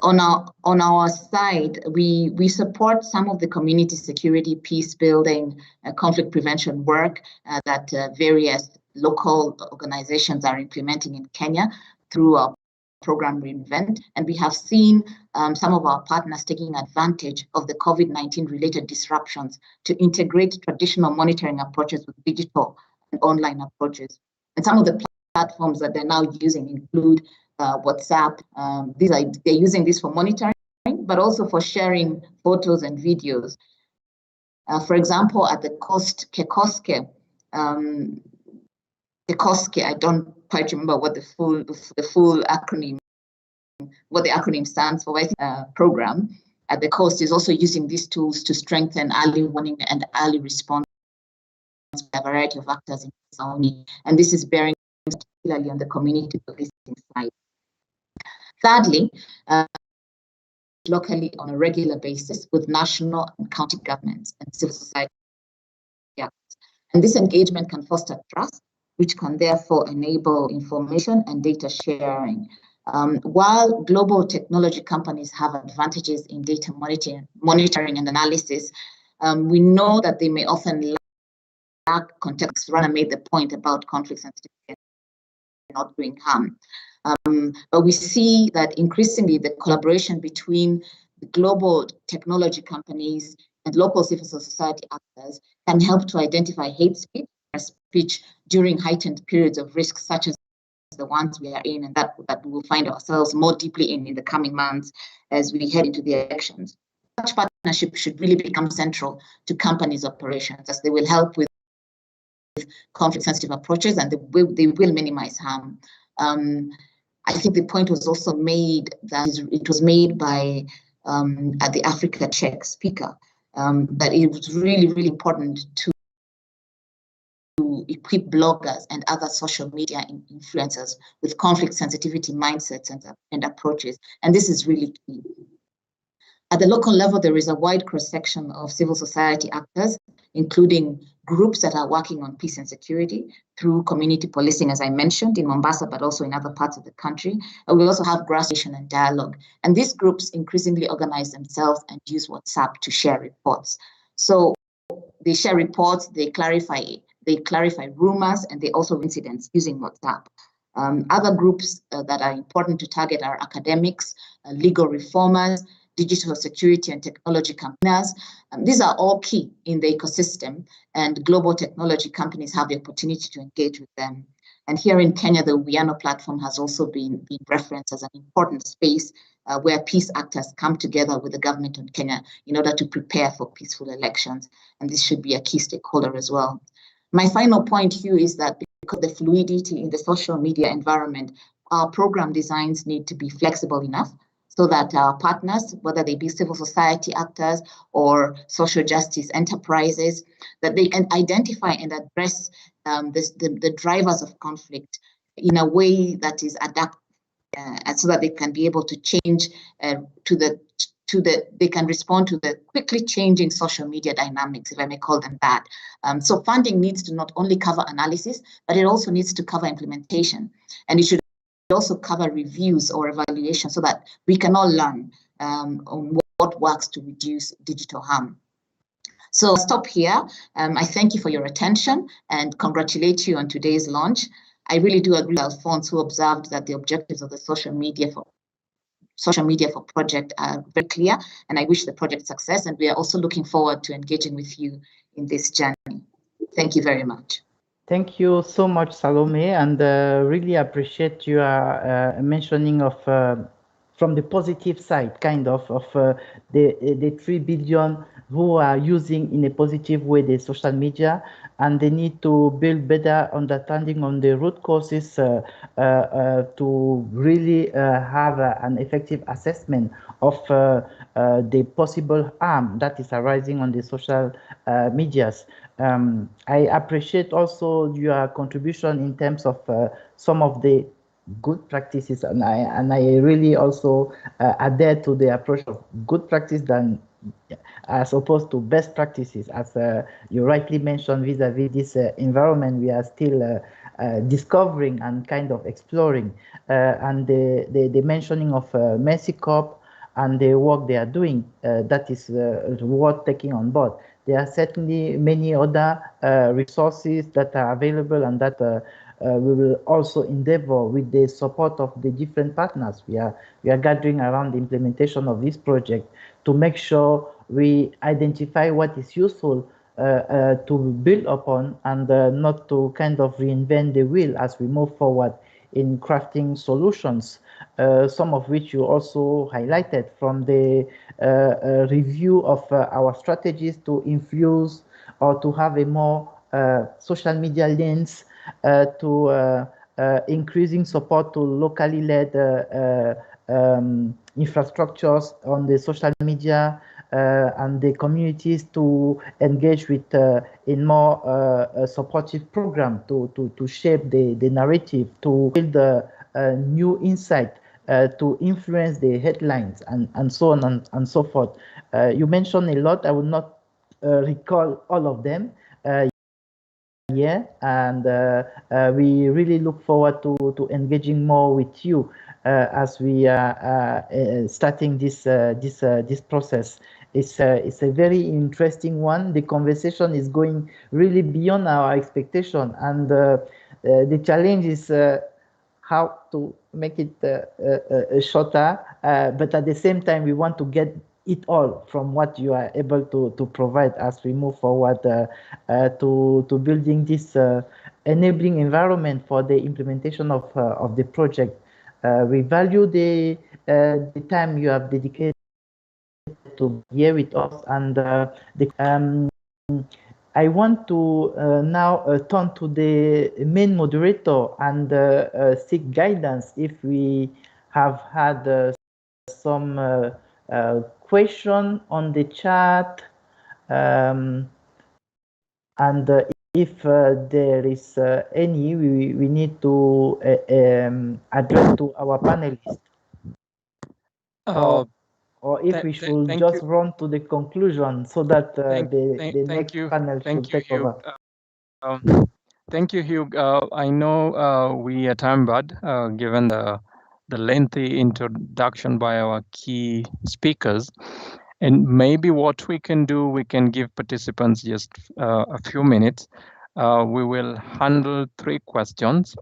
On our side, we support some of the community security, peace building, conflict prevention work that various local organizations are implementing in Kenya through our program Reinvent. And we have seen some of our partners taking advantage of the COVID-19 related disruptions to integrate traditional monitoring approaches with digital and online approaches. And some of the platforms that they're now using include WhatsApp. They're using this for monitoring, but also for sharing photos and videos. For example, at the Kekoske, I don't quite remember what the full acronym, what the acronym stands for. I think program at the coast is also using these tools to strengthen early warning and early response by a variety of actors in Saudi, and this is bearing particularly on the community policing side. Thirdly, locally on a regular basis with national and county governments and civil society. And this engagement can foster trust, which can therefore enable information and data sharing. While global technology companies have advantages in data monitoring and analysis, we know that they may often lack context. Rana made the point about conflict sensitivity and not doing harm. But we see that increasingly the collaboration between the global technology companies and local civil society actors can help to identify hate speech during heightened periods of risk, such as the ones we are in and that we will find ourselves more deeply in the coming months as we head into the elections. Such partnership should really become central to companies' operations, as they will help with conflict-sensitive approaches and they will minimize harm. I think the point was also made that it was made by at the Africa Check speaker, that it was really, really important to equip bloggers and other social media influencers with conflict sensitivity mindsets and approaches. And this is really key. At the local level, there is a wide cross-section of civil society actors, including groups that are working on peace and security through community policing, as I mentioned, in Mombasa, but also in other parts of the country. And we also have grassroots and dialogue. And these groups increasingly organize themselves and use WhatsApp to share reports. So they share reports, they clarify rumors, and they also incidents using WhatsApp. Other groups that are important to target are academics, legal reformers, digital security and technology campaigners. These are all key in the ecosystem, and global technology companies have the opportunity to engage with them. And here in Kenya, the Uwiano platform has also been referenced as an important space where peace actors come together with the government of Kenya in order to prepare for peaceful elections. And this should be a key stakeholder as well. My final point here is that because of the fluidity in the social media environment, our program designs need to be flexible enough so that our partners, whether they be civil society actors or social justice enterprises, that they can identify and address the drivers of conflict in a way that is adapted, so that they can be able to change they can respond to the quickly changing social media dynamics, if I may call them that. So funding needs to not only cover analysis, but it also needs to cover implementation. And it should also cover reviews or evaluation so that we can all learn on what works to reduce digital harm. So I'll stop here. I thank you for your attention and congratulate you on today's launch. I really do agree with Alphonse, who observed that the objectives of the social media for project are very clear, and I wish the project success, and we are also looking forward to engaging with you in this journey. Thank you very much. Thank you so much, Salome, and really appreciate your mentioning of from the positive side, kind of the 3 billion who are using in a positive way the social media, and they need to build better understanding on the root causes to really have an effective assessment of the possible harm that is arising on the social medias. I appreciate also your contribution in terms of some of the good practices, and I really also adhere to the approach of good practice than as opposed to best practices, as you rightly mentioned, vis-a-vis this environment we are still discovering and kind of exploring, and the mentioning of Mercy Corp and the work they are doing, that is worth taking on board. There are certainly many other resources that are available, and that we will also endeavor with the support of the different partners we are gathering around the implementation of this project to make sure we identify what is useful to build upon, and not to kind of reinvent the wheel as we move forward in crafting solutions, some of which you also highlighted from the review of our strategies to infuse or to have a more social media lens, to increasing support to locally led infrastructures on the social media, and the communities to engage with in more supportive program to shape the narrative, to build a new insight, to influence the headlines, and so on and so forth. You mentioned a lot. I will not recall all of them. And we really look forward to engaging more with you as we are starting this process. It's a very interesting one. The conversation is going really beyond our expectation, and the challenge is how to make it shorter, but at the same time we want to get it all from what you are able to provide as we move forward to building this enabling environment for the implementation of the project. We value the time you have dedicated to be here with us, and I want to now turn to the main moderator and seek guidance if we have had some question on the chat, and if there is any, we need to address to our panelists. Or if we should just run to the conclusion so that the next panel should take over. Thank you, Hugh. I know we are time-bound given the lengthy introduction by our key speakers. And maybe what we can do, we can give participants just a few minutes. We will handle 3 questions.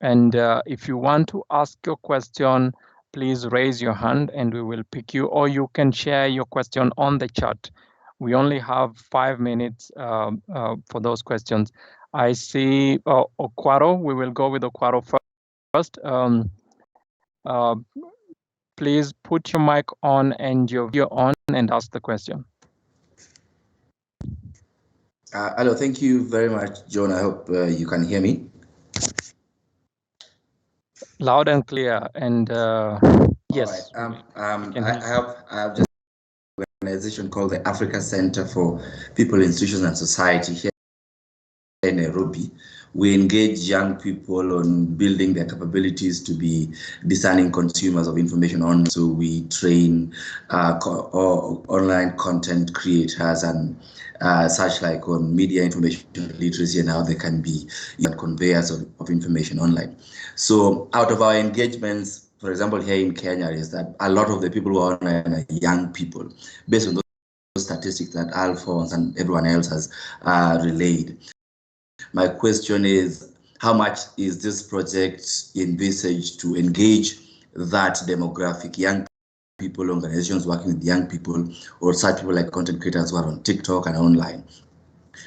And if you want to ask your question, please raise your hand and we will pick you, or you can share your question on the chat. We only have 5 minutes for those questions. I see Okwaro. We will go with Okwaro first. Please put your mic on and your video on and ask the question. Hello, thank you very much, John. I hope you can hear me. Loud and clear. And yes. Right. I have just an organization called the Africa Center for People, Institutions and Society here in Nairobi. We engage young people on building their capabilities to be discerning consumers of information online. So we train online content creators and such like on media information literacy and how they can be conveyors of information online. So out of our engagements, for example, here in Kenya, is that a lot of the people who are online are young people, based on those statistics that Alphonse and everyone else has relayed. My question is, how much is this project envisaged to engage that demographic, young people, organizations working with young people, or such people like content creators who are on TikTok and online?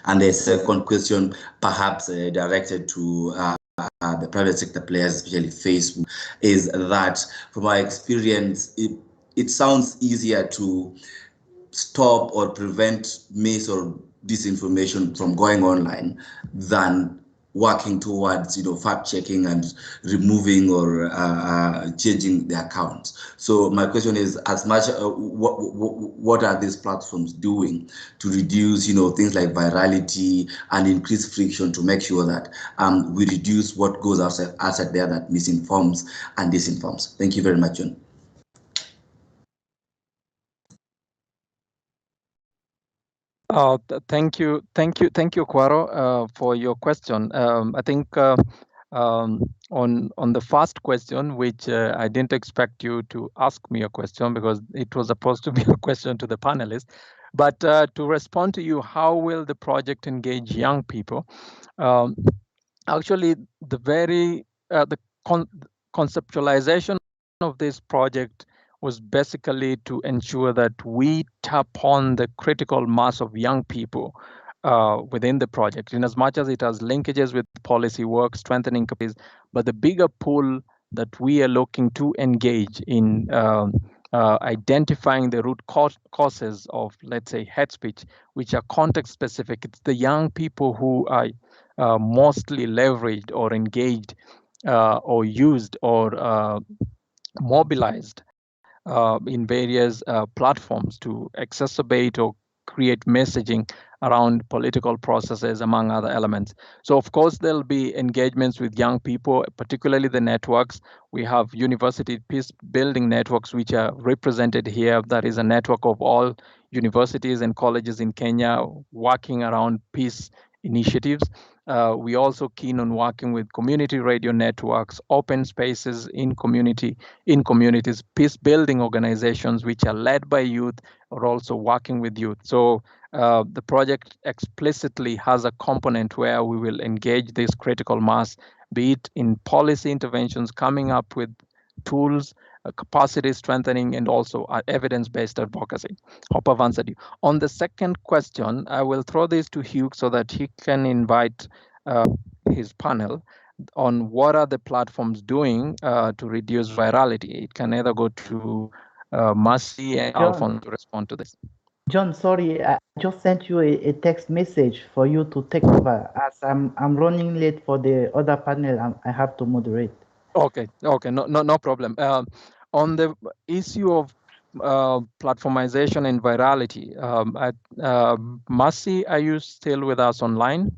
And the second question, perhaps directed to the private sector players, especially Facebook, is that from my experience, it sounds easier to stop or prevent mis or disinformation from going online than working towards, fact checking and removing or changing the accounts. So my question is, as much what are these platforms doing to reduce, things like virality and increase friction to make sure that we reduce what goes outside there that misinforms and disinforms? Thank you very much, John. Thank you, Kwaro, for your question. I think on the first question, which I didn't expect you to ask me a question because it was supposed to be a question to the panelists. But to respond to you, how will the project engage young people? Actually, the conceptualization of this project was basically to ensure that we tap on the critical mass of young people within the project, in as much as it has linkages with policy work, strengthening capacities, but the bigger pool that we are looking to engage in identifying the root causes of, let's say, hate speech, which are context specific. It's the young people who are mostly leveraged or engaged or used or mobilized in various platforms to exacerbate or create messaging around political processes, among other elements. So of course, there'll be engagements with young people, particularly the networks. We have university peace building networks, which are represented here. That is a network of all universities and colleges in Kenya working around peace initiatives. We also keen on working with community radio networks, open spaces in communities, peace building organizations which are led by youth or also working with youth. So the project explicitly has a component where we will engage this critical mass, be it in policy interventions, coming up with tools, capacity strengthening, and also evidence-based advocacy. Hope I've answered you. On the second question, I will throw this to Hugh so that he can invite his panel on what are the platforms doing to reduce virality. It can either go to Mercy and Alphonse to respond to this. John, sorry, I just sent you a text message for you to take over, as I'm running late for the other panel. I have to moderate. Okay, no problem. On the issue of platformization and virality, Mercy, are you still with us online?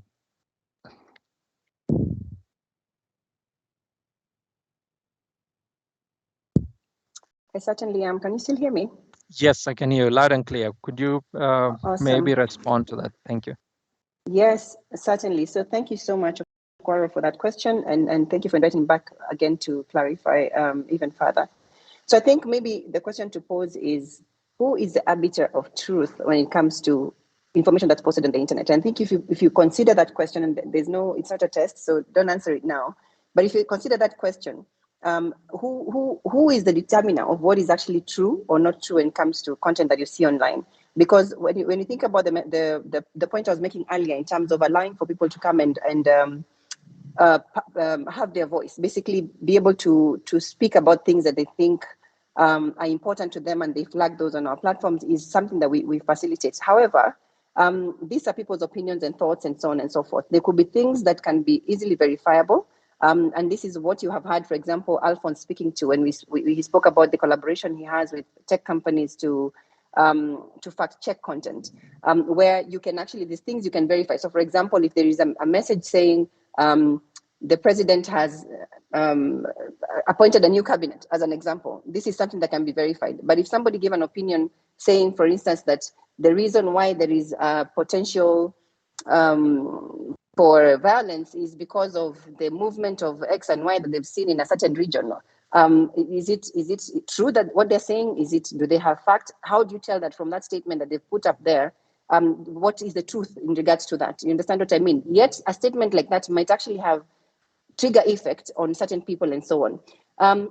I certainly am. Can you still hear me? Yes, I can hear you loud and clear. Could you Awesome. maybe respond to that? Thank you. Yes, certainly. So thank you so much, Kwaro, for that question, and thank you for inviting back again to clarify even further. So I think maybe the question to pose is, who is the arbiter of truth when it comes to information that's posted on the internet? And I think if you consider that question, and it's not a test, so don't answer it now. But if you consider that question, who is the determiner of what is actually true or not true when it comes to content that you see online? Because when you think about the point I was making earlier in terms of allowing for people to come and have their voice, basically be able to speak about things that they think are important to them, and they flag those on our platforms, is something that we facilitate. However, these are people's opinions and thoughts and so on and so forth. There could be things that can be easily verifiable. And this is what you have heard, for example, Alphonse speaking to when he spoke about the collaboration he has with tech companies to fact check content, where you can actually, these things you can verify. So for example, if there is a message saying the president has appointed a new cabinet, as an example, this is something that can be verified. But if somebody gave an opinion saying, for instance, that the reason why there is potential for violence is because of the movement of X and Y that they've seen in a certain region, is it true that what they're saying, do they have fact? How do you tell that from that statement that they've put up there? What is the truth in regards to that? You understand what I mean? Yet a statement like that might actually have trigger effect on certain people and so on.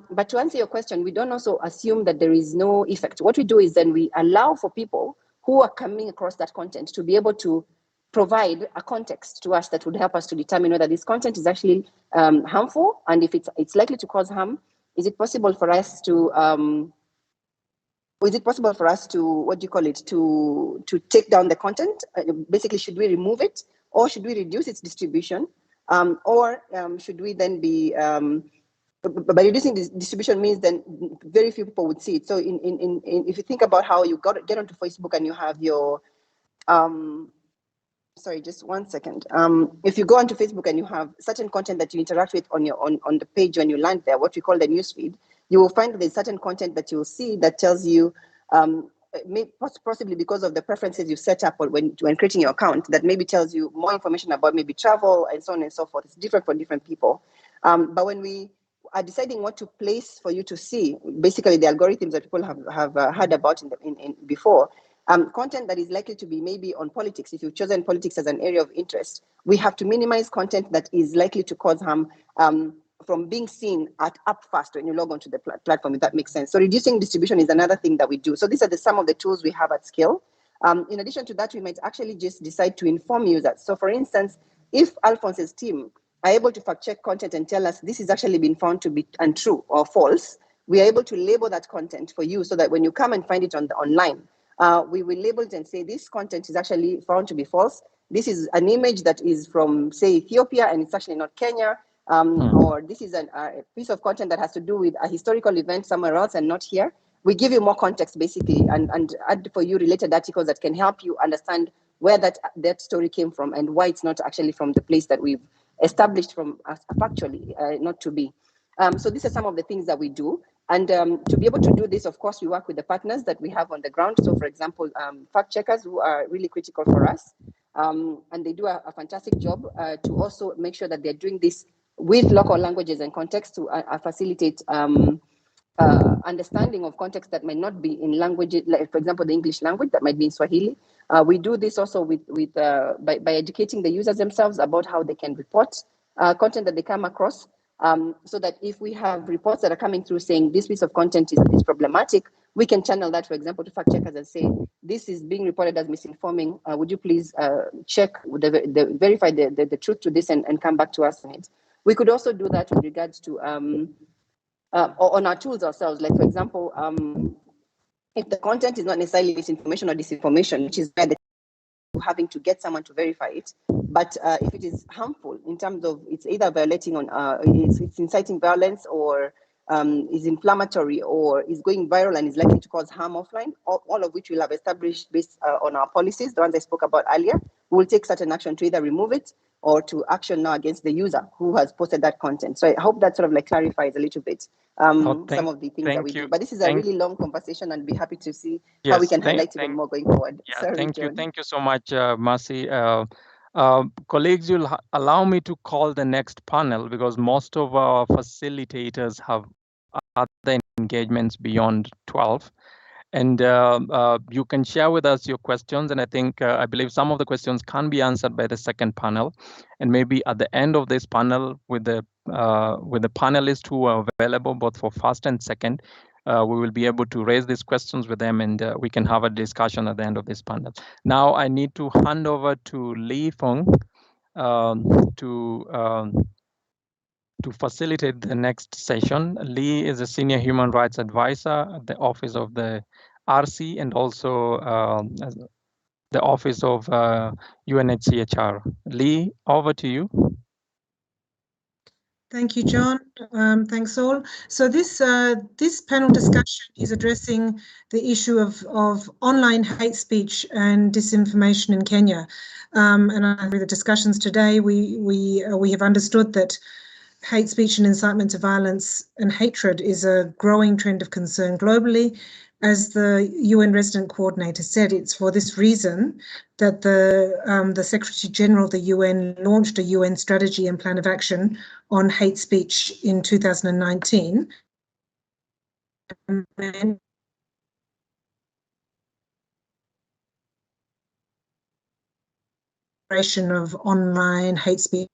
But to answer your question, we don't also assume that there is no effect. What we do is then we allow for people who are coming across that content to be able to provide a context to us that would help us to determine whether this content is actually harmful, and if it's likely to cause harm. Is it possible for us to what do you call it, to take down the content? Basically, should we remove it, or should we reduce its distribution, or should we then be by reducing this distribution means then very few people would see it. So if you think about how you get onto Facebook and you have your sorry, just 1 second. If you go onto Facebook and you have certain content that you interact with on the page when you land there, what we call the newsfeed, you will find that there's certain content that you'll see that tells you, possibly because of the preferences you set up when creating your account, that maybe tells you more information about maybe travel and so on and so forth. It's different for different people. But when we are deciding what to place for you to see, basically the algorithms that people have heard about before, content that is likely to be maybe on politics, if you've chosen politics as an area of interest, we have to minimize content that is likely to cause harm from being seen up fast when you log onto the platform, if that makes sense. So reducing distribution is another thing that we do. So these are some of the tools we have at scale. In addition to that, we might actually just decide to inform users. So for instance, if Alphonse's team are able to fact check content and tell us this has actually been found to be untrue or false, we are able to label that content for you so that when you come and find it online, we will label it and say this content is actually found to be false. This is an image that is from, say, Ethiopia, and it's actually not Kenya. Or this is a piece of content that has to do with a historical event somewhere else and not here. We give you more context, basically, and add for you related articles that can help you understand where that story came from and why it's not actually from the place that we've established from factually not to be. So these are some of the things that we do. And to be able to do this, of course, we work with the partners that we have on the ground. So, for example, fact checkers who are really critical for us. And they do a fantastic job to also make sure that they're doing this with local languages and context to facilitate understanding of context that might not be in languages, like, for example, the English language that might be in Swahili. We do this also by educating the users themselves about how they can report content that they come across. So that if we have reports that are coming through saying this piece of content is problematic, we can channel that, for example, to fact checkers and say, this is being reported as misinforming. Would you please check, verify the truth to this and come back to us on it? We could also do that with regards to on our tools ourselves. Like, for example, if the content is not necessarily misinformation or disinformation, which is where having to get someone to verify it, but if it is harmful in terms of it's either violating on it's inciting violence, or is inflammatory, or is going viral and is likely to cause harm offline, all of which we'll have established based on our policies, the ones I spoke about earlier, we will take certain action to either remove it or to action now against the user who has posted that content. So I hope that sort of like clarifies a little bit some of the things that we do. But this is a really long conversation, and be happy to see how we can highlight even more going forward. Yeah, Sorry, thank John. you so much, Mercy. Colleagues, you'll allow me to call the next panel, because most of our facilitators have other engagements beyond 12. And you can share with us your questions. And I believe some of the questions can be answered by the second panel. And maybe at the end of this panel, with the panelists who are available both for first and second, we will be able to raise these questions with them, and we can have a discussion at the end of this panel. Now I need to hand over to Li Feng to facilitate the next session. Li is a senior human rights advisor at the Office of the RC, and also the Office of UNHCR. Li, over to you. Thank you, John. Thanks all. So this panel discussion is addressing the issue of online hate speech and disinformation in Kenya. And through the discussions today, we have understood that hate speech and incitement to violence and hatred is a growing trend of concern globally. As the UN Resident Coordinator said, it's for this reason that the Secretary General of the UN launched a UN strategy and plan of action on hate speech in 2019. Of online hate speech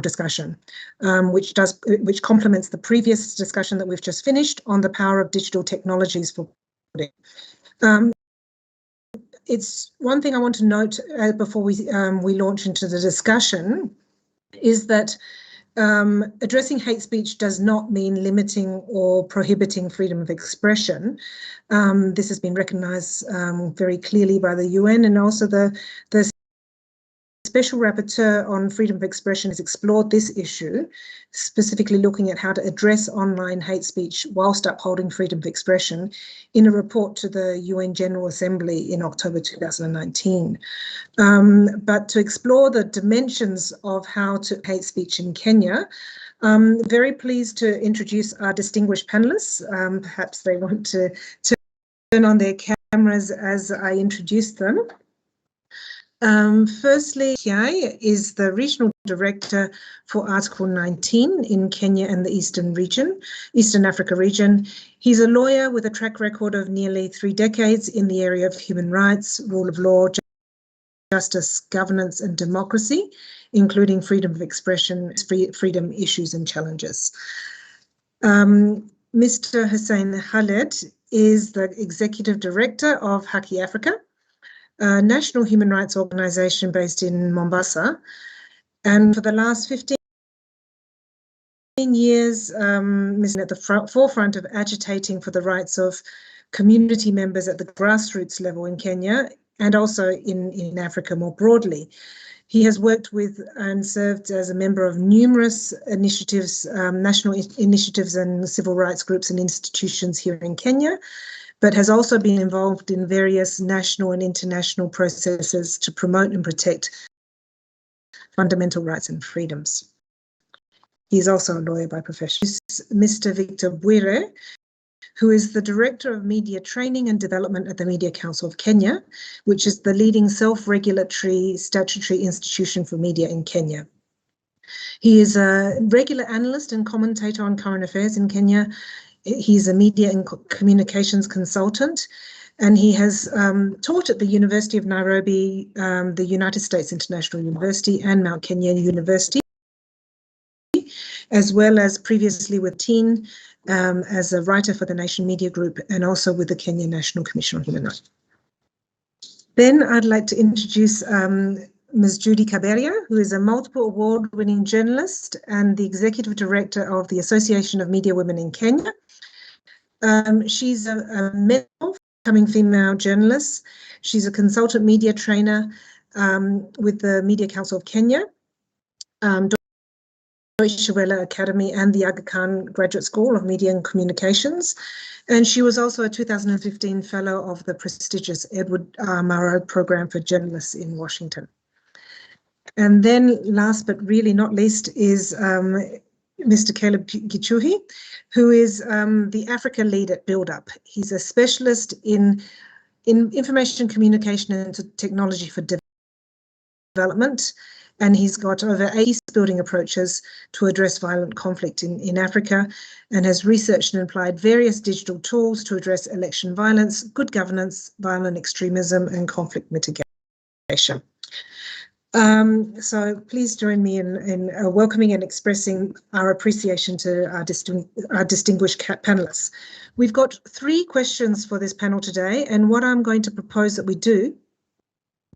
discussion, which complements the previous discussion that we've just finished on the power of digital technologies for it's one thing I want to note before we launch into the discussion is that addressing hate speech does not mean limiting or prohibiting freedom of expression. This has been recognised very clearly by the UN, and also the Special Rapporteur on Freedom of Expression has explored this issue, specifically looking at how to address online hate speech whilst upholding freedom of expression in a report to the UN General Assembly in October 2019. But to explore the dimensions of how to hate speech in Kenya, I'm very pleased to introduce our distinguished panelists. Perhaps they want to turn on their cameras as I introduce them. Firstly, Kiai is the Regional Director for Article 19 in Kenya and the Eastern Africa region. He's a lawyer with a track record of nearly 3 decades in the area of human rights, rule of law, justice, governance and democracy, including freedom of expression, freedom issues and challenges. Mr. Hussein Khaled is the Executive Director of Haki Africa, a national human rights organisation based in Mombasa. And for the last 15 years, Ms. at the forefront of agitating for the rights of community members at the grassroots level in Kenya and also in Africa more broadly. He has worked with and served as a member of numerous initiatives, national initiatives and civil rights groups and institutions here in Kenya, but has also been involved in various national and international processes to promote and protect fundamental rights and freedoms. He is also a lawyer by profession. Mr. Victor Bwire, who is the Director of Media Training and Development at the Media Council of Kenya, which is the leading self-regulatory statutory institution for media in Kenya. He is a regular analyst and commentator on current affairs in Kenya. He's a media and communications consultant, and he has taught at the University of Nairobi, the United States International University and Mount Kenya University. as well as previously with TEEN as a writer for the Nation Media Group and also with the Kenya National Commission on Human Rights. Then I'd like to introduce Ms. Judy Kaberia, who is a multiple award-winning journalist and the Executive Director of the Association of Media Women in Kenya. She's a mentor becoming female journalist. She's a consultant media trainer with the Media Council of Kenya, Deutsche Welle Academy and the Aga Khan Graduate School of Media and Communications. And she was also a 2015 Fellow of the prestigious Edward R. Murrow Program for Journalists in Washington. And then last but really not least is Mr. Caleb Gichuhi, who is the Africa lead at Build Up. He's a specialist in information communication and technology for development, and he's got over 80 building approaches to address violent conflict in Africa, and has researched and applied various digital tools to address election violence, good governance, violent extremism, and conflict mitigation. So please join me in welcoming and expressing our appreciation to our distinguished panelists. We've got 3 questions for this panel today, and what I'm going to propose that we do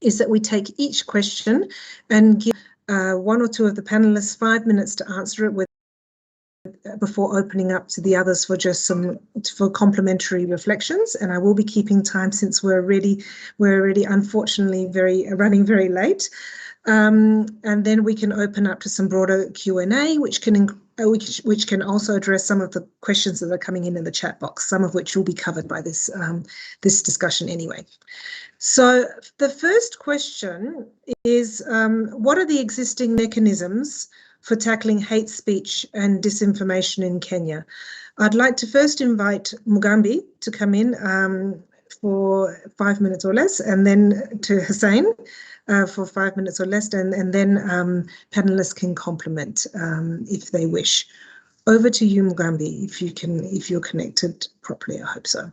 is that we take each question and give 1 or 2 of the panelists 5 minutes to answer it before opening up to the others for just for complementary reflections. And I will be keeping time since we're already unfortunately running very late. And then we can open up to some broader Q&A, which can also address some of the questions that are coming in the chat box, some of which will be covered by this discussion anyway. So the first question is, what are the existing mechanisms for tackling hate speech and disinformation in Kenya? I'd like to first invite Mugambi to come in for 5 minutes or less, and then to Hussein for 5 minutes or less, and then panelists can complement if they wish. Over to you, Mugambi, if you're connected properly. I hope so.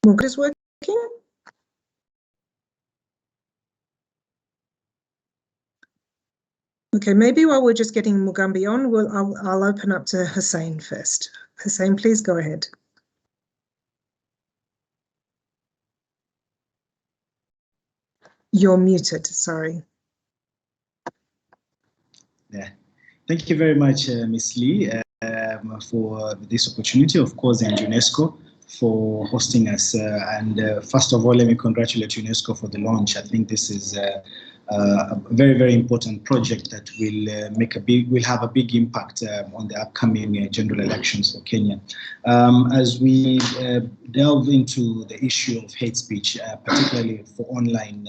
Mugambi is working. Okay, maybe while we're just getting Mugambi on, I'll open up to Hussein first. Hussein, please go ahead. You're muted, sorry. Yeah. Thank you very much, Ms. Lee, for this opportunity, of course, and UNESCO for hosting us. First of all, let me congratulate UNESCO for the launch. I think this is a very, very important project that will have a big impact on the upcoming general elections for Kenya. As we delve into the issue of hate speech, particularly for online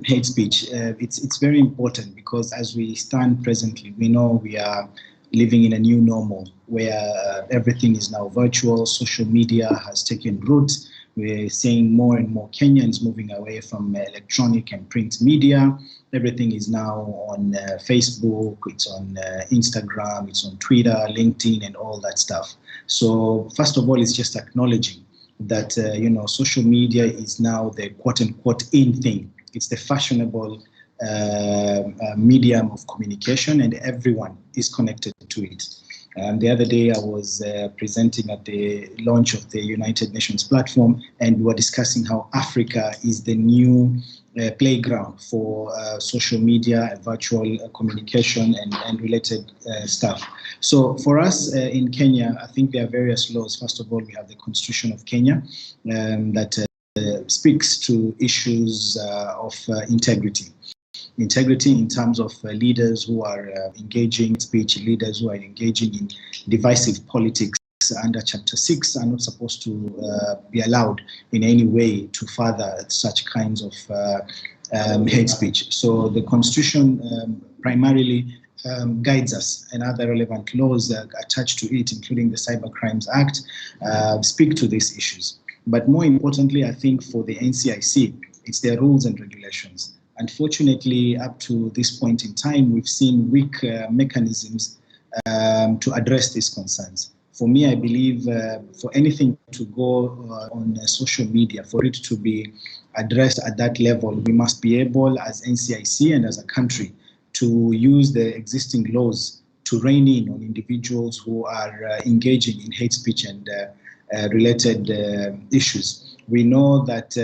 hate speech, it's very important, because as we stand presently, we know we are living in a new normal where everything is now virtual. Social media has taken root. We're seeing more and more Kenyans moving away from electronic and print media. Everything is now on Facebook, it's on Instagram, it's on Twitter, LinkedIn, and all that stuff. So first of all, it's just acknowledging that social media is now the quote-unquote in thing. It's the fashionable medium of communication, and everyone is connected to it. The other day I was presenting at the launch of the United Nations platform, and we were discussing how Africa is the new playground for social media, virtual communication, and related stuff. So for us in Kenya, I think there are various laws. First of all, we have the Constitution of Kenya that speaks to issues of integrity. Integrity in terms of leaders who are engaging in speech, leaders who are engaging in divisive politics under Chapter 6 are not supposed to be allowed in any way to further such kinds of hate speech. So the Constitution primarily guides us, and other relevant laws attached to it, including the Cyber Crimes Act, speak to these issues. But more importantly, I think for the NCIC, it's their rules and regulations. Unfortunately, up to this point in time, we've seen weak mechanisms to address these concerns. For me, I believe for anything to go on social media, for it to be addressed at that level. We must be able, as NCIC and as a country, to use the existing laws to rein in on individuals who are engaging in hate speech and related issues. We know that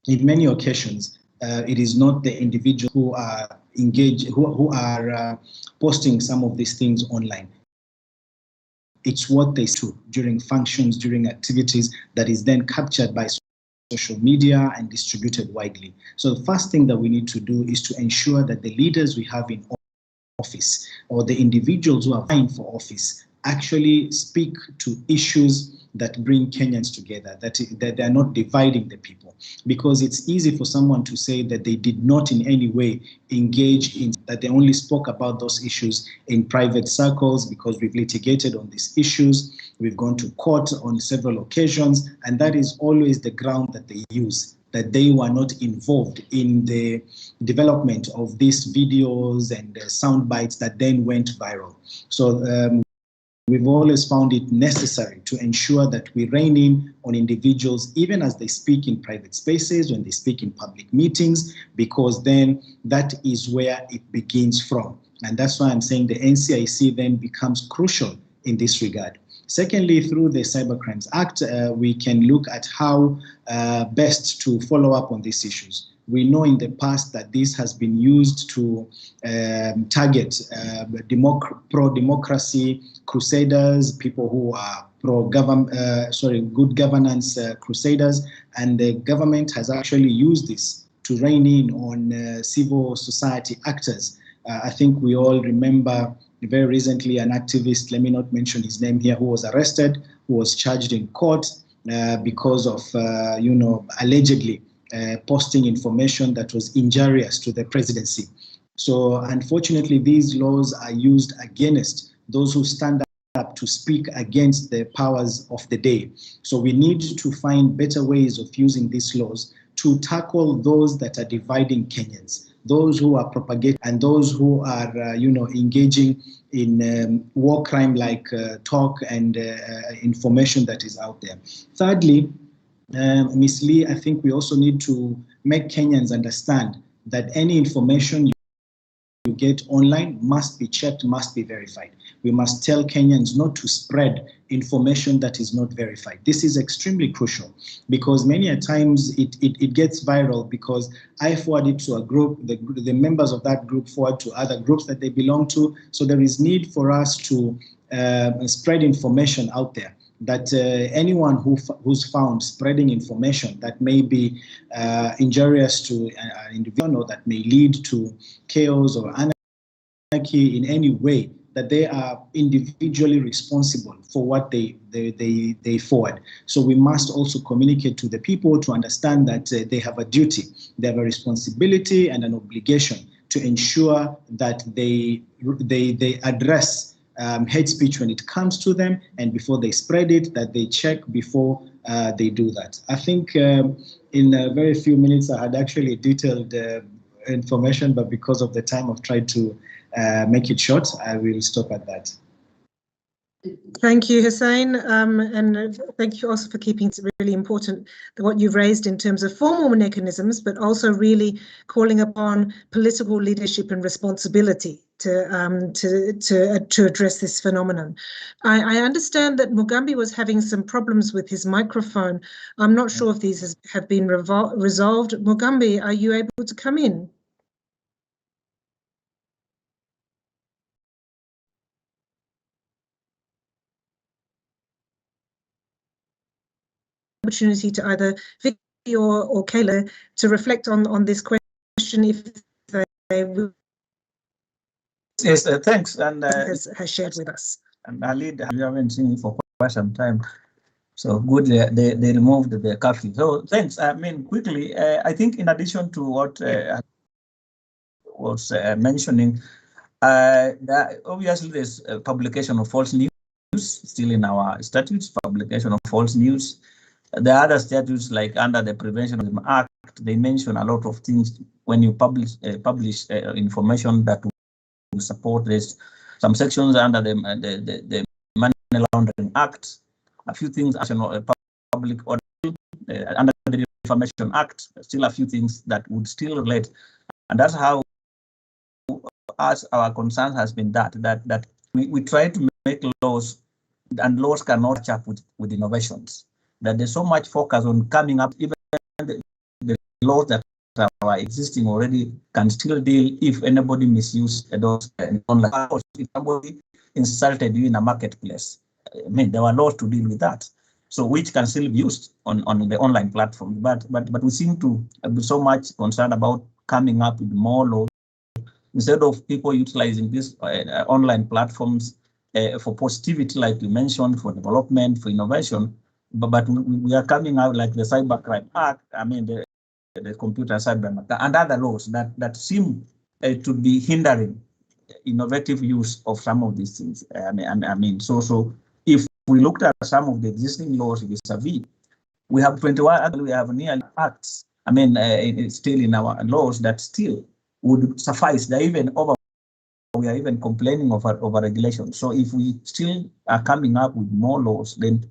in many occasions, it is not the individuals who are engaged, who are posting some of these things online. It's what they do during functions, during activities, that is then captured by social media and distributed widely. So the first thing that we need to do is to ensure that the leaders we have in office or the individuals who are vying for office actually speak to issues that bring Kenyans together, that they are not dividing the people. Because it's easy for someone to say that they did not in any way engage in, that they only spoke about those issues in private circles because we've litigated on these issues, we've gone to court on several occasions, and that is always the ground that they use, that they were not involved in the development of these videos and sound bites that then went viral. So we've always found it necessary to ensure that we rein in on individuals, even as they speak in private spaces, when they speak in public meetings, because then that is where it begins from. And that's why I'm saying the NCIC then becomes crucial in this regard. Secondly, through the Cybercrimes Act, we can look at how best to follow up on these issues. We know in the past that this has been used to target pro-democracy crusaders, people who are good governance crusaders, and the government has actually used this to rein in on civil society actors. I think we all remember very recently an activist, let me not mention his name here, who was arrested, who was charged in court because of, allegedly posting information that was injurious to the presidency. So unfortunately, these laws are used against those who stand up to speak against the powers of the day. So we need to find better ways of using these laws to tackle those that are dividing Kenyans, those who are propagating and those who are, engaging in war crime like talk and information that is out there. Thirdly, Ms. Lee, I think we also need to make Kenyans understand that any information you get online must be checked, must be verified. We must tell Kenyans not to spread information that is not verified. This is extremely crucial because many a times it gets viral because I forward it to a group, the members of that group forward to other groups that they belong to. So there is need for us to spread information out there, that anyone who's found spreading information that may be injurious to an individual or that may lead to chaos or anarchy in any way, that they are individually responsible for what they forward. So we must also communicate to the people to understand that they have a duty, they have a responsibility and an obligation to ensure that they address hate speech when it comes to them, and before they spread it, that they check before they do that. I think in a very few minutes I had actually detailed information, but because of the time I've tried to make it short. I will stop at that. Thank you, Hussein, and thank you also for keeping it really important what you've raised in terms of formal mechanisms, but also really calling upon political leadership and responsibility to address this phenomenon. I understand that Mugambi was having some problems with his microphone. I'm not sure if these have been resolved. Mugambi, are you able to come in? Opportunity to either Vicky or Kayla to reflect on this question if they will. Yes, thanks. And has shared with us. And Ali, we haven't seen it for quite some time. So good, they removed the curfew. So thanks. I mean, quickly, I think in addition to what was mentioning, obviously there's publication of false news still in our statutes, publication of false news. The other statutes, like under the Prevention of Act, they mention a lot of things when you publish information that will support this. Some sections under the Money Laundering Act, a few things, public order under the Defamation Act, still a few things that would still relate. And that's how our concern has been that we try to make laws, and laws cannot catch up with innovations. That there's so much focus on coming up, even the laws that are existing already can still deal if anybody misuses those online. If somebody insulted you in a marketplace, I mean, there were laws to deal with that. So which can still be used on the online platform. But we seem to be so much concerned about coming up with more laws instead of people utilizing these online platforms for positivity, like you mentioned, for development, for innovation. But we are coming out like the Cybercrime Act, I mean, the Computer Cyber Act, and other laws that seem to be hindering innovative use of some of these things. I mean, so if we looked at some of the existing laws vis-a-vis, we have 21, actually we have nearly acts, I mean, it's still in our laws that still would suffice. They're even over, we are even complaining of over regulation. So if we still are coming up with more laws, then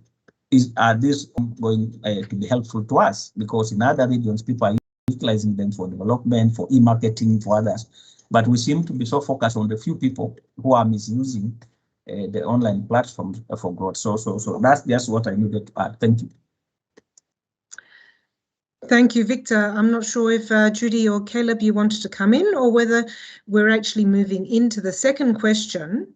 are these going to be helpful to us? Because in other regions, people are utilizing them for development, for e-marketing, for others. But we seem to be so focused on the few people who are misusing the online platforms for growth. So that's just what I needed to add. Thank you. Thank you, Victor. I'm not sure if Judy or Caleb, you wanted to come in, or whether we're actually moving into the second question,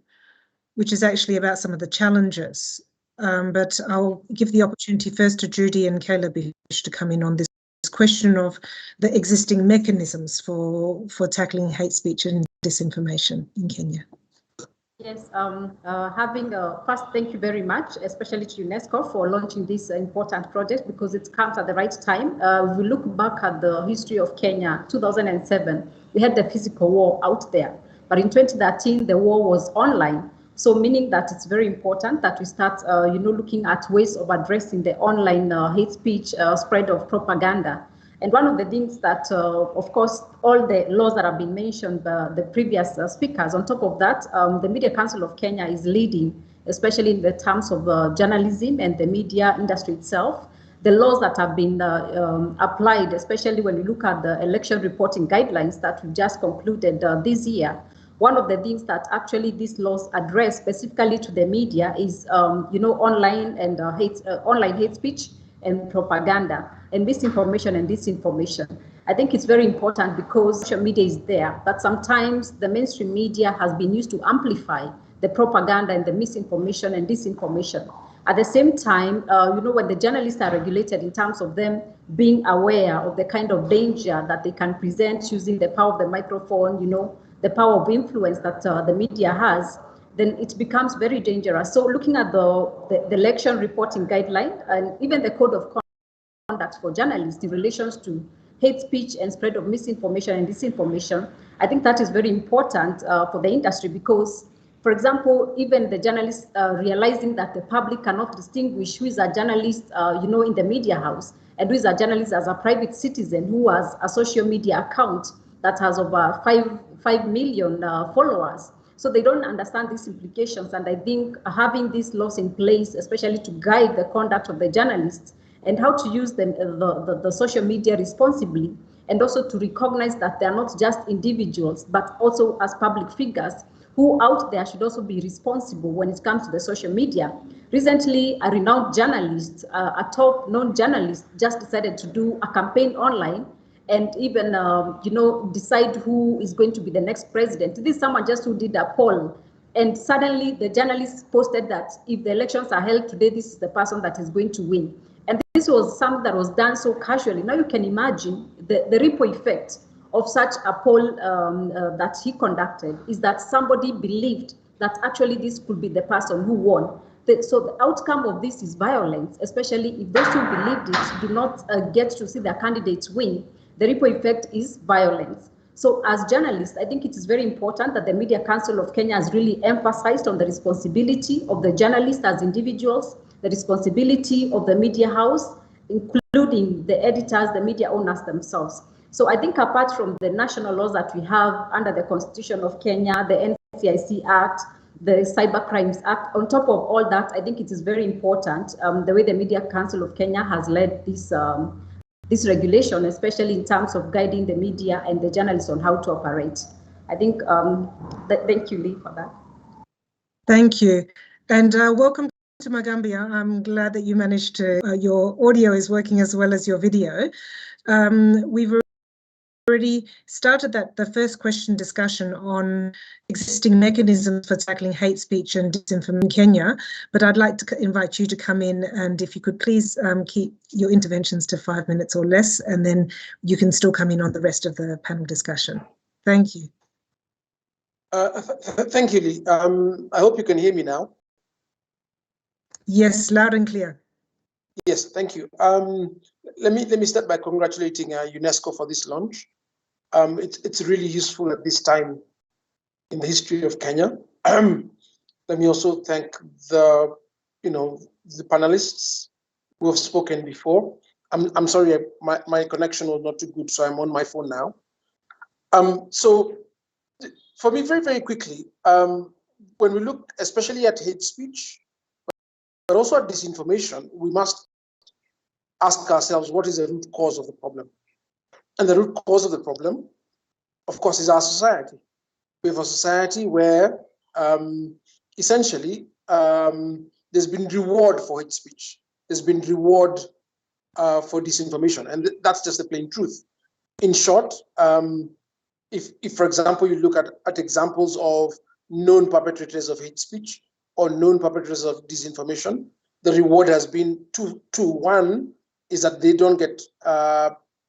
which is actually about some of the challenges. But I'll give the opportunity first to Judy and Caleb if you wish to come in on this question of the existing mechanisms for tackling hate speech and disinformation in Kenya. Yes, first, thank you very much, especially to UNESCO for launching this important project, because it comes at the right time. If we look back at the history of Kenya, 2007, we had the physical war out there. But in 2013, the war was online. So meaning that it's very important that we start, looking at ways of addressing the online hate speech, spread of propaganda. And one of the things that, of course, all the laws that have been mentioned by the previous speakers, on top of that, the Media Council of Kenya is leading, especially in the terms of journalism and the media industry itself. The laws that have been applied, especially when you look at the election reporting guidelines that we just concluded this year, one of the things that actually these laws address specifically to the media is, online and online hate speech and propaganda and misinformation and disinformation. I think it's very important because social media is there, but sometimes the mainstream media has been used to amplify the propaganda and the misinformation and disinformation. At the same time, when the journalists are regulated in terms of them being aware of the kind of danger that they can present using the power of the microphone, the power of influence that the media has, then it becomes very dangerous. So looking at the election reporting guideline and even the code of conduct for journalists in relation to hate speech and spread of misinformation and disinformation, I think that is very important for the industry because, for example, even the journalists realizing that the public cannot distinguish who is a journalist, in the media house and who is a journalist as a private citizen who has a social media account that has over 5 million followers. So they don't understand these implications. And I think having these laws in place, especially to guide the conduct of the journalists and how to use the social media responsibly, and also to recognize that they're not just individuals, but also as public figures who out there should also be responsible when it comes to the social media. Recently, a renowned journalist, a top known journalist, just decided to do a campaign online and even, decide who is going to be the next president. This is someone just who did a poll. And suddenly the journalist posted that if the elections are held today, this is the person that is going to win. And this was something that was done so casually. Now you can imagine the ripple effect of such a poll that he conducted is that somebody believed that actually this could be the person who won. So the outcome of this is violence, especially if those who believed it do not get to see their candidates win. The ripple effect is violence. So as journalists, I think it is very important that the Media Council of Kenya has really emphasized on the responsibility of the journalists as individuals, the responsibility of the media house, including the editors, the media owners themselves. So I think apart from the national laws that we have under the Constitution of Kenya, the NCIC Act, the Cyber Crimes Act, on top of all that, I think it is very important the way the Media Council of Kenya has led this this regulation, especially in terms of guiding the media and the journalists on how to operate. I think, thank you, Lee, for that. Thank you. And welcome to Magambia. I'm glad that you managed to, your audio is working as well as your video. We've already started the first question discussion on existing mechanisms for tackling hate speech and disinformation in Kenya, but I'd like to invite you to come in, and if you could please keep your interventions to 5 minutes or less, and then you can still come in on the rest of the panel discussion. Thank you. Thank you, Lee. I hope you can hear me now. Yes, loud and clear. Yes, thank you. Let me start by congratulating UNESCO for this launch. It's really useful at this time in the history of Kenya. Let me also thank the panelists who have spoken before. I'm sorry, my connection was not too good, so I'm on my phone now. So for me, very, very quickly, when we look especially at hate speech, but also at disinformation, we must ask ourselves, what is the root cause of the problem? And the root cause of the problem, of course, is our society. We have a society where essentially there's been reward for hate speech. There's been reward for disinformation, and that's just the plain truth. In short, if for example, you look at examples of known perpetrators of hate speech or known perpetrators of disinformation, the reward has been two. One is that they don't get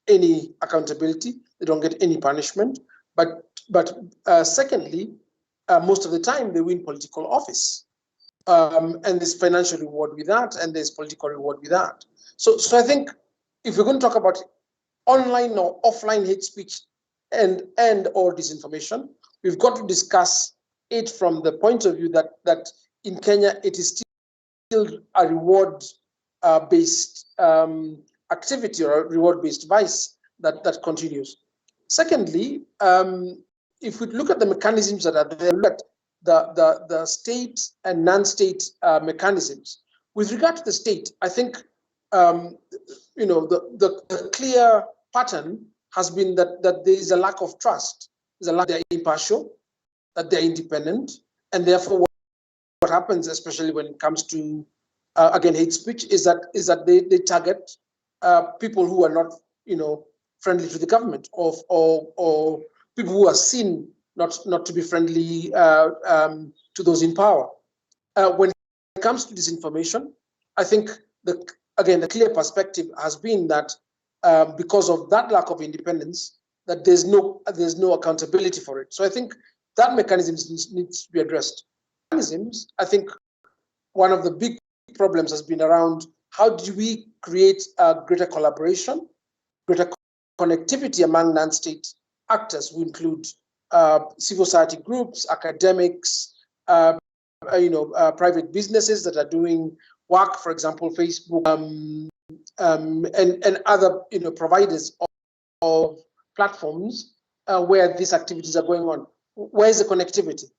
any accountability, they don't get any punishment, but secondly, most of the time they win political office. And there's financial reward with that, and there's political reward with that. So I think if we're going to talk about online or offline hate speech and or disinformation, we've got to discuss it from the point of view that in Kenya it is still a reward based activity or a reward based vice that continues. Secondly, if we look at the mechanisms that are there, look at the state and non-state mechanisms. With regard to the state, I think the clear pattern has been that there is a lack of trust. There's a lack, they're impartial, that they're independent, and therefore what happens, especially when it comes to again hate speech, is that they target people who are not friendly to the government, or people who are seen not to be friendly to those in power. When it comes to disinformation, I think the clear perspective has been that because of that lack of independence, that there's no accountability for it. So I think that mechanism needs to be addressed. Mechanisms, I think one of the big problems has been around how do we create a greater collaboration, greater connectivity among non-state actors who include civil society groups, academics, private businesses that are doing work, for example, Facebook, and other providers of platforms where these activities are going on. Where is the connectivity?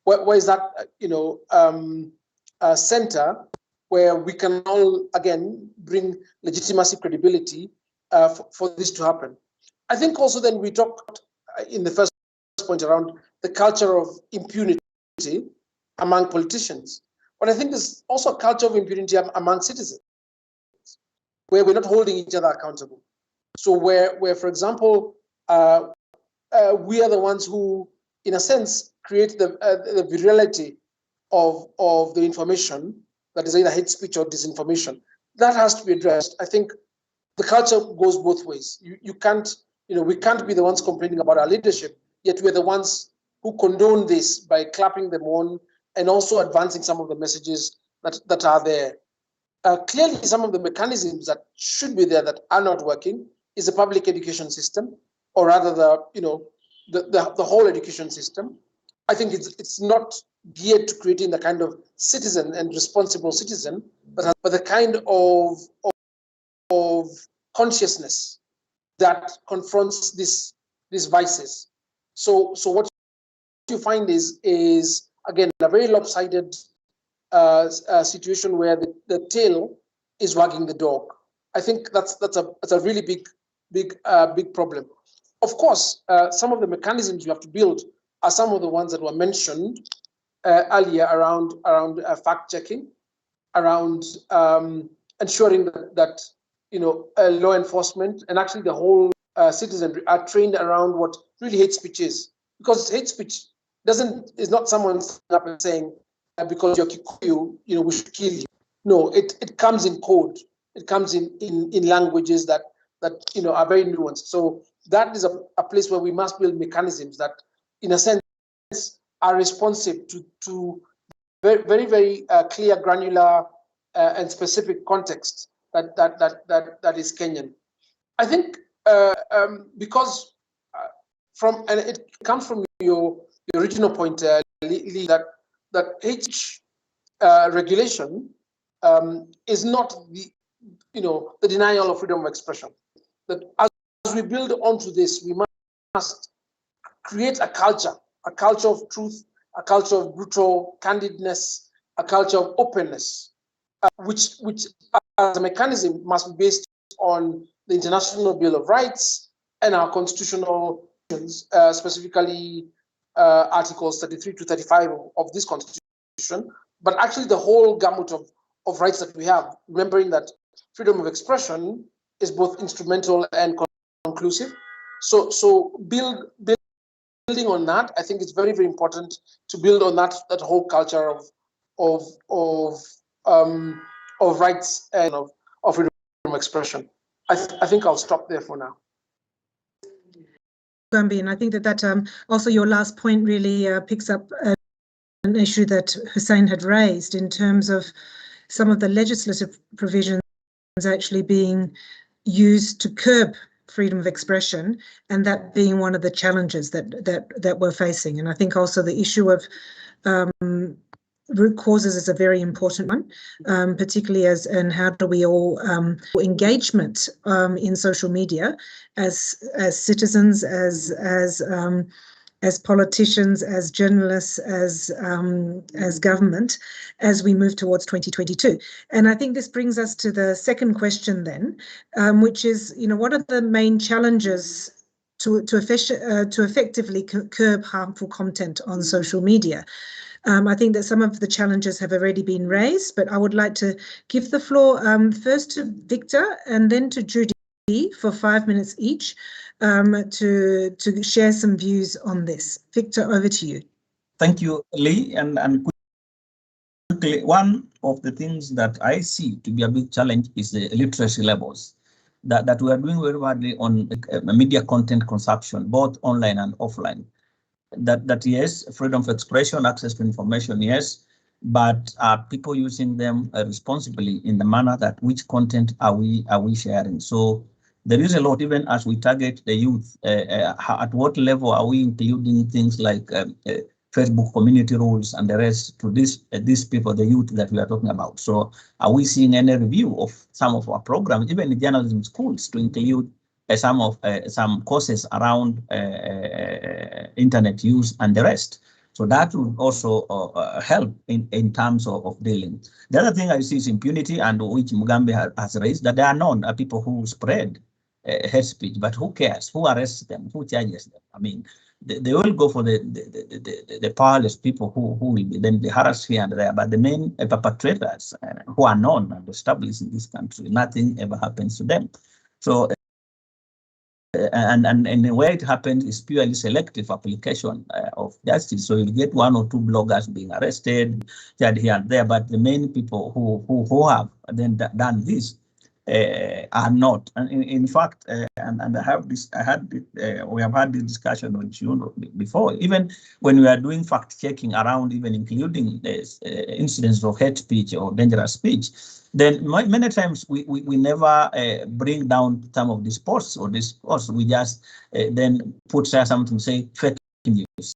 Where is that center where we can all again bring legitimacy, credibility for this to happen? I think also then we talked in the first point around the culture of impunity among politicians, but I think there's also a culture of impunity among citizens, where we're not holding each other accountable. So where for example, we are the ones who, in a sense, create the virality of the information that is either hate speech or disinformation. That has to be addressed. I think the culture goes both ways. You can't, we can't be the ones complaining about our leadership, yet we're the ones who condone this by clapping them on and also advancing some of the messages that are there. Clearly, some of the mechanisms that should be there that are not working is the public education system, or rather the whole education system. I think it's not geared to creating the kind of citizen and responsible citizen, but the kind of consciousness that confronts these vices. So what you find is again a very lopsided situation where the tail is wagging the dog. I think that's a really big problem. Of course, some of the mechanisms you have to build are some of the ones that were mentioned earlier around fact checking, around ensuring that law enforcement and actually the whole citizenry are trained around what really hate speech is, because hate speech is not someone standing up and saying because you're Kikuyu, we should kill you. No, it comes in code. It comes in languages that are very nuanced. So that is a place where we must build mechanisms that, in a sense, are responsive to very, very clear, granular, and specific context that is Kenyan. I think because and it comes from your original point, Lee, that hate regulation is not the denial of freedom of expression. That as we build onto this, we must create a culture of truth, a culture of brutal candidness, a culture of openness, which as a mechanism must be based on the International Bill of Rights and our constitutional, specifically Articles 33 to 35 of this constitution, but actually the whole gamut of rights that we have, remembering that freedom of expression is both instrumental and conclusive. So building on that, I think it's very, very important to build on that whole culture of rights and of freedom of expression. I think I'll stop there for now. Gambi, and I think that also your last point really picks up an issue that Hussein had raised in terms of some of the legislative provisions actually being used to curb freedom of expression, and that being one of the challenges that we're facing. And I think also the issue of root causes is a very important one, particularly and how do we all engagement in social media as citizens, as politicians, as journalists, as government, as we move towards 2022. And I think this brings us to the second question then, which is, what are the main challenges to effectively curb harmful content on social media? I think that some of the challenges have already been raised, but I would like to give the floor first to Victor and then to Judy for 5 minutes each to share some views on this. Victor, over to you. Thank you, Lee. And quickly, one of the things that I see to be a big challenge is the literacy levels that we are doing very badly on media content consumption, both online and offline. That yes, freedom of expression, access to information, yes, but are people using them responsibly in the manner that which content are we sharing? So there is a lot, even as we target the youth, at what level are we including things like Facebook community rules and the rest to these people, the youth that we are talking about? So are we seeing any review of some of our programs, even in journalism schools, to include some courses around internet use and the rest? So that would also help in terms of dealing. The other thing I see is impunity, and which Mugambe has raised, that there are known people who spread hate speech, but who cares? Who arrests them? Who charges them? I mean, they will go for the powerless people who will be then be harassed here and there, but the main perpetrators who are known and established in this country, nothing ever happens to them. So and the way it happens is purely selective application of justice. So you get 1 or 2 bloggers being arrested here and there, but the main people who have then done this are not. And in fact, and I have this, we have had this discussion on June before. Even when we are doing fact checking around, even including this incidents of hate speech or dangerous speech, then many times we never bring down some of these posts or this post. We just then put something, say fake news,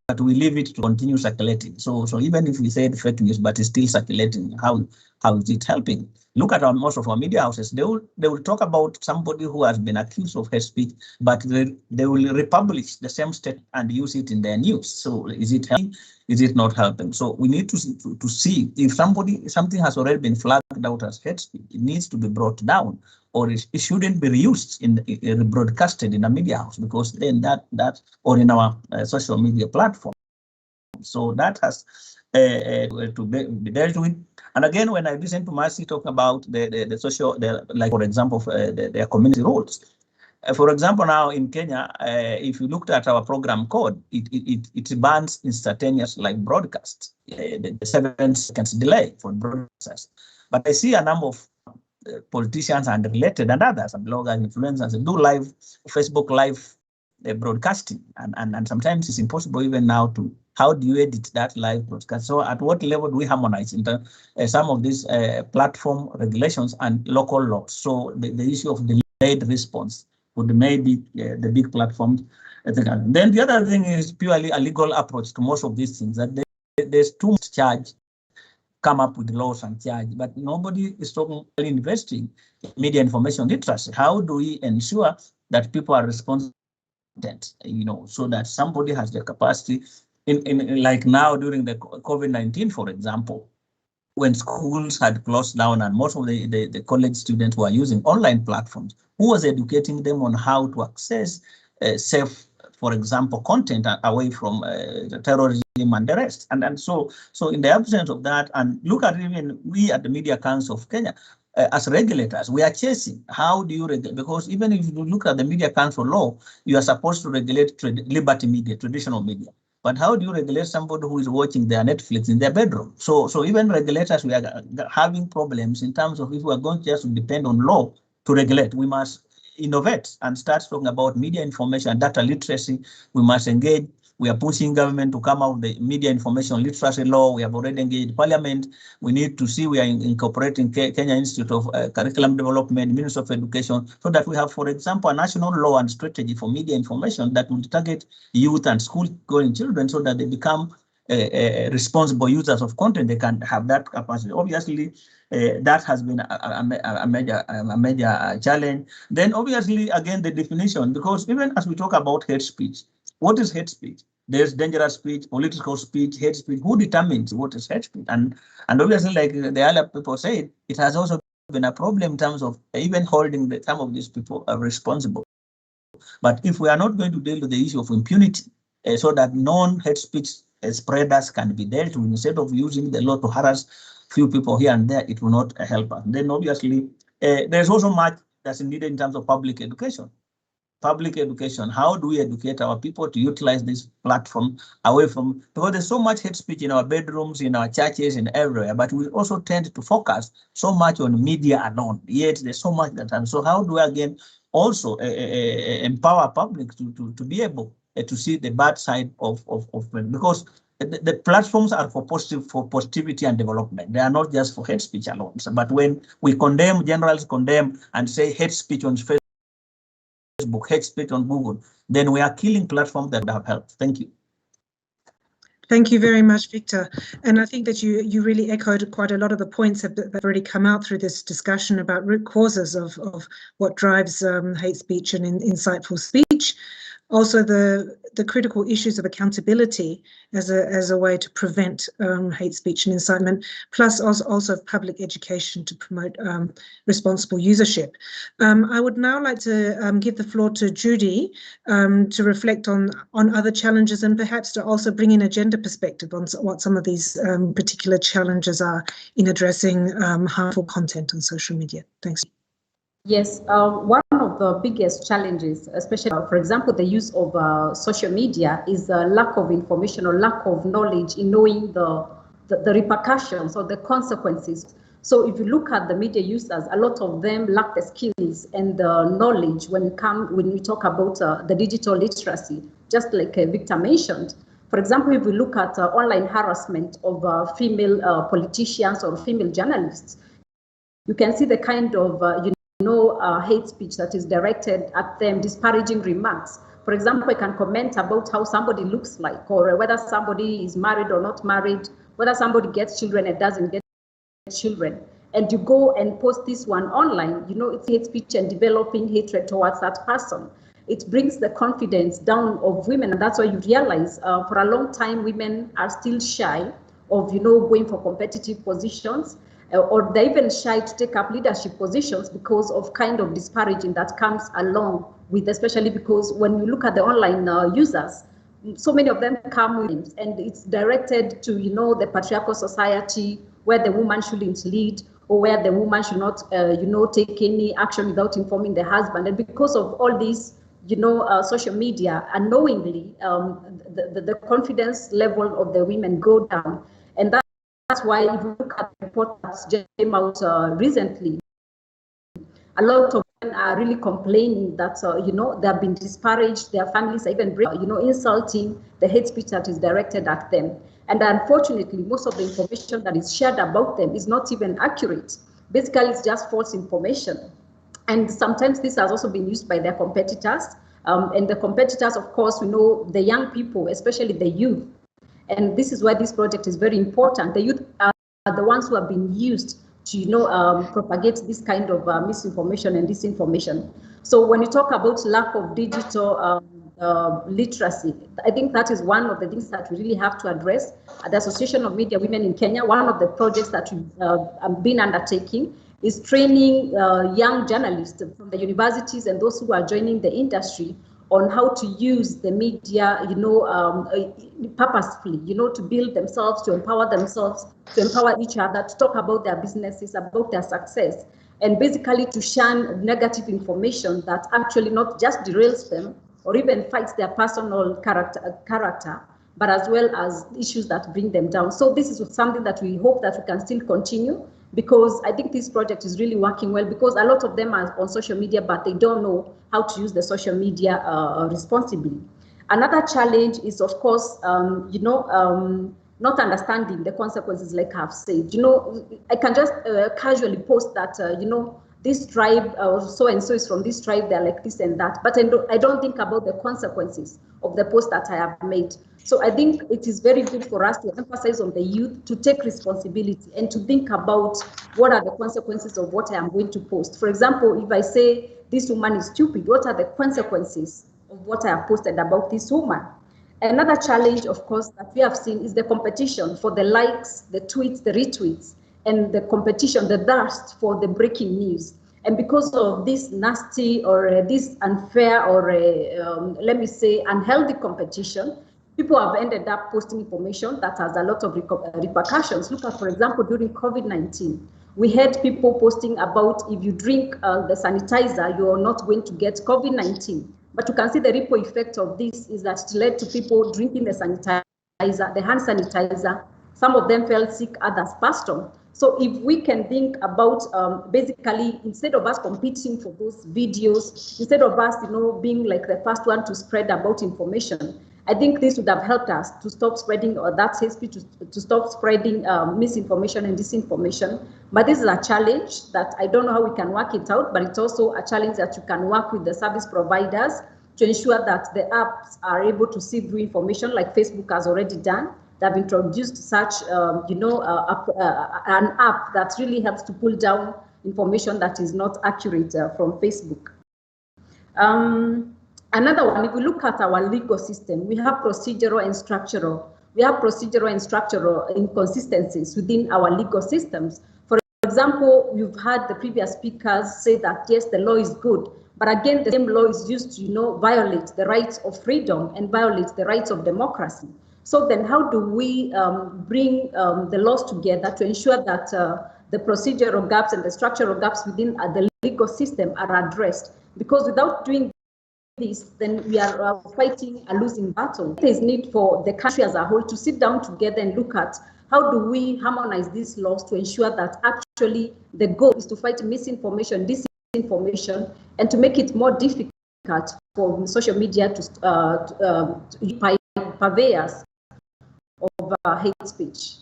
but we leave it to continue circulating. So even if we said fake news, but it's still circulating, how is it helping? Look at most of our media houses. They will talk about somebody who has been accused of hate speech, but they will republish the same statement and use it in their news. So is it helping? Is it not helping? So we need to see if something has already been flagged marked out as hate speech, it needs to be brought down, or it shouldn't be reused in broadcasted in a media house, because then that or in our social media platform. So that has to be dealt with. And again, when I listen to Mercy talk about the social, like for example, their community roles. For example, now in Kenya, if you looked at our program code, it bans instantaneous live broadcast, the 7 seconds delay for broadcast. But I see a number of politicians and related and others, and bloggers, influencers, do live Facebook live broadcasting, and sometimes it's impossible even now to, how do you edit that live broadcast? So at what level do we harmonize in some of these platform regulations and local laws? So the issue of delayed response would maybe the big platforms. Then the other thing is purely a legal approach to most of these things, that there's too much charge, come up with laws and charge, but nobody is talking investing in media information literacy. How do we ensure that people are responsible, so that somebody has the capacity in like now during the COVID-19, for example, when schools had closed down and most of the college students were using online platforms, who was educating them on how to access safe, for example, content away from the terrorism and the rest. And so in the absence of that, and look at even we at the Media Council of Kenya, as regulators, we are chasing, how do you regulate? Because even if you look at the Media Council law, you are supposed to regulate liberty media, traditional media. But how do you regulate somebody who is watching their Netflix in their bedroom? So even regulators, we are having problems in terms of if we are going just to depend on law to regulate. We must innovate and start talking about media information and data literacy. We must engage. We are pushing government to come out with the media information literacy law. We have already engaged Parliament. We need to see, we are incorporating Kenya Institute of Curriculum Development, Ministry of Education, so that we have, for example, a national law and strategy for media information that will target youth and school-going children so that they become responsible users of content. They can have that capacity. Obviously, that has been a major challenge. Then obviously, again, the definition, because even as we talk about hate speech, what is hate speech? There's dangerous speech, political speech, hate speech. Who determines what is hate speech? And obviously, like the other people said, it has also been a problem in terms of even holding some of these people are responsible. But if we are not going to deal with the issue of impunity, so that non-hate speech spreaders can be dealt with, instead of using the law to harass few people here and there, it will not help us. Then obviously, there's also much that's needed in terms of public education. Public education, how do we educate our people to utilize this platform away from, because there's so much hate speech in our bedrooms, in our churches, and everywhere, but we also tend to focus so much on media alone, yet there's so much that, and so how do we again also empower public to be able to see the bad side of because the platforms are for positivity and development. They are not just for hate speech alone. So, but when we condemn, generals condemn and say hate speech on Facebook, hate speech on Google, then we are killing platforms that have helped. Thank you. Thank you very much, Victor. And I think that you really echoed quite a lot of the points that have already come out through this discussion about root causes of what drives hate speech and insightful speech. Also, the critical issues of accountability as a way to prevent hate speech and incitement, plus also public education to promote responsible usership. I would now like to give the floor to Judy to reflect on other challenges and perhaps to also bring in a gender perspective on what some of these particular challenges are in addressing harmful content on social media. Thanks. Yes, one of the biggest challenges, especially, for example, the use of social media, is the lack of information or lack of knowledge in knowing the repercussions or the consequences. So if you look at the media users, a lot of them lack the skills and the knowledge when we talk about the digital literacy, just like Victor mentioned. For example, if we look at online harassment of female politicians or female journalists, you can see the kind of hate speech that is directed at them, disparaging remarks. For example, I can comment about how somebody looks like, or whether somebody is married or not married, whether somebody gets children or doesn't get children. And you go and post this one online, it's hate speech and developing hatred towards that person. It brings the confidence down of women, and that's why you realize for a long time women are still shy of going for competitive positions. or they're even shy to take up leadership positions because of kind of disparaging that comes along with, especially because when you look at the online users, so many of them come with, and it's directed to, you know, the patriarchal society where the woman shouldn't lead, or where the woman should not, you know, take any action without informing the husband. And because of all this, you know, social media, unknowingly, the confidence level of the women go down. And that's why if you look at the report that just came out recently, a lot of them are really complaining that, you know, they have been disparaged, their families are even, you know, insulting the hate speech that is directed at them. And unfortunately, most of the information that is shared about them is not even accurate. Basically, it's just false information. And sometimes this has also been used by their competitors. And the competitors, of course, we know the young people, especially the youth. And this is why this project is very important. The youth are the ones who have been used to, you know, propagate this kind of misinformation and disinformation. So when you talk about lack of digital literacy, I think that is one of the things that we really have to address. At the Association of Media Women in Kenya, one of the projects that we've been undertaking is training young journalists from the universities and those who are joining the industry on how to use the media, you know, purposefully, you know, to build themselves, to empower each other, to talk about their businesses, about their success, and basically to shun negative information that actually not just derails them or even fights their personal character, but as well as issues that bring them down. So this is something that we hope that we can still continue, because I think this project is really working well, because a lot of them are on social media, but they don't know how to use the social media responsibly. Another challenge is, of course, you know, not understanding the consequences, like I've said. You know, I can just casually post that, you know, this tribe, so-and-so is from this tribe, they're like this and that, but I don't think about the consequences of the post that I have made. So I think it is very good for us to emphasize on the youth to take responsibility and to think about what are the consequences of what I am going to post. For example, if I say this woman is stupid, what are the consequences of what I have posted about this woman? Another challenge, of course, that we have seen is the competition for the likes, the tweets, the retweets, and the competition, the thirst for the breaking news. And because of this nasty or this unfair or let me say unhealthy competition, people have ended up posting information that has a lot of repercussions. Look at, for example, during COVID-19, we had people posting about if you drink the sanitizer, you are not going to get COVID-19. But you can see the ripple effect of this is that it led to people drinking the sanitizer, the hand sanitizer. Some of them fell sick, others passed on. So if we can think about basically, instead of us competing for those videos, instead of us, you know, being like the first one to spread about information, I think this would have helped us to stop spreading that hate speech, to stop spreading misinformation and disinformation. But this is a challenge that I don't know how we can work it out, but it's also a challenge that you can work with the service providers to ensure that the apps are able to see through information, like Facebook has already done. They've introduced such, you know, an app that really helps to pull down information that is not accurate from Facebook. Another one, if we look at our legal system, we have procedural and structural. We have procedural and structural inconsistencies within our legal systems. For example, you've heard the previous speakers say that, yes, the law is good, but again, the same law is used to, you know, violate the rights of freedom and violate the rights of democracy. So then how do we bring the laws together to ensure that the procedural gaps and the structural gaps within the legal system are addressed? Because without doing this, then we are fighting a losing battle. There is need for the country as a whole to sit down together and look at how do we harmonize these laws to ensure that actually the goal is to fight misinformation, disinformation, and to make it more difficult for social media to purveyors of hate speech.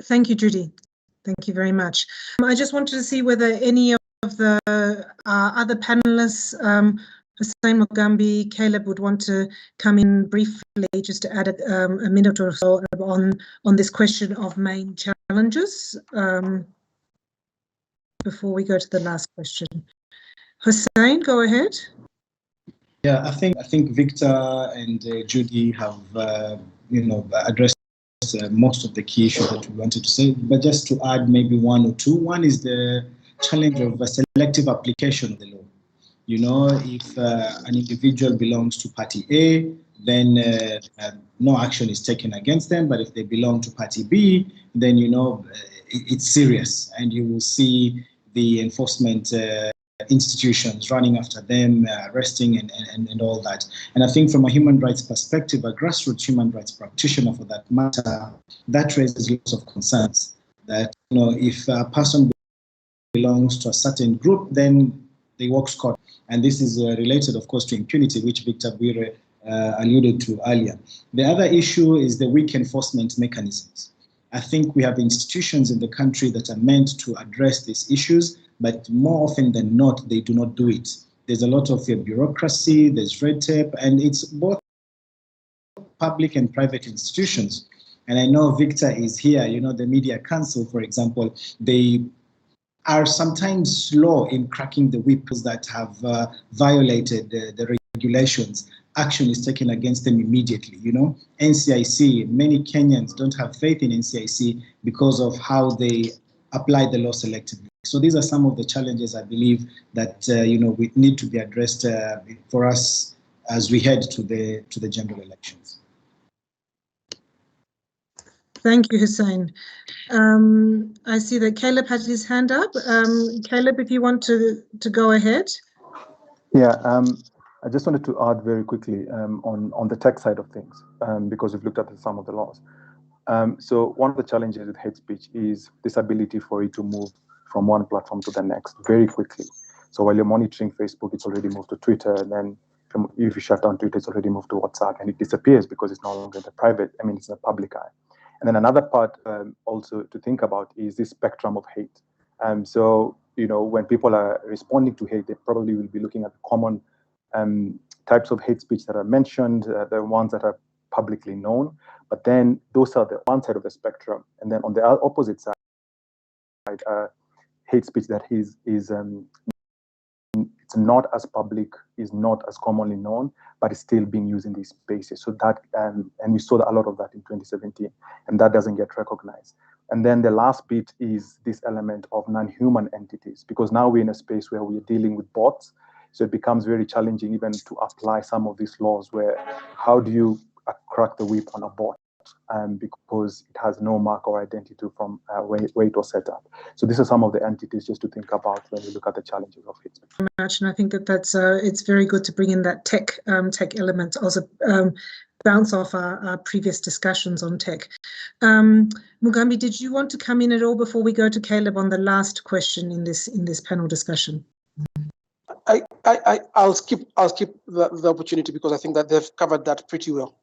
Thank you, Judy. Thank you very much. I just wanted to see whether any of the other panelists, Hussein Mugambi, Caleb, would want to come in briefly just to add a minute or so on this question of main challenges before we go to the last question. Hussein, go ahead. Yeah, I think Victor and Judy have you know, addressed most of the key issues that we wanted to say, but just to add maybe one or two. One is the challenge of a selective application of the law. You know, if an individual belongs to party A, then no action is taken against them. But if they belong to party B, then, you know, it's serious, and you will see the enforcement institutions running after them, arresting and all that. And I think from a human rights perspective, a grassroots human rights practitioner for that matter, that raises lots of concerns that, you know, if a person belongs to a certain group, then they walk scot. And this is related, of course, to impunity, which Victor Bwire alluded to earlier. The other issue is the weak enforcement mechanisms. I think we have institutions in the country that are meant to address these issues, but more often than not, they do not do it. There's a lot of bureaucracy, there's red tape, and it's both public and private institutions. And I know Victor is here, you know, the Media Council, for example, they are sometimes slow in cracking the whip that have violated the regulations. Action is taken against them immediately, you know. NCIC, many Kenyans don't have faith in NCIC because of how they apply the law selectively. So these are some of the challenges I believe that you know, we need to be addressed for us as we head to the general elections. Thank you, Hussein. I see that Caleb has his hand up. Caleb, if you want to go ahead. Yeah, I just wanted to add very quickly on the tech side of things, because we've looked at some of the laws. So one of the challenges with hate speech is this ability for it to move from one platform to the next very quickly. So while you're monitoring Facebook, it's already moved to Twitter, and then if you shut down Twitter, it's already moved to WhatsApp, and it disappears because it's no longer in the private, I mean, it's in the public eye. And then another part also to think about is this spectrum of hate. So, you know, when people are responding to hate, they probably will be looking at the common types of hate speech that are mentioned, the ones that are publicly known. But then those are the one side of the spectrum. And then on the opposite side, hate speech that is it's not as public, is not as commonly known, but is still being used in these spaces. So that, and we saw a lot of that in 2017, and that doesn't get recognized. And then the last bit is this element of non-human entities, because now we're in a space where we're dealing with bots. So it becomes very challenging even to apply some of these laws where how do you crack the whip on a bot? Because it has no mark or identity from where it was set up. So these are some of the entities just to think about when you look at the challenges of hate speech. Much, and I think that that's it's very good to bring in that tech element, also bounce off our previous discussions on tech. Mugambi, did you want to come in at all before we go to Caleb on the last question in this panel discussion? I'll skip the opportunity because I think that they've covered that pretty well.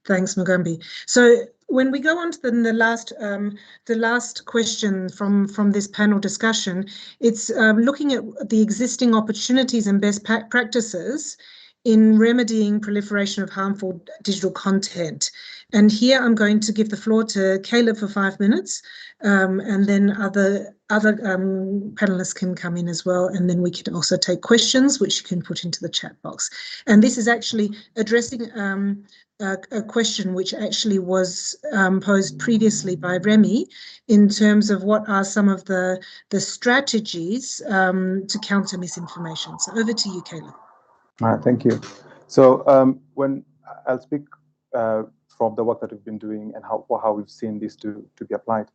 Thanks, Mugambi. So when we go on to the last question from this panel discussion, it's looking at the existing opportunities and best practices in remedying proliferation of harmful digital content. And here I'm going to give the floor to Caleb for 5 minutes, and then other panelists can come in as well, and then we can also take questions which you can put into the chat box. And this is actually addressing a question which actually was posed previously by Remy in terms of what are some of the strategies to counter misinformation. So over to you, Caleb. All right, thank you. So when I'll speak from the work that we've been doing and how we've seen this to be applied.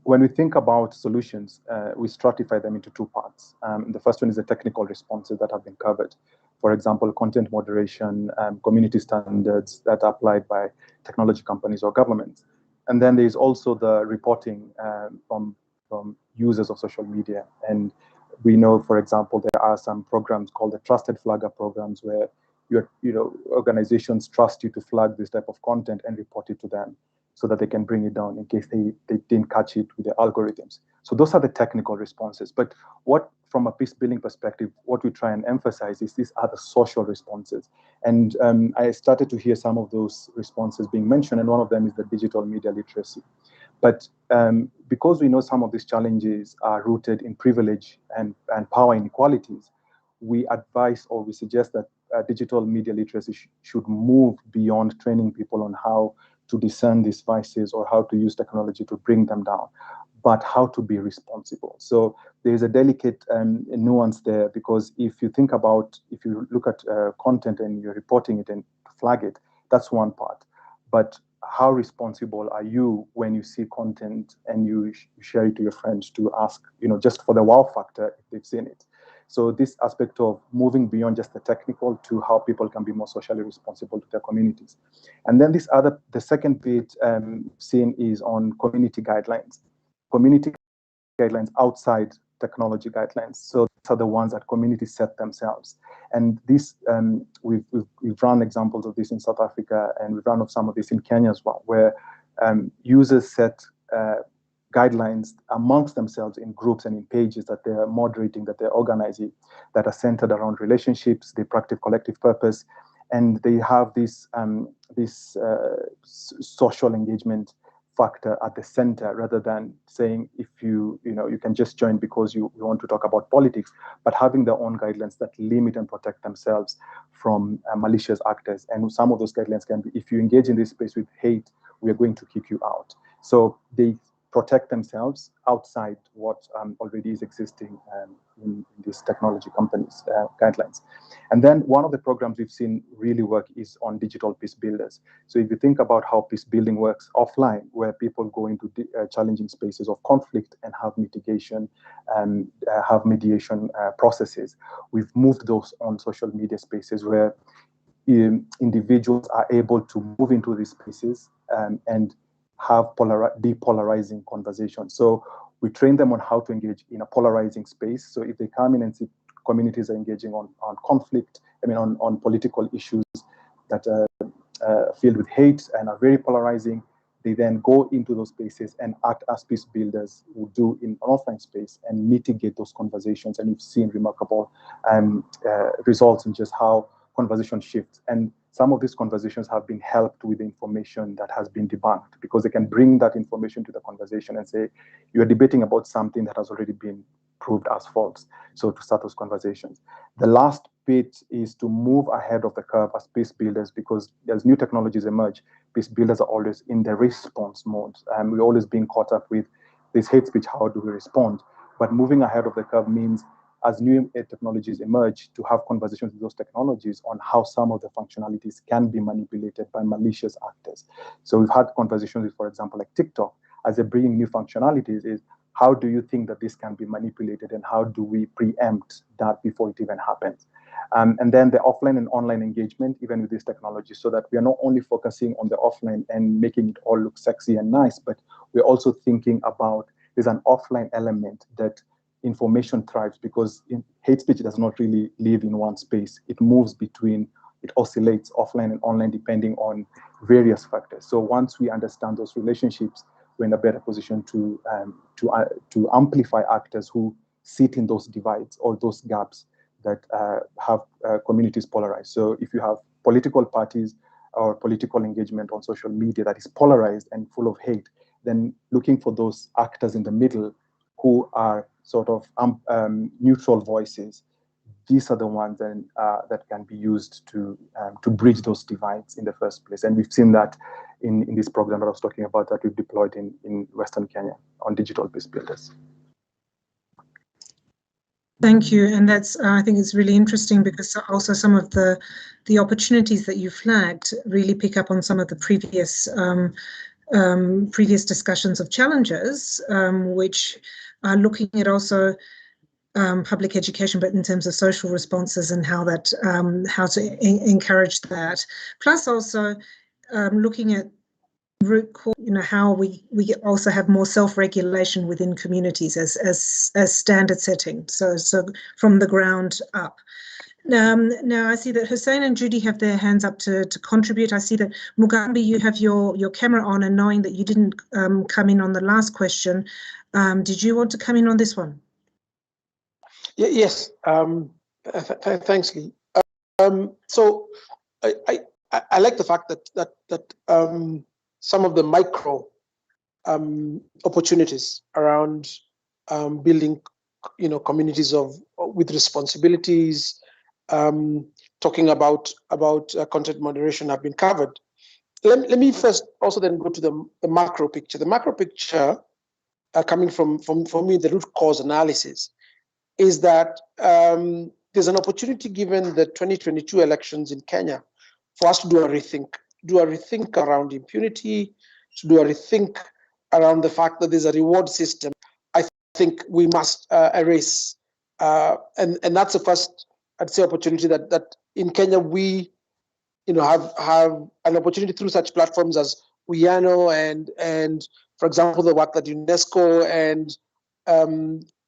When we think about solutions, we stratify them into two parts. The first one is the technical responses that have been covered. For example, content moderation, community standards that are applied by technology companies or governments. And then there's also the reporting from users of social media. And we know, for example, there are some programs called the Trusted Flagger programs where organizations trust you to flag this type of content and report it to them so that they can bring it down in case they didn't catch it with the algorithms. So those are the technical responses. But from a peace building perspective, what we try and emphasize is these are the social responses. And I started to hear some of those responses being mentioned, and one of them is the digital media literacy. But because we know some of these challenges are rooted in privilege and power inequalities, we advise or we suggest that digital media literacy should move beyond training people on how to discern these vices or how to use technology to bring them down, but how to be responsible. So there's a delicate nuance there, because if you think about, if you look at content and you're reporting it and flag it, that's one part. But how responsible are you when you see content and you share it to your friends to ask, just for the wow factor if they've seen it? So this aspect of moving beyond just the technical to how people can be more socially responsible to their communities. And then the second bit seen is on community guidelines. Community guidelines outside technology guidelines. So these are the ones that communities set themselves. And this, we've run examples of this in South Africa, and we've run of some of this in Kenya as well, where users set guidelines amongst themselves in groups and in pages that they're moderating, that they're organizing, that are centered around relationships, they practice collective purpose, and they have this social engagement factor at the center, rather than saying if you can just join because you want to talk about politics, but having their own guidelines that limit and protect themselves from malicious actors. And some of those guidelines can be, if you engage in this space with hate, we are going to kick you out. So they protect themselves outside what already is existing in these technology companies' guidelines. And then one of the programs we've seen really work is on digital peace builders. So if you think about how peace building works offline, where people go into challenging spaces of conflict and have mitigation and have mediation processes, we've moved those on social media spaces where individuals are able to move into these spaces and have depolarizing conversations. So we train them on how to engage in a polarizing space. So if they come in and see communities are engaging on conflict, on political issues that are filled with hate and are very polarizing, they then go into those spaces and act as peace builders who do in an offline space and mitigate those conversations. And we've seen remarkable results in just how conversation shifts. And some of these conversations have been helped with information that has been debunked, because they can bring that information to the conversation and say, you're debating about something that has already been proved as false. So to start those conversations. The last bit is to move ahead of the curve as peace builders, because as new technologies emerge, peace builders are always in the response mode. And we're always being caught up with this hate speech, how do we respond? But moving ahead of the curve means, as new technologies emerge, to have conversations with those technologies on how some of the functionalities can be manipulated by malicious actors. So we've had conversations with, for example, like TikTok, as they're bringing new functionalities, is how do you think that this can be manipulated, and how do we preempt that before it even happens? And then the offline and online engagement, even with this technology, so that we are not only focusing on the offline and making it all look sexy and nice, but we're also thinking about there's an offline element that information thrives, because hate speech does not really live in one space. It moves between, it oscillates offline and online depending on various factors. So once we understand those relationships, we're in a better position to amplify actors who sit in those divides or those gaps that have communities polarized. So if you have political parties or political engagement on social media that is polarized and full of hate, then looking for those actors in the middle who are sort of neutral voices, these are the ones that can be used to bridge those divides in the first place. And we've seen that in this program that I was talking about that we've deployed in Western Kenya on digital peace builders. Thank you, and that's I think it's really interesting, because also some of the opportunities that you flagged really pick up on some of the previous discussions of challenges, which are looking at also public education, but in terms of social responses and how that how to encourage that. Plus also looking at root cause, how we also have more self-regulation within communities as standard setting. So from the ground up. Now I see that Hussein and Judy have their hands up to contribute. I see that Mugambi, you have your camera on, and knowing that you didn't come in on the last question, did you want to come in on this one? Yes. Thanks, Lee. So I like the fact that some of the micro opportunities around building, communities with responsibilities, talking about content moderation have been covered. let me first also then go to the macro picture. The macro picture, coming from for me, the root cause analysis, is that there's an opportunity given the 2022 elections in Kenya for us to do a rethink around impunity, to do a rethink around the fact that there's a reward system. I think we must erase, and that's the first, I'd say, opportunity that in Kenya we, have an opportunity through such platforms as Uyano and for example the work that UNESCO and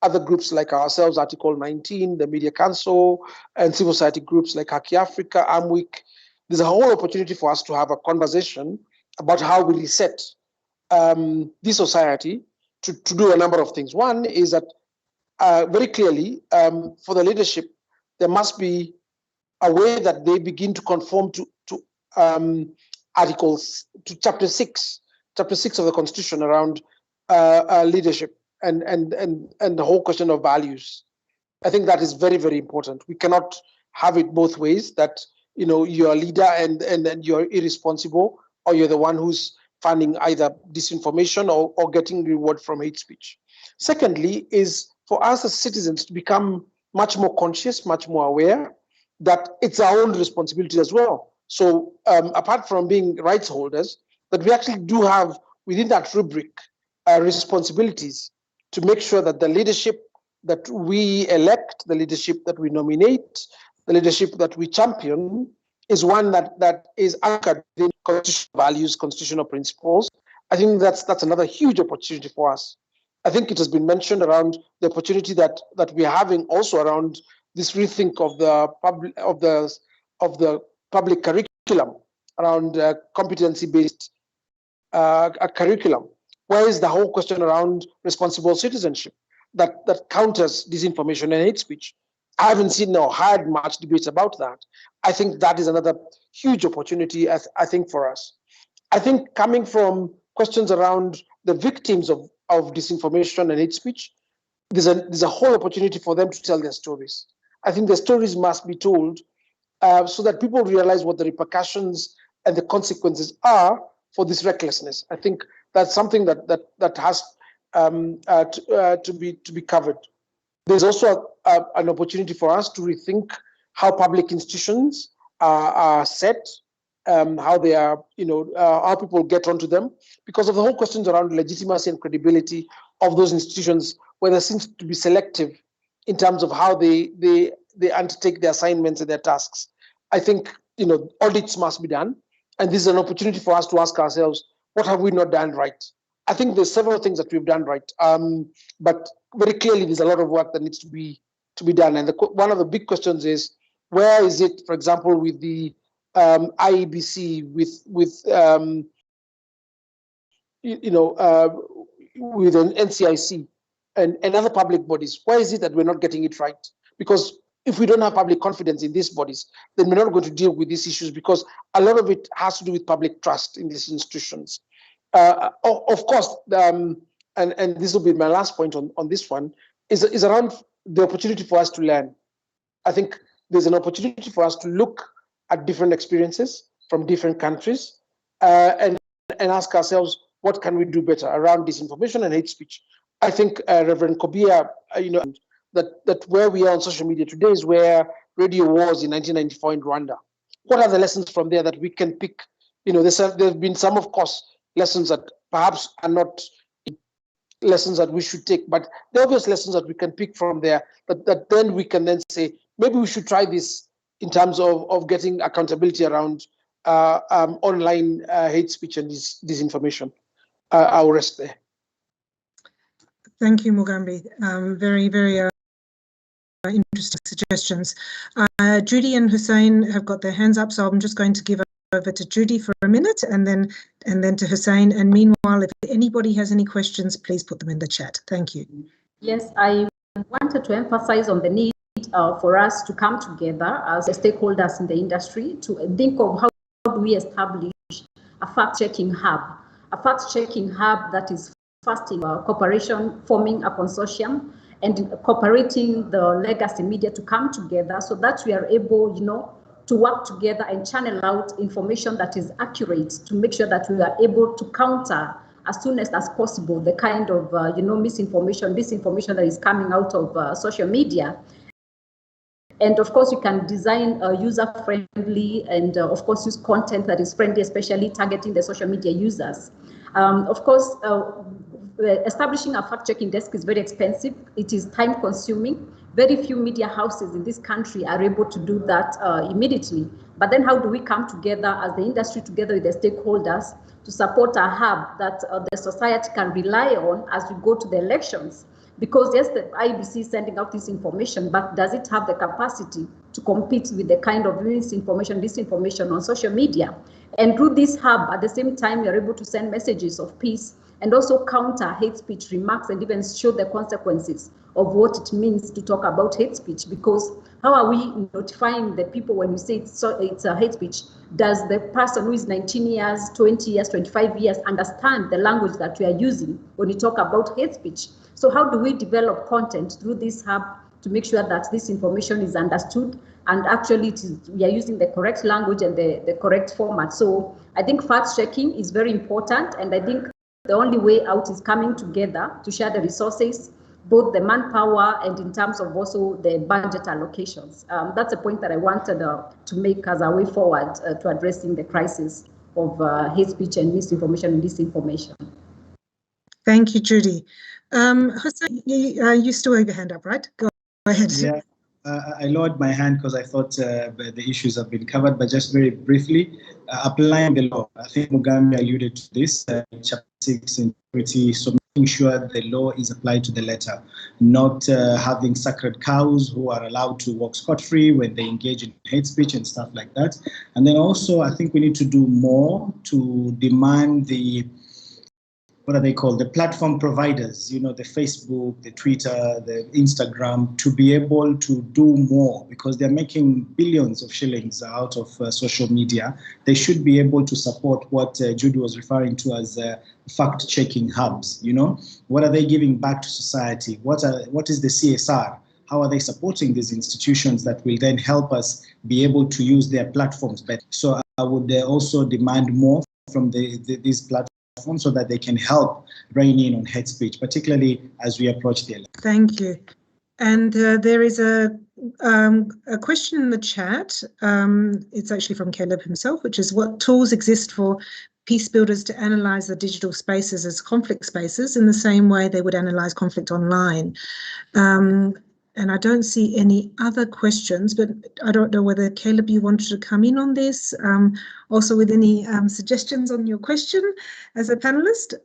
other groups like ourselves, Article 19, the Media Council, and civil society groups like Haki Africa, Amweek. There's a whole opportunity for us to have a conversation about how we reset this society to do a number of things. One is that very clearly for the leadership, there must be a way that they begin to conform to articles, to chapter 6 of the Constitution around leadership and the whole question of values. I think that is very, very important. We cannot have it both ways, that you're a leader and you're irresponsible, or you're the one who's funding either disinformation or getting reward from hate speech. Secondly, is for us as citizens to become much more conscious, much more aware that it's our own responsibility as well. So apart from being rights holders, that we actually do have within that rubric responsibilities to make sure that the leadership that we elect, the leadership that we nominate, the leadership that we champion is one that is anchored in constitutional values, constitutional principles. I think that's another huge opportunity for us. I think it has been mentioned around the opportunity that we are having also around this rethink of the public curriculum around competency-based curriculum. Where is the whole question around responsible citizenship that counters disinformation and hate speech? I haven't seen or heard much debates about that. I think that is another huge opportunity, I think, for us. I think coming from questions around the victims of disinformation and hate speech, there's a whole opportunity for them to tell their stories. I think the stories must be told so that people realize what the repercussions and the consequences are for this recklessness. I think that's something that has to be covered. There's also an opportunity for us to rethink how public institutions are set, how they are, how people get onto them, because of the whole questions around legitimacy and credibility of those institutions, where there seems to be selective in terms of how they undertake their assignments and their tasks. I think audits must be done, and this is an opportunity for us to ask ourselves, what have we not done right? I think there's several things that we've done right, but very clearly there's a lot of work that needs to be done. And one of the big questions is, where is it, for example, with the IEBC, with an NCIC and other public bodies? Why is it that we're not getting it right? Because if we don't have public confidence in these bodies, then we're not going to deal with these issues, because a lot of it has to do with public trust in these institutions. Of course, and this will be my last point on this one, is around the opportunity for us to learn. I think there's an opportunity for us to look at different experiences from different countries and ask ourselves, what can we do better around disinformation and hate speech? I think Reverend Kobia, that where we are on social media today is where radio was in 1994 in Rwanda. What are the lessons from there that we can pick? There have been some, of course, lessons that perhaps are not lessons that we should take, but the obvious lessons that we can pick from there, that then we can then say, maybe we should try this in terms of getting accountability around online hate speech and disinformation. I'll rest there. Thank you, Mugambi. Very, very interesting suggestions. Judy and Hussein have got their hands up, so I'm just going to give over to Judy for a minute and then to Hussein. And meanwhile, if anybody has any questions, please put them in the chat. Thank you. Yes, I wanted to emphasize on the need for us to come together as stakeholders in the industry to think of how do we establish a fact-checking hub that is first in cooperation, forming a consortium and cooperating the legacy media to come together so that we are able, to work together and channel out information that is accurate to make sure that we are able to counter as soon as possible the kind of misinformation, disinformation that is coming out of social media. And of course, you can design user-friendly and of course use content that is friendly, especially targeting the social media users. Of course, establishing a fact-checking desk is very expensive. It is time-consuming. Very few media houses in this country are able to do that immediately. But then how do we come together as the industry, together with the stakeholders, to support a hub that the society can rely on as we go to the elections? Because yes, the IBC is sending out this information, but does it have the capacity to compete with the kind of misinformation, disinformation on social media? And through this hub, at the same time, you're able to send messages of peace and also counter hate speech remarks and even show the consequences of what it means to talk about hate speech. Because how are we notifying the people when we say it's a hate speech? Does the person who is 19 years, 20 years, 25 years understand the language that we are using when we talk about hate speech? So how do we develop content through this hub to make sure that this information is understood and actually we are using the correct language and the correct format? So I think fact-checking is very important, and I think the only way out is coming together to share the resources, both the manpower and in terms of also the budget allocations. That's a point that I wanted to make as a way forward to addressing the crisis of hate speech and misinformation and disinformation. Thank you, Judy. Hussein, you still have your hand up, right? Go ahead. Yeah, I lowered my hand because I thought the issues have been covered, but just very briefly, applying the law. I think Mugambi alluded to this, Chapter 6 integrity, so making sure the law is applied to the letter, not having sacred cows who are allowed to walk scot-free when they engage in hate speech and stuff like that. And then also, I think we need to do more to demand the, what are they called, the platform providers, you know, the Facebook, the Twitter, the Instagram, to be able to do more, because they're making billions of shillings out of social media. They should be able to support what Judy was referring to as fact-checking hubs. You know, what are they giving back to society? What is the CSR? How are they supporting these institutions that will then help us be able to use their platforms better? So I would also demand more from these platforms, so that they can help rein in on hate speech, particularly as we approach the election. Thank you. And there is a question in the chat. It's actually from Caleb himself, which is, what tools exist for peace builders to analyze the digital spaces as conflict spaces in the same way they would analyze conflict online? And I don't see any other questions, but I don't know whether, Caleb, you wanted to come in on this, also with any suggestions on your question as a panelist?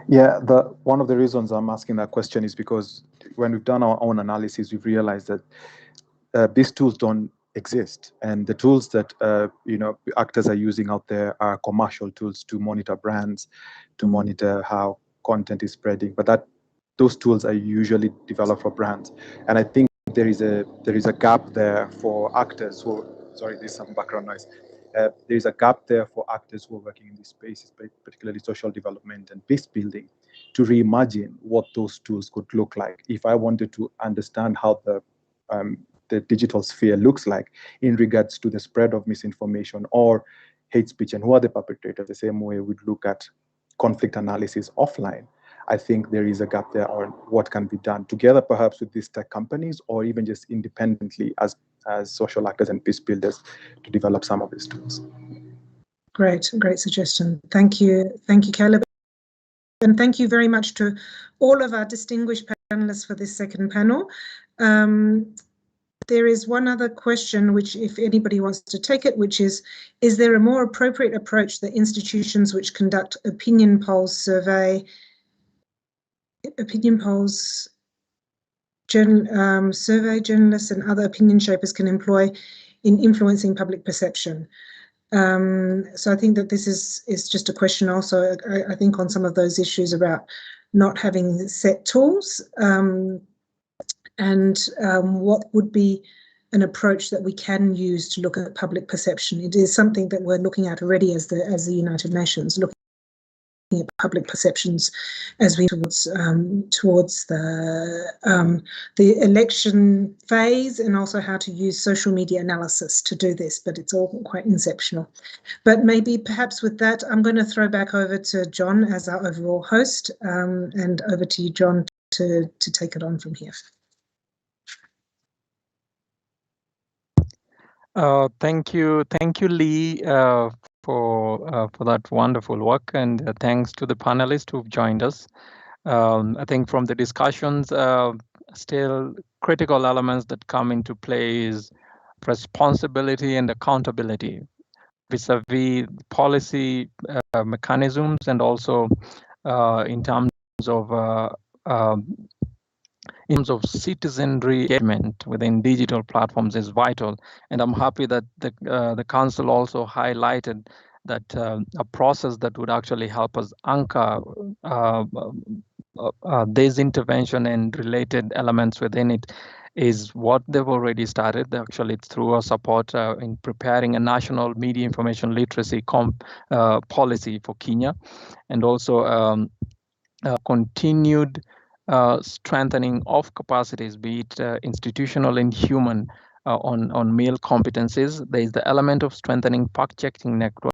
Yeah, one of the reasons I'm asking that question is because when we've done our own analysis, we've realized that these tools don't exist, and the tools that actors are using out there are commercial tools to monitor brands, to monitor how content is spreading, but those tools are usually developed for brands. And I think there is a gap there for actors who, sorry, there's some background noise. There's a gap there for actors who are working in these spaces, particularly social development and peace building, to reimagine what those tools could look like. If I wanted to understand how the digital sphere looks like in regards to the spread of misinformation or hate speech and who are the perpetrators, the same way we'd look at conflict analysis offline, I think there is a gap there on what can be done together, perhaps with these tech companies, or even just independently as social actors and peace builders to develop some of these tools. Great suggestion. Thank you, Caleb. And thank you very much to all of our distinguished panelists for this second panel. There is one other question, which if anybody wants to take it, which is there a more appropriate approach that institutions which conduct opinion polls, survey journalists and other opinion shapers can employ in influencing public perception? So I think that this is just a question also, I think, on some of those issues about not having set tools, and what would be an approach that we can use to look at public perception. It is something that we're looking at already as the United Nations, looking at public perceptions as we towards the election phase, and also how to use social media analysis to do this, but it's all quite inceptional. But maybe perhaps with that, I'm going to throw back over to John as our overall host, and over to you, John, to take it on from here. Thank you, Lee, for that wonderful work, and thanks to the panelists who've joined us. I think from the discussions, still critical elements that come into play is responsibility and accountability vis-a-vis policy mechanisms, and also in terms of citizenry engagement within digital platforms is vital. And I'm happy that the council also highlighted that a process that would actually help us anchor this intervention and related elements within it is what they've already started. Actually, it's through our support in preparing a national media information literacy policy for Kenya, and also continued strengthening of capacities, be it institutional and human, on male competencies. There is the element of strengthening fact-checking network.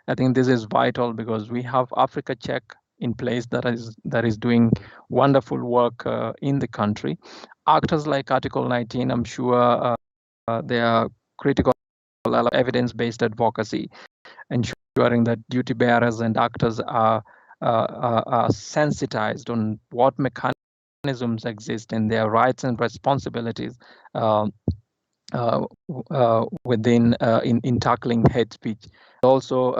I think this is vital because we have Africa Check in place that is doing wonderful work in the country. Actors like Article 19, I'm sure they are critical evidence-based advocacy, ensuring that duty bearers and actors are sensitized on what mechanisms exist and their rights and responsibilities within in tackling hate speech. Also,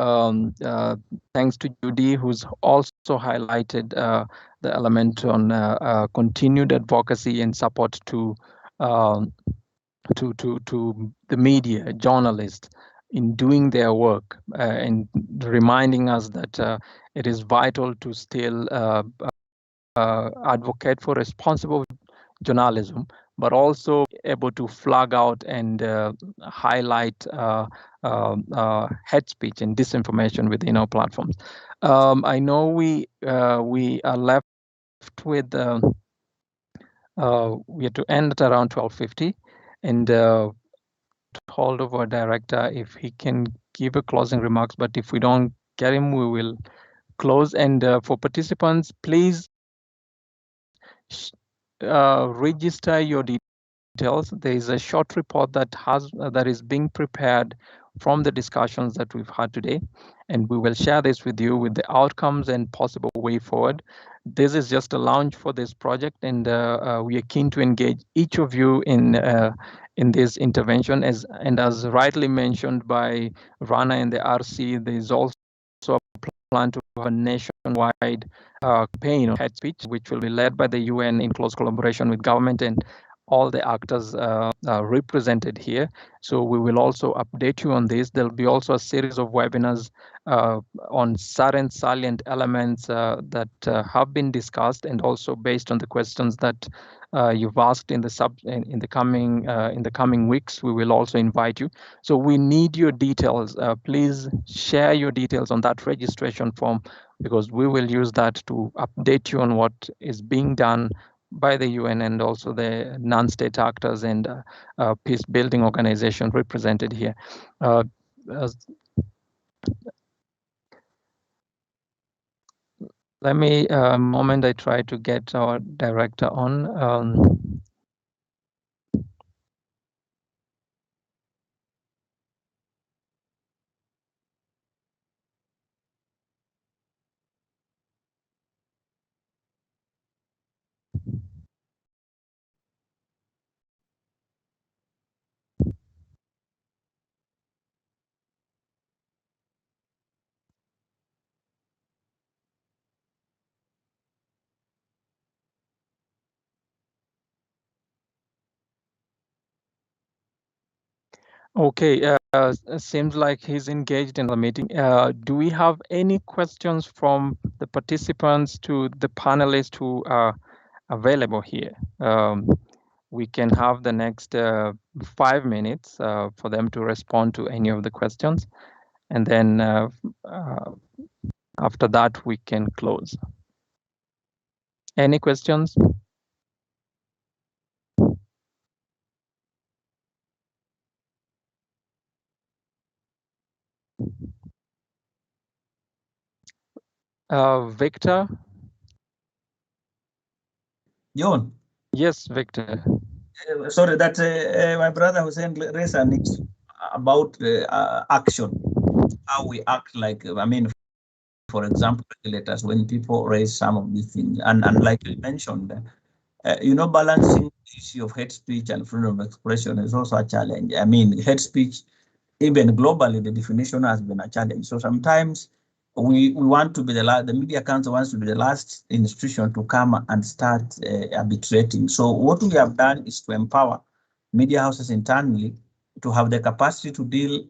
thanks to Judy, who's also highlighted the element on continued advocacy and support to the media, journalists, in doing their work, and reminding us that it is vital to still advocate for responsible journalism, but also able to flag out and highlight hate speech and disinformation within our platforms. I know we are left with we have to end at around 12:50, and hold of our director if he can give a closing remarks, but if we don't get him, we will close. And for participants, please register your details. There is a short report that is being prepared from the discussions that we've had today, and we will share this with you with the outcomes and possible way forward. This is just a launch for this project, and we are keen to engage each of you in this intervention. As rightly mentioned by Rana and the RC, there is also a plan to have a nationwide campaign on hate speech, which will be led by the UN in close collaboration with government and all the actors represented here. So we will also update you on this. There'll be also a series of webinars on certain salient elements that have been discussed, and also based on the questions that you've asked in the coming weeks, we will also invite you. So we need your details. Please share your details on that registration form, because we will use that to update you on what is being done by the UN and also the non-state actors and peace building organization represented here. Let me a moment, I try to get our director on. Okay, seems like he's engaged in the meeting. Do we have any questions from the participants to the panelists who are available here? We can have the next 5 minutes for them to respond to any of the questions, and then After that, we can close. Any questions? Victor? John? Yes, Victor. Sorry, that my brother Hussein raised an issue about action, how we act like, I mean, for example, regulators, when people raise some of these things, and like you mentioned, you know, balancing the issue of hate speech and freedom of expression is also a challenge. I mean, hate speech, even globally, the definition has been a challenge. So sometimes we want to be the last, the Media Council wants to be the last institution to come and start arbitrating. So what we have done is to empower media houses internally to have the capacity to deal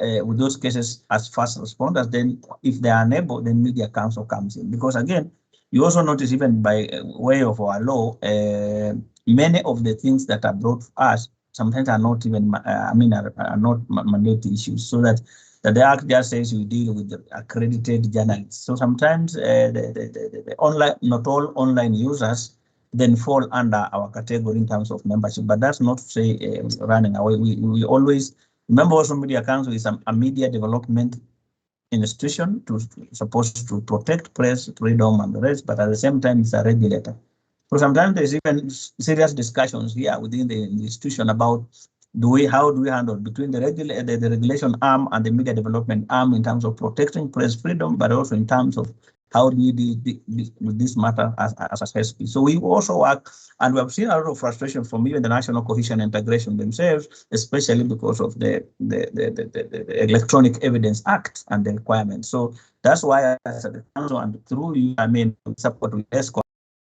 with those cases as fast responders. Then if they are unable, then Media Council comes in. Because again, you also notice even by way of our law, many of the things that are brought to us sometimes are not even, are not mandatory issues. So that the Act just says we deal with the accredited journalists. So sometimes the online, not all online users then fall under our category in terms of membership. But that's not to say running away. We always remember also Media Council is a media development institution supposed to protect press freedom and the rest, but at the same time it's a regulator. So sometimes there's even serious discussions here within the institution about how do we handle between the regulation arm and the media development arm in terms of protecting press freedom, but also in terms of how do we deal with this matter as a SP. So we also work, and we have seen a lot of frustration from even the National Cohesion and Integration themselves, especially because of the Electronic Evidence Act and the requirements. So that's why as a council and through you, I mean, support with ESCO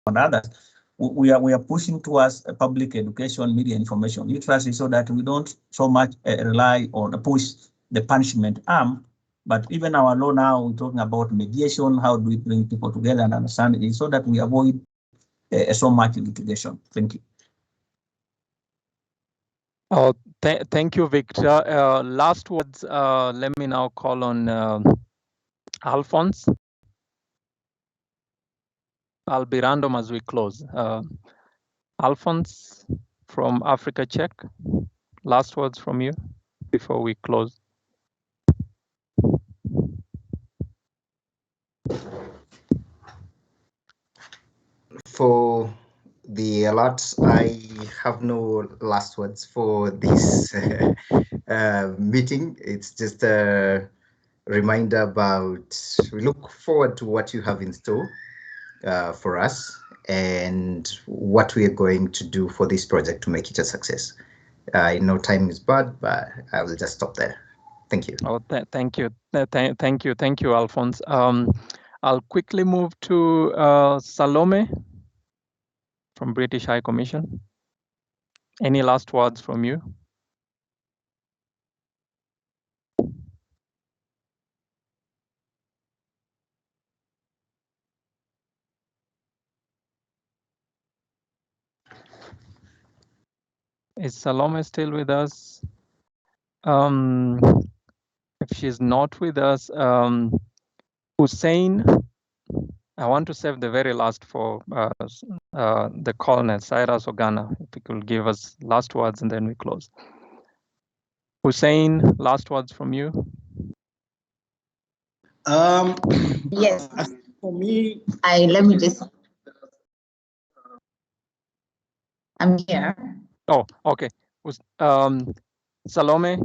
and others, we are pushing towards public education, media information literacy, so that we don't so much rely on push the punishment arm. But even our law now, we're talking about mediation. How do we bring people together and understand it so that we avoid so much litigation? Thank you. Oh, thank you, Victor. Last words. Let me now call on Alphonse. I'll be random as we close. Alphonse from Africa Check. Last words from you before we close. For the alerts, I have no last words for this meeting. It's just a reminder about, we look forward to what you have in store for us and what we are going to do for this project to make it a success. I know time is bad, but I will just stop there. Thank you. Oh, thank you. Thank you, Alphonse. I'll quickly move to Salome from British High Commission. Any last words from you? Is Salome still with us? If she's not with us, Hussein, I want to save the very last for the colonel, Cyrus Ogana. If you could give us last words and then we close. Hussein, last words from you. Yes. For me, let me just. I'm here. Oh, okay. Salome.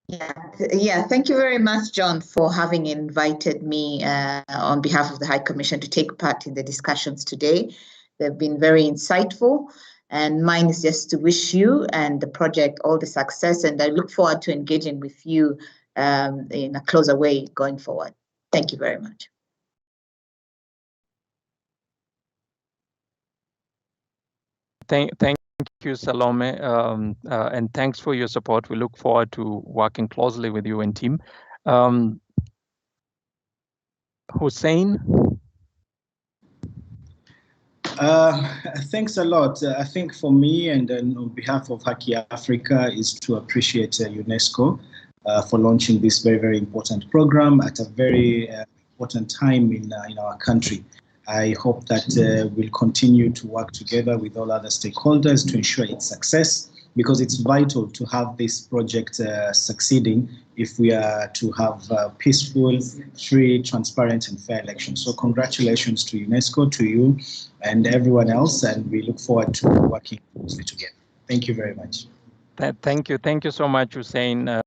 Yeah, thank you very much, John, for having invited me on behalf of the High Commission to take part in the discussions today. They've been very insightful, and mine is just to wish you and the project all the success, and I look forward to engaging with you in a closer way going forward. Thank you very much. Thank you, Salome, and thanks for your support. We look forward to working closely with you and team. Hussein. Thanks a lot. I think for me and on behalf of Haki Africa is to appreciate UNESCO for launching this very, very important program at a very important time in our country. I hope that we'll continue to work together with all other stakeholders to ensure its success, because it's vital to have this project succeeding if we are to have peaceful, free, transparent, and fair elections. So congratulations to UNESCO, to you, and everyone else, and we look forward to working closely together. Thank you very much. Thank you so much, Hussein,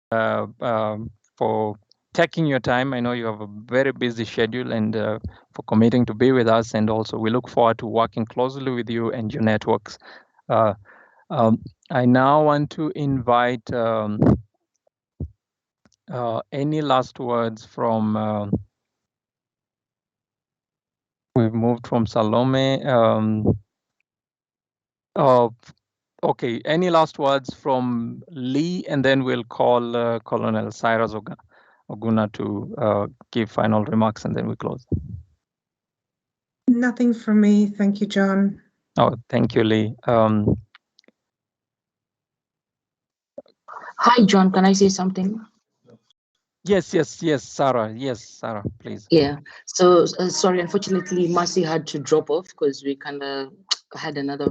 for taking your time. I know you have a very busy schedule, and for committing to be with us, and also we look forward to working closely with you and your networks. I now want to invite any last words from, we've moved from Salome. Okay, any last words from Lee, and then we'll call Colonel Cyrus Oguna to give final remarks, and then we close. Nothing from me. Thank you, John. Oh, thank you, Lee. Hi, John. Can I say something? Yes, Sarah. Yes, Sarah, please. Yeah. So sorry, unfortunately, Mercy had to drop off because we kind of had another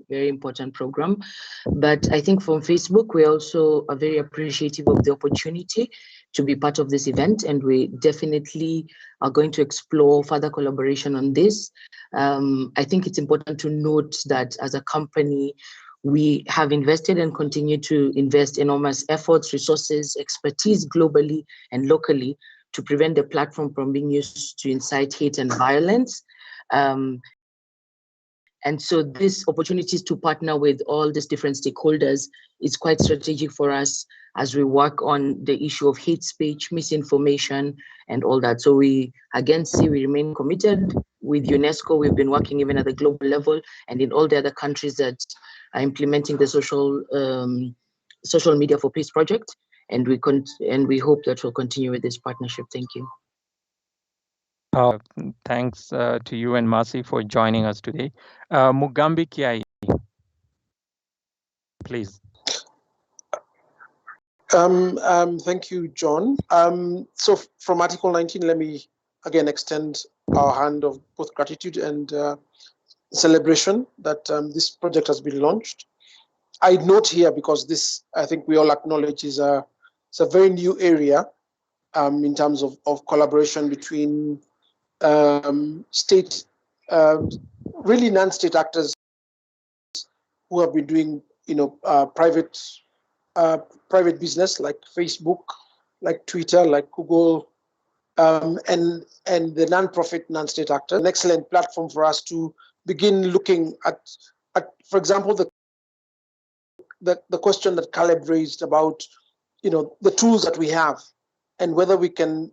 very important program. But I think from Facebook, we also are very appreciative of the opportunity to be part of this event, and we definitely are going to explore further collaboration on this. I think it's important to note that as a company, we have invested and continue to invest enormous efforts, resources, expertise globally and locally to prevent the platform from being used to incite hate and violence. And so this opportunities to partner with all these different stakeholders is quite strategic for us as we work on the issue of hate speech, misinformation, and all that. So we, again, we remain committed with UNESCO. We've been working even at the global level and in all the other countries that are implementing the social media for peace project. And we hope that we'll continue with this partnership. Thank you. Thanks to you and Mercy for joining us today. Mugambi Kiai, please. Thank you, John. So from Article 19, let me again extend our hand of both gratitude and celebration that this project has been launched. I note here, because this, I think we all acknowledge, is it's a very new area in terms of collaboration between state, really non-state actors who have been doing, private business like Facebook, like Twitter, like Google, and the non-profit, non-state actor. An excellent platform for us to begin looking at for example, the question that Caleb raised about, the tools that we have, and whether we can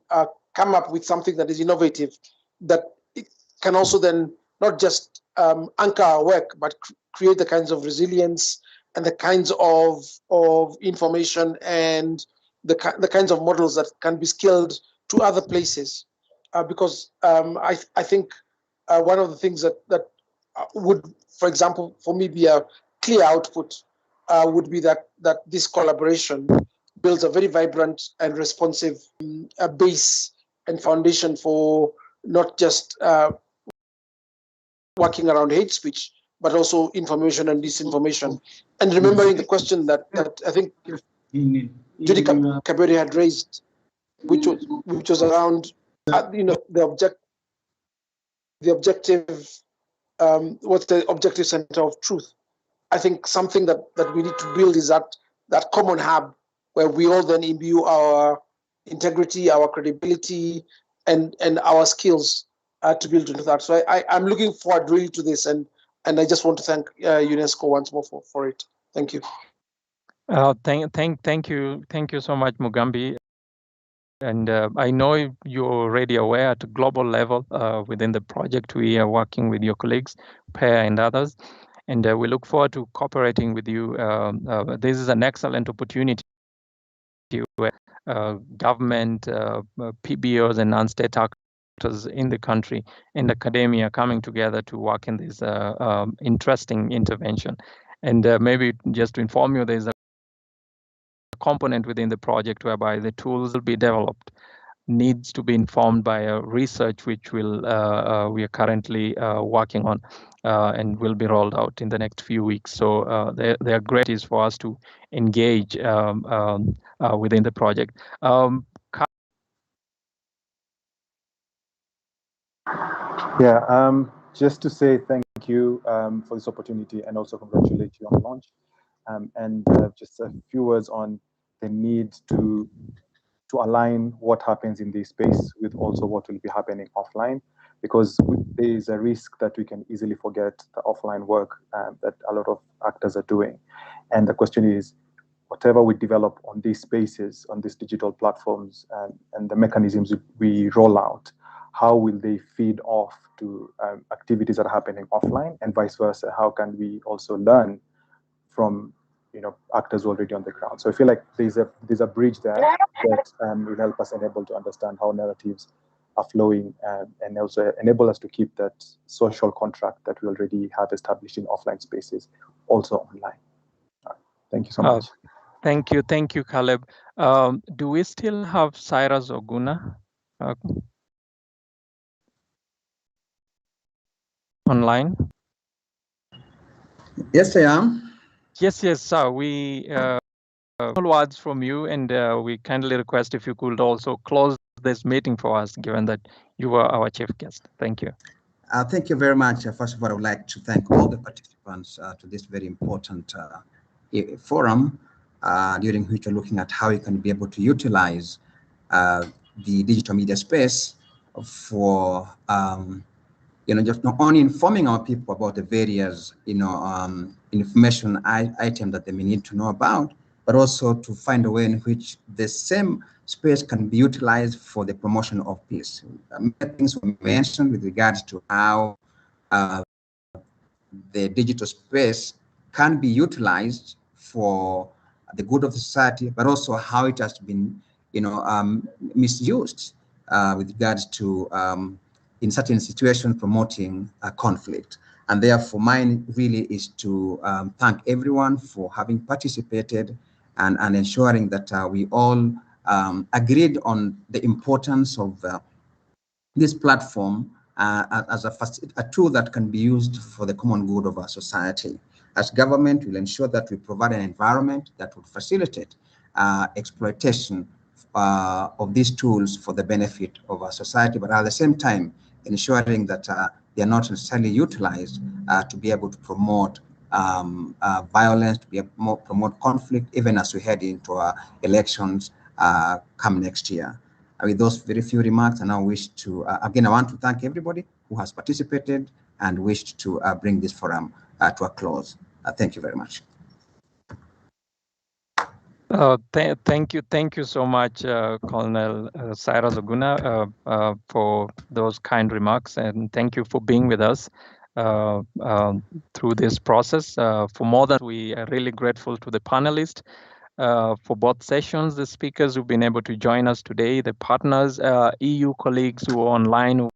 come up with something that is innovative, that it can also then not just anchor our work, but create the kinds of resilience and the kinds of information and the kinds of models that can be scaled to other places. Because I think one of the things that would, for example, for me be a clear output would be that this collaboration builds a very vibrant and responsive base and foundation for not just working around hate speech, but also information and disinformation. And remembering the question that I think Judy Kaberi had raised, which was around the objective, what's the objective center of truth. I think something that we need to build is that common hub where we all then imbue our integrity, our credibility, and our skills to build into that. So I'm looking forward really to this, and I just want to thank UNESCO once more for it. Thank you. Thank you so much, Mugambi. And I know you're already aware at a global level within the project, we are working with your colleagues, Per and others, and we look forward to cooperating with you. This is an excellent opportunity where government, PBOs and non-state actors in the country and academia coming together to work in this interesting intervention. And maybe just to inform you, there's a component within the project whereby the tools will be developed needs to be informed by a research which will we are currently working on and will be rolled out in the next few weeks. So they are great is for us to engage within the project. Just to say thank you for this opportunity and also congratulate you on the launch. And just a few words on the need to align what happens in this space with also what will be happening offline, because there is a risk that we can easily forget the offline work that a lot of actors are doing. And the question is, whatever we develop on these spaces, on these digital platforms, and the mechanisms we roll out, how will they feed off to activities that are happening offline, and vice versa? How can we also learn from actors already on the ground? So I feel like there's a bridge there that will help us enable to understand how narratives are flowing and also enable us to keep that social contract that we already have established in offline spaces also online. Thank you so much. Thank you, Caleb. Do we still have Cyrus Oguna online? Yes, I am. Yes, sir. We words from you, and we kindly request if you could also close this meeting for us, given that you are our chief guest. Thank you. Thank you very much. First of all, I would like to thank all the participants to this very important forum, during which we're looking at how we can be able to utilize the digital media space for just not only informing our people about the various information items that they may need to know about, but also to find a way in which the same space can be utilized for the promotion of peace. Many things were mentioned with regards to how the digital space can be utilized for the good of the society, but also how it has been, misused with regards to, in certain situations, promoting a conflict. And therefore, mine really is to thank everyone for having participated and ensuring that we all agreed on the importance of this platform as a tool that can be used for the common good of our society. As government, we'll ensure that we provide an environment that would facilitate exploitation of these tools for the benefit of our society, but at the same time, ensuring that they are not necessarily utilized to be able to promote violence, to be able to promote conflict, even as we head into our elections come next year. With those very few remarks, I now wish to, again, I want to thank everybody who has participated and wished to bring this forum to a close. Thank you very much. Thank you so much, Colonel Cyrus Oguna, for those kind remarks, and thank you for being with us through this process. For more than we are really grateful to the panelists for both sessions, the speakers who've been able to join us today, the partners, EU colleagues who are online,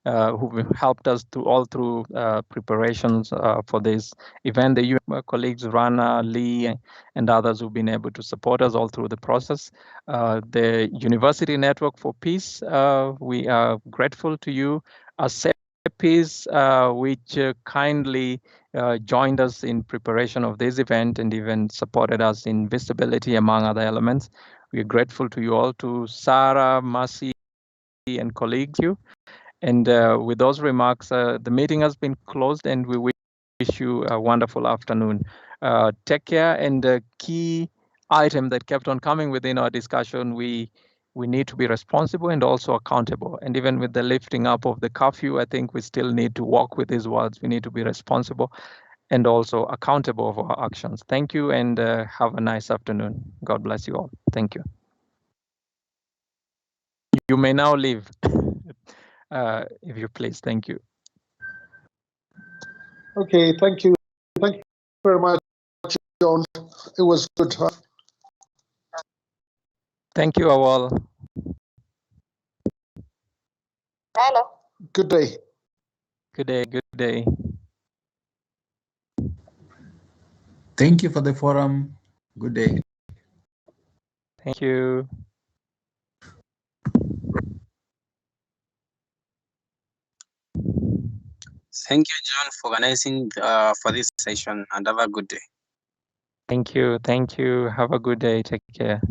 who've helped us through preparations for this event, the UN colleagues, Rana, Lee, and others who've been able to support us all through the process. The University Network for Peace, we are grateful to you. Peace, which kindly joined us in preparation of this event and even supported us in visibility, among other elements. We are grateful to you all, to Sarah, Masi, and colleagues. And with those remarks, the meeting has been closed, and we wish you a wonderful afternoon. Take care. And the key item that kept on coming within our discussion, we need to be responsible and also accountable. And even with the lifting up of the curfew, I think we still need to walk with these words. We need to be responsible and also accountable for our actions. Thank you, and have a nice afternoon. God bless you all. Thank you. You may now leave, if you please. Thank you. Okay, thank you. Thank you very much, John. It was good. Thank you, all. Hello. Good day. Good day. Good day. Thank you for the forum. Good day. Thank you. Thank you, John, for organizing for this session, and have a good day. Thank you. Thank you. Have a good day. Take care.